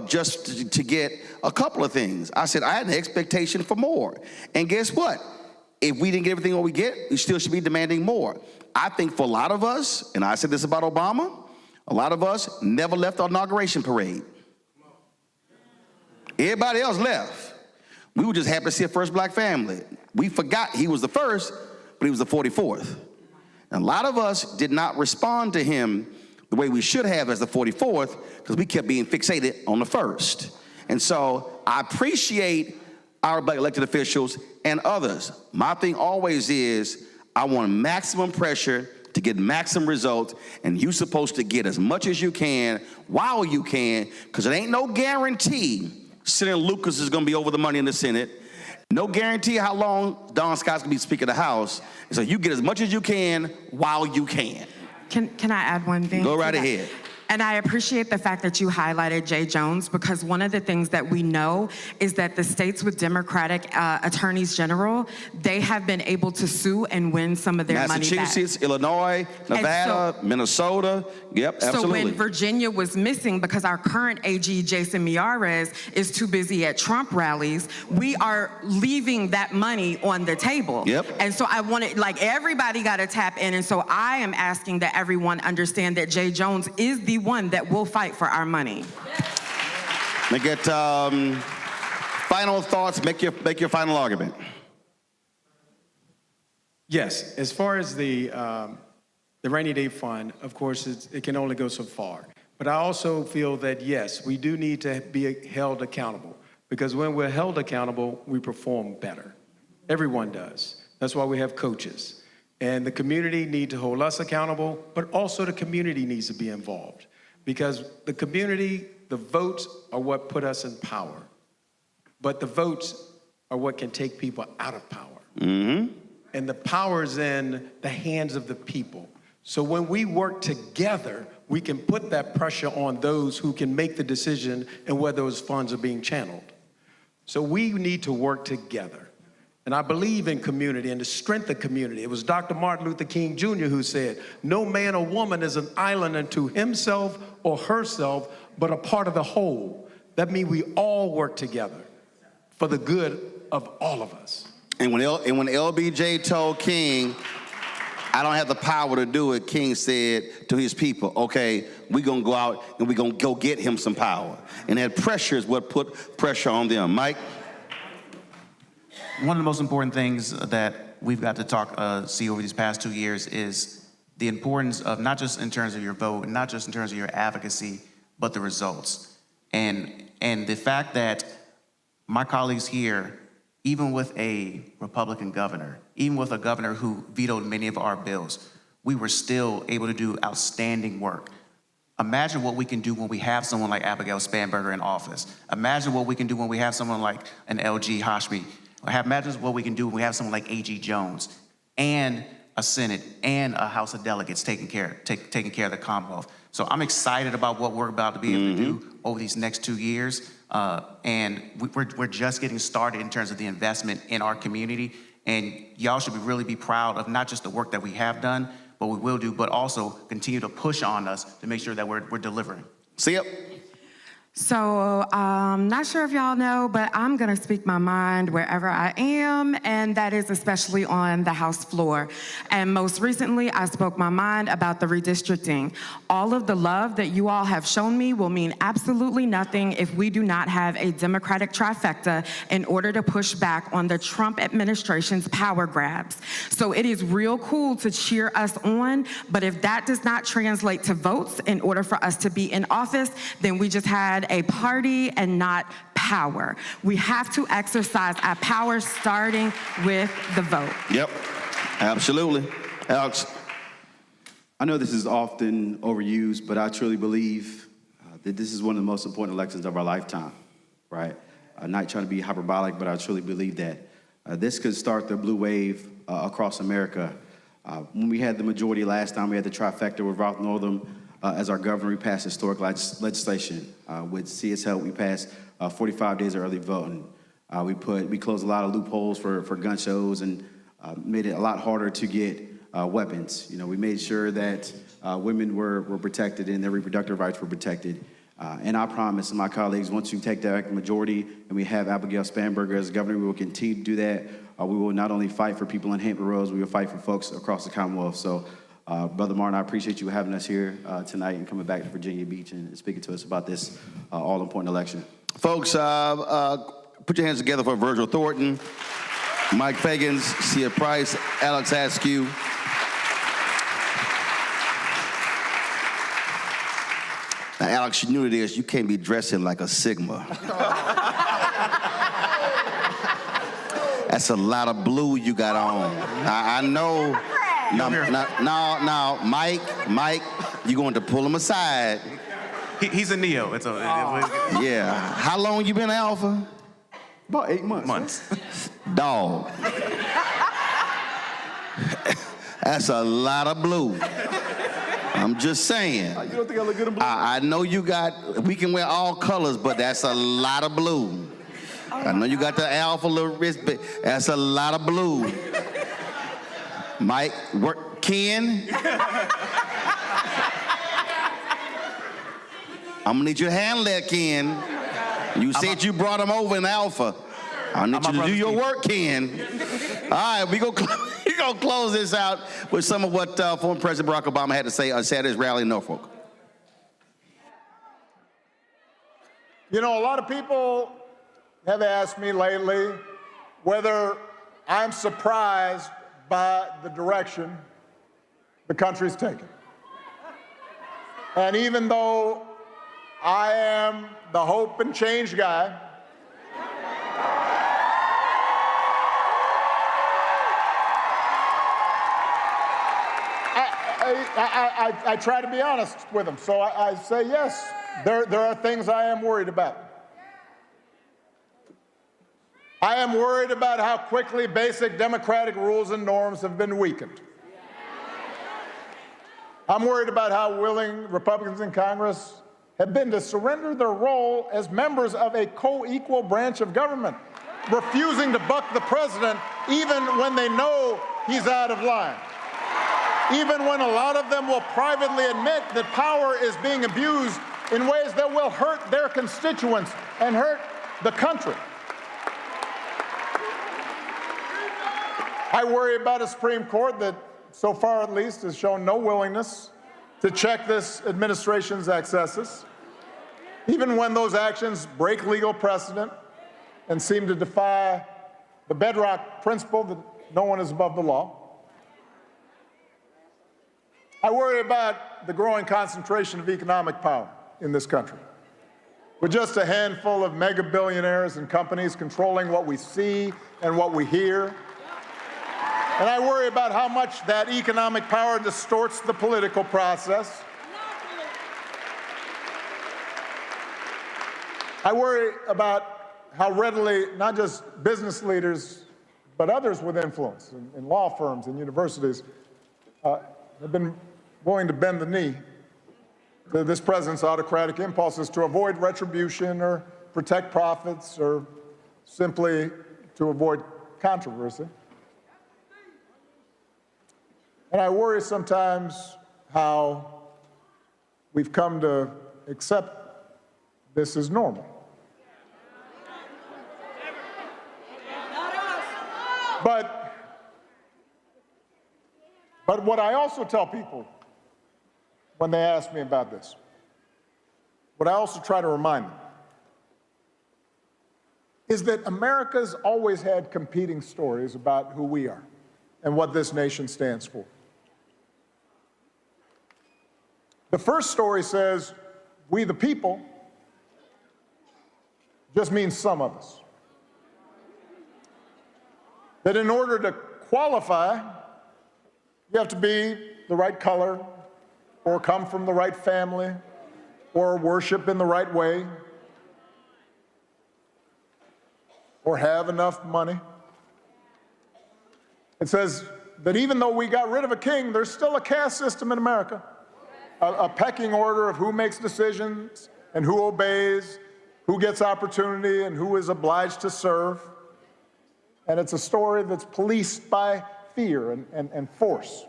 L: just to get a couple of things. I said, I had an expectation for more. And guess what? If we didn't get everything we get, we still should be demanding more. I think for a lot of us, and I said this about Obama, a lot of us never left the inauguration parade. Everybody else left. We were just happy to see a first black family. We forgot he was the first, but he was the 44th. And a lot of us did not respond to him the way we should have as the 44th because we kept being fixated on the first. And so I appreciate our black elected officials and others. My thing always is I want maximum pressure to get maximum results, and you're supposed to get as much as you can while you can, because it ain't no guarantee Senator Lucas is going to be over the money in the Senate. No guarantee how long Don Scott's going to be Speaker of the House. So you get as much as you can while you can.
S: Can I add one thing?
L: Go right ahead.
S: And I appreciate the fact that you highlighted Jay Jones, because one of the things that we know is that the states with Democratic attorneys general, they have been able to sue and win some of their money back.
L: Massachusetts, Illinois, Nevada, Minnesota. Yep, absolutely.
S: So when Virginia was missing because our current AG, Jason Miyares, is too busy at Trump rallies, we are leaving that money on the table.
L: Yep.
S: And so I wanted, like, everybody got to tap in. And so I am asking that everyone understand that Jay Jones is the one that will fight for our money.
L: Let me get final thoughts. Make your final argument.
U: Yes, as far as the rainy day fund, of course, it can only go so far. But I also feel that, yes, we do need to be held accountable, because when we're held accountable, we perform better. Everyone does. That's why we have coaches. And the community need to hold us accountable, but also the community needs to be involved, because the community, the votes are what put us in power, but the votes are what can take people out of power.
L: Mm-hmm.
U: And the power is in the hands of the people. So when we work together, we can put that pressure on those who can make the decision and where those funds are being channeled. So we need to work together. And I believe in community and the strength of community. It was Dr. Martin Luther King Jr. who said, no man or woman is an island unto himself or herself, but a part of the whole. That means we all work together for the good of all of us.
L: And when LBJ told King, I don't have the power to do it, King said to his people, okay, we're going to go out and we're going to go get him some power. And that pressure is what put pressure on them. Mike?
T: One of the most important things that we've got to see over these past 2 years is the importance of, not just in terms of your vote, not just in terms of your advocacy, but the results. And the fact that my colleagues here, even with a Republican governor, even with a governor who vetoed many of our bills, we were still able to do outstanding work. Imagine what we can do when we have someone like Abigail Spanberger in office. Imagine what we can do when we have someone like an LG Hashmi. Imagine what we can do when we have someone like A.G. Jones and a Senate and a House of Delegates taking care of the Commonwealth. So I'm excited about what we're about to be able to do over these next 2 years. And we're just getting started in terms of the investment in our community. And y'all should really be proud of not just the work that we have done, but we will do, but also continue to push on us to make sure that we're delivering.
L: See ya.
S: So, not sure if y'all know, but I'm gonna speak my mind wherever I am, and that is especially on the House floor. And most recently, I spoke my mind about the redistricting. All of the love that you all have shown me will mean absolutely nothing if we do not have a Democratic trifecta in order to push back on the Trump administration's power grabs. So it is real cool to cheer us on, but if that does not translate to votes in order for us to be in office, then we just had a party and not power. We have to exercise our power starting with the vote.
L: Yep, absolutely. Alex?
A: I know this is often overused, but I truly believe that this is one of the most important elections of our lifetime, right? I'm not trying to be hyperbolic, but I truly believe that this could start the blue wave across America. When we had the majority last time, we had the trifecta with Ralph Northam as our governor, we passed historic legislation. With CS help, we passed 45 days of early voting. We closed a lot of loopholes for gun shows and made it a lot harder to get weapons. You know, we made sure that women were protected and their reproductive rights were protected. And I promise my colleagues, once you take the majority and we have Abigail Spanberger as governor, we will continue to do that. We will not only fight for people in Hampton Roads, we will fight for folks across the Commonwealth. So, Brother Martin, I appreciate you having us here tonight and coming back to Virginia Beach and speaking to us about this all-important election.
L: Folks, put your hands together for Virgil Thornton, Mike Fagans, Sia Price, Alex Askew. Now, Alex, you knew this. You can't be dressing like a Sigma. That's a lot of blue you got on. I know. Now, Mike, you're going to pull him aside.
T: He's a Neo.
L: Yeah. How long you been Alpha?
A: About 8 months.
L: Dog. That's a lot of blue. I'm just saying.
A: You don't think I look good in blue?
L: I know we can wear all colors, but that's a lot of blue. I know you got the Alpha little wrist, but that's a lot of blue. Mike, Ken? I'm gonna need you to handle that, Ken. You said you brought him over in Alpha. I need you to do your work, Ken. All right, we're gonna close this out with some of what former President Barack Obama had to say on Saturday's rally in Norfolk.
E: You know, a lot of people have asked me lately whether I'm surprised by the direction the country's taken. And even though I am the hope and change guy, I try to be honest with them. So I say, yes, there are things I am worried about. I am worried about how quickly basic democratic rules and norms have been weakened. I'm worried about how willing Republicans in Congress have been to surrender their role as members of a co-equal branch of government, refusing to buck the president even when they know he's out of line. Even when a lot of them will privately admit that power is being abused in ways that will hurt their constituents and hurt the country. I worry about a Supreme Court that, so far at least, has shown no willingness to check this administration's excesses, even when those actions break legal precedent and seem to defy the bedrock principle that no one is above the law. I worry about the growing concentration of economic power in this country, with just a handful of mega billionaires and companies controlling what we see and what we hear. And I worry about how much that economic power distorts the political process. I worry about how readily not just business leaders, but others with influence in law firms and universities have been willing to bend the knee to this president's autocratic impulses to avoid retribution or protect profits or simply to avoid controversy. And I worry sometimes how we've come to accept this as normal. But what I also tell people when they ask me about this, what I also try to remind them, is that America's always had competing stories about who we are and what this nation stands for. The first story says, we the people, just means some of us. That in order to qualify, you have to be the right color, or come from the right family, or worship in the right way, or have enough money. It says that even though we got rid of a king, there's still a caste system in America. a pecking order of who makes decisions and who obeys, who gets opportunity and who is obliged to serve. And it's a story that's policed by fear and force.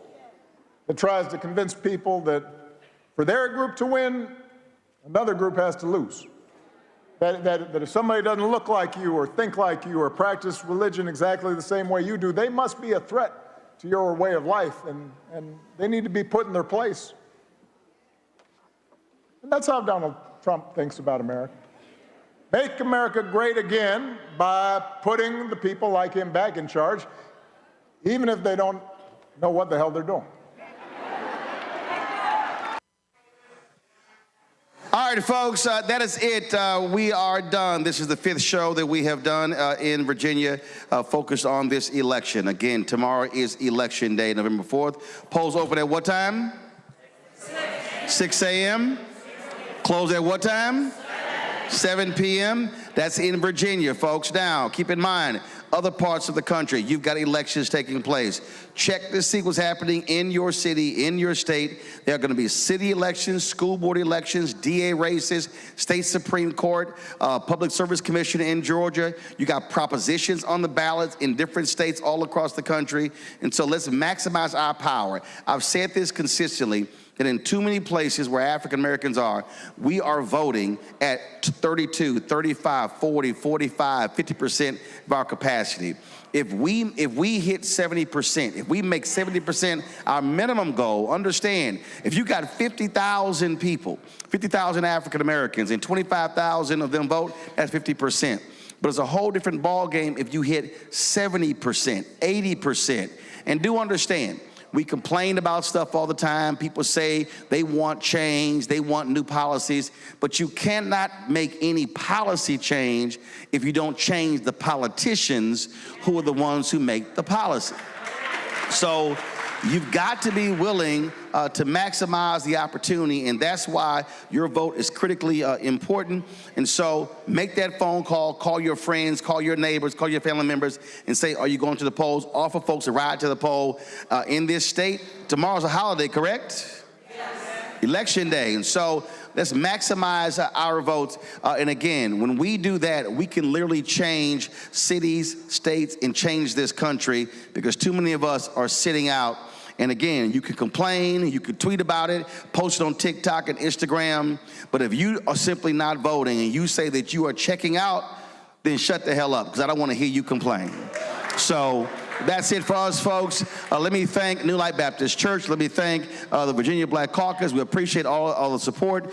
E: It tries to convince people that for their group to win, another group has to lose. That if somebody doesn't look like you or think like you or practice religion exactly the same way you do, they must be a threat to your way of life, and they need to be put in their place. And that's how Donald Trump thinks about America. Make America great again by putting the people like him back in charge, even if they don't know what the hell they're doing.
L: All right, folks, that is it. We are done. This is the 5th show that we have done in Virginia focused on this election. Again, tomorrow is Election Day, November 4th. Polls open at what time? 6 a.m. Close at what time? 7 p.m. That's in Virginia, folks. Now, keep in mind, other parts of the country, you've got elections taking place. Check to see what's happening in your city, in your state. There are going to be city elections, school board elections, DA races, state Supreme Court, Public Service Commission in Georgia. You got propositions on the ballots in different states all across the country. And so let's maximize our power. I've said this consistently, that in too many places where African Americans are, we are voting at 32, 35, 40, 45, 50% of our capacity. If we hit 70%, if we make 70% our minimum goal, understand, if you got 50,000 people, 50,000 African Americans, and 25,000 of them vote, that's 50%. But it's a whole different ball game if you hit 70%, 80%. And do understand, we complain about stuff all the time. People say they want change, they want new policies, but you cannot make any policy change if you don't change the politicians who are the ones who make the policy. So you've got to be willing to maximize the opportunity, and that's why your vote is critically important. And so make that phone call, call your friends, call your neighbors, call your family members, and say, are you going to the polls? Offer folks a ride to the poll. In this state, tomorrow's a holiday, correct? Yes. Election day. And so let's maximize our votes. And again, when we do that, we can literally change cities, states, and change this country, because too many of us are sitting out. And again, you can complain, you can tweet about it, post it on TikTok and Instagram, but if you are simply not voting and you say that you are checking out, then shut the hell up, because I don't want to hear you complain. So that's it for us, folks. Let me thank New Light Baptist Church. Let me thank the Virginia Black Caucus. We appreciate all the support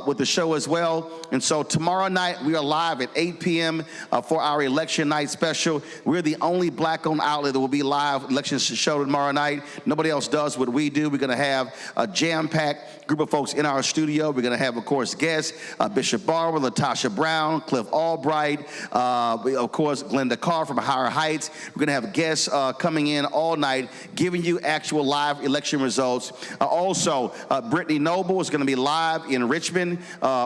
L: with the show as well. And so tomorrow night, we are live at 8 p.m. For our election night special. We're the only black-owned outlet that will be live election show tomorrow night. Nobody else does what we do. We're going to have a jam-packed group of folks in our studio. We're going to have, of course, guests, Bishop Barber, Latasha Brown, Cliff Albright, of course, Glenda Carr from Higher Heights. We're going to have guests coming in all night, giving you actual live election results. Also, Brittany Noble is going to be live in Richmond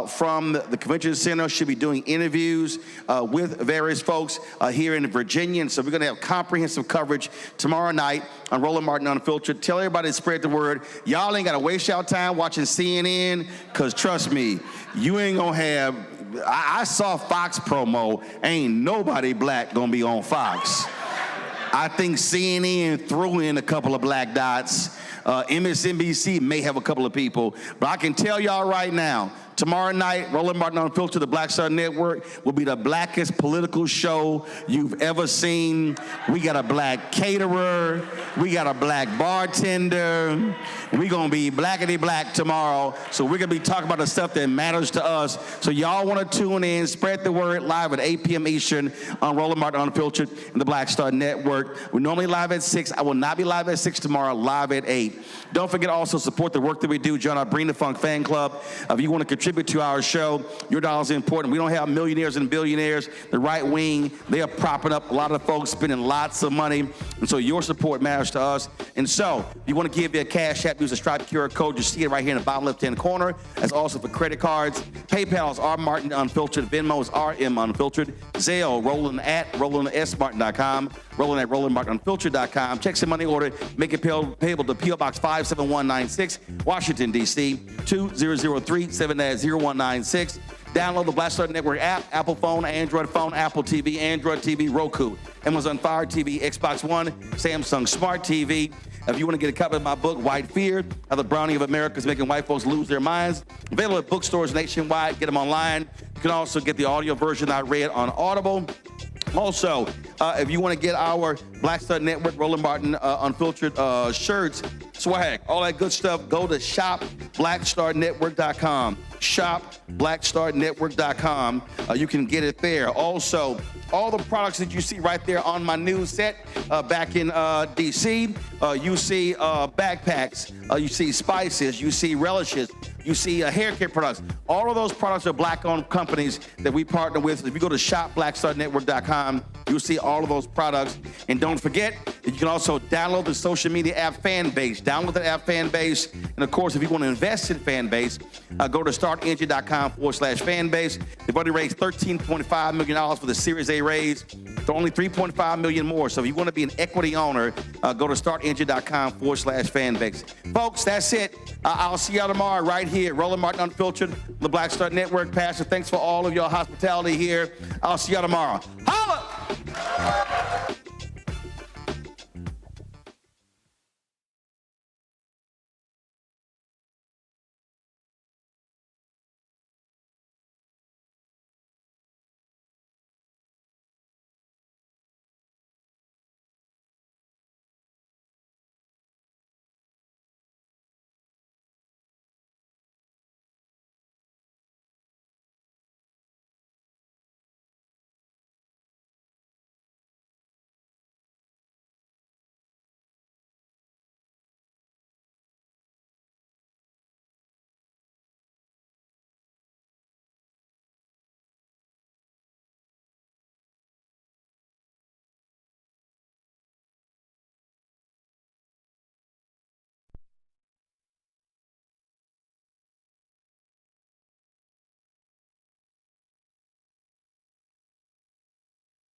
L: from the Convention Center. She'll be doing interviews with various folks here in Virginia. And so we're going to have comprehensive coverage tomorrow night on Roland Martin Unfiltered. Tell everybody to spread the word. Y'all ain't got to waste y'all time watching CNN, because trust me, you ain't going to have, I saw Fox promo, ain't nobody black going to be on Fox. I think CNN threw in a couple of black dots. MSNBC may have a couple of people. But I can tell y'all right now, tomorrow night, Roland Martin Unfiltered, the Black Star Network, will be the blackest political show you've ever seen. We got a black caterer. We got a black bartender. We're going to be blackity black tomorrow. So we're going to be talking about the stuff that matters to us. So y'all want to tune in, spread the word, live at 8 p.m. Eastern on Roland Martin Unfiltered and the Black Star Network. We're normally live at 6. I will not be live at 6 tomorrow, live at 8. Don't forget also support the work that we do. Join our Bring the Funk fan club. If you want to contribute contribute to our show. Your dollars are important. We don't have millionaires and billionaires. The right wing, they are propping up a lot of folks spending lots of money. And so your support matters to us. And so if you want to give me a Cash App, use the Stripe QR code. You see it right here in the bottom left-hand corner. That's also for credit cards. PayPal is R Martin Unfiltered. Venmo is RM Unfiltered. Zelle, Roland at RolandSMartin.com. Roland at RolandMartinUnfiltered.com. Check some money order. Make it payable to P.O. Box 57196, Washington, D.C. 2003 70196. Download the Black Star Network app, Apple phone, Android phone, Apple TV, Android TV, Roku, Amazon Fire TV, Xbox One, Samsung Smart TV. If you want to get a copy of my book, White Fear, How the Browning of America is Making White Folks Lose Their Minds, available at bookstores nationwide. Get them online. You can also get the audio version I read on Audible. Also, if you want to get our Black Star Network, Roland Martin Unfiltered shirts, swag, all that good stuff, go to shopblackstarnetwork.com. Shopblackstarnetwork.com. You can get it there. Also, all the products that you see right there on my news set back in D.C., you see backpacks, you see spices, you see relishes, you see hair care products. All of those products are Black-owned companies that we partner with. If you go to shopblackstarnetwork.com, you'll see all of those products. And don't forget that you can also download the social media app Fanbase. Download the app Fanbase. And of course, if you want to invest in Fanbase, go to startengine.com/Fanbase. They've already raised $13.5 million for the Series A raise. So only $3.5 million more. So if you want to be an equity owner, go to startengine.com/Fanbase. Folks, that's it. I'll see y'all tomorrow right here. Roland Martin Unfiltered, the Black Star Network. Pastor, thanks for all of your hospitality here. I'll see y'all tomorrow. Holla!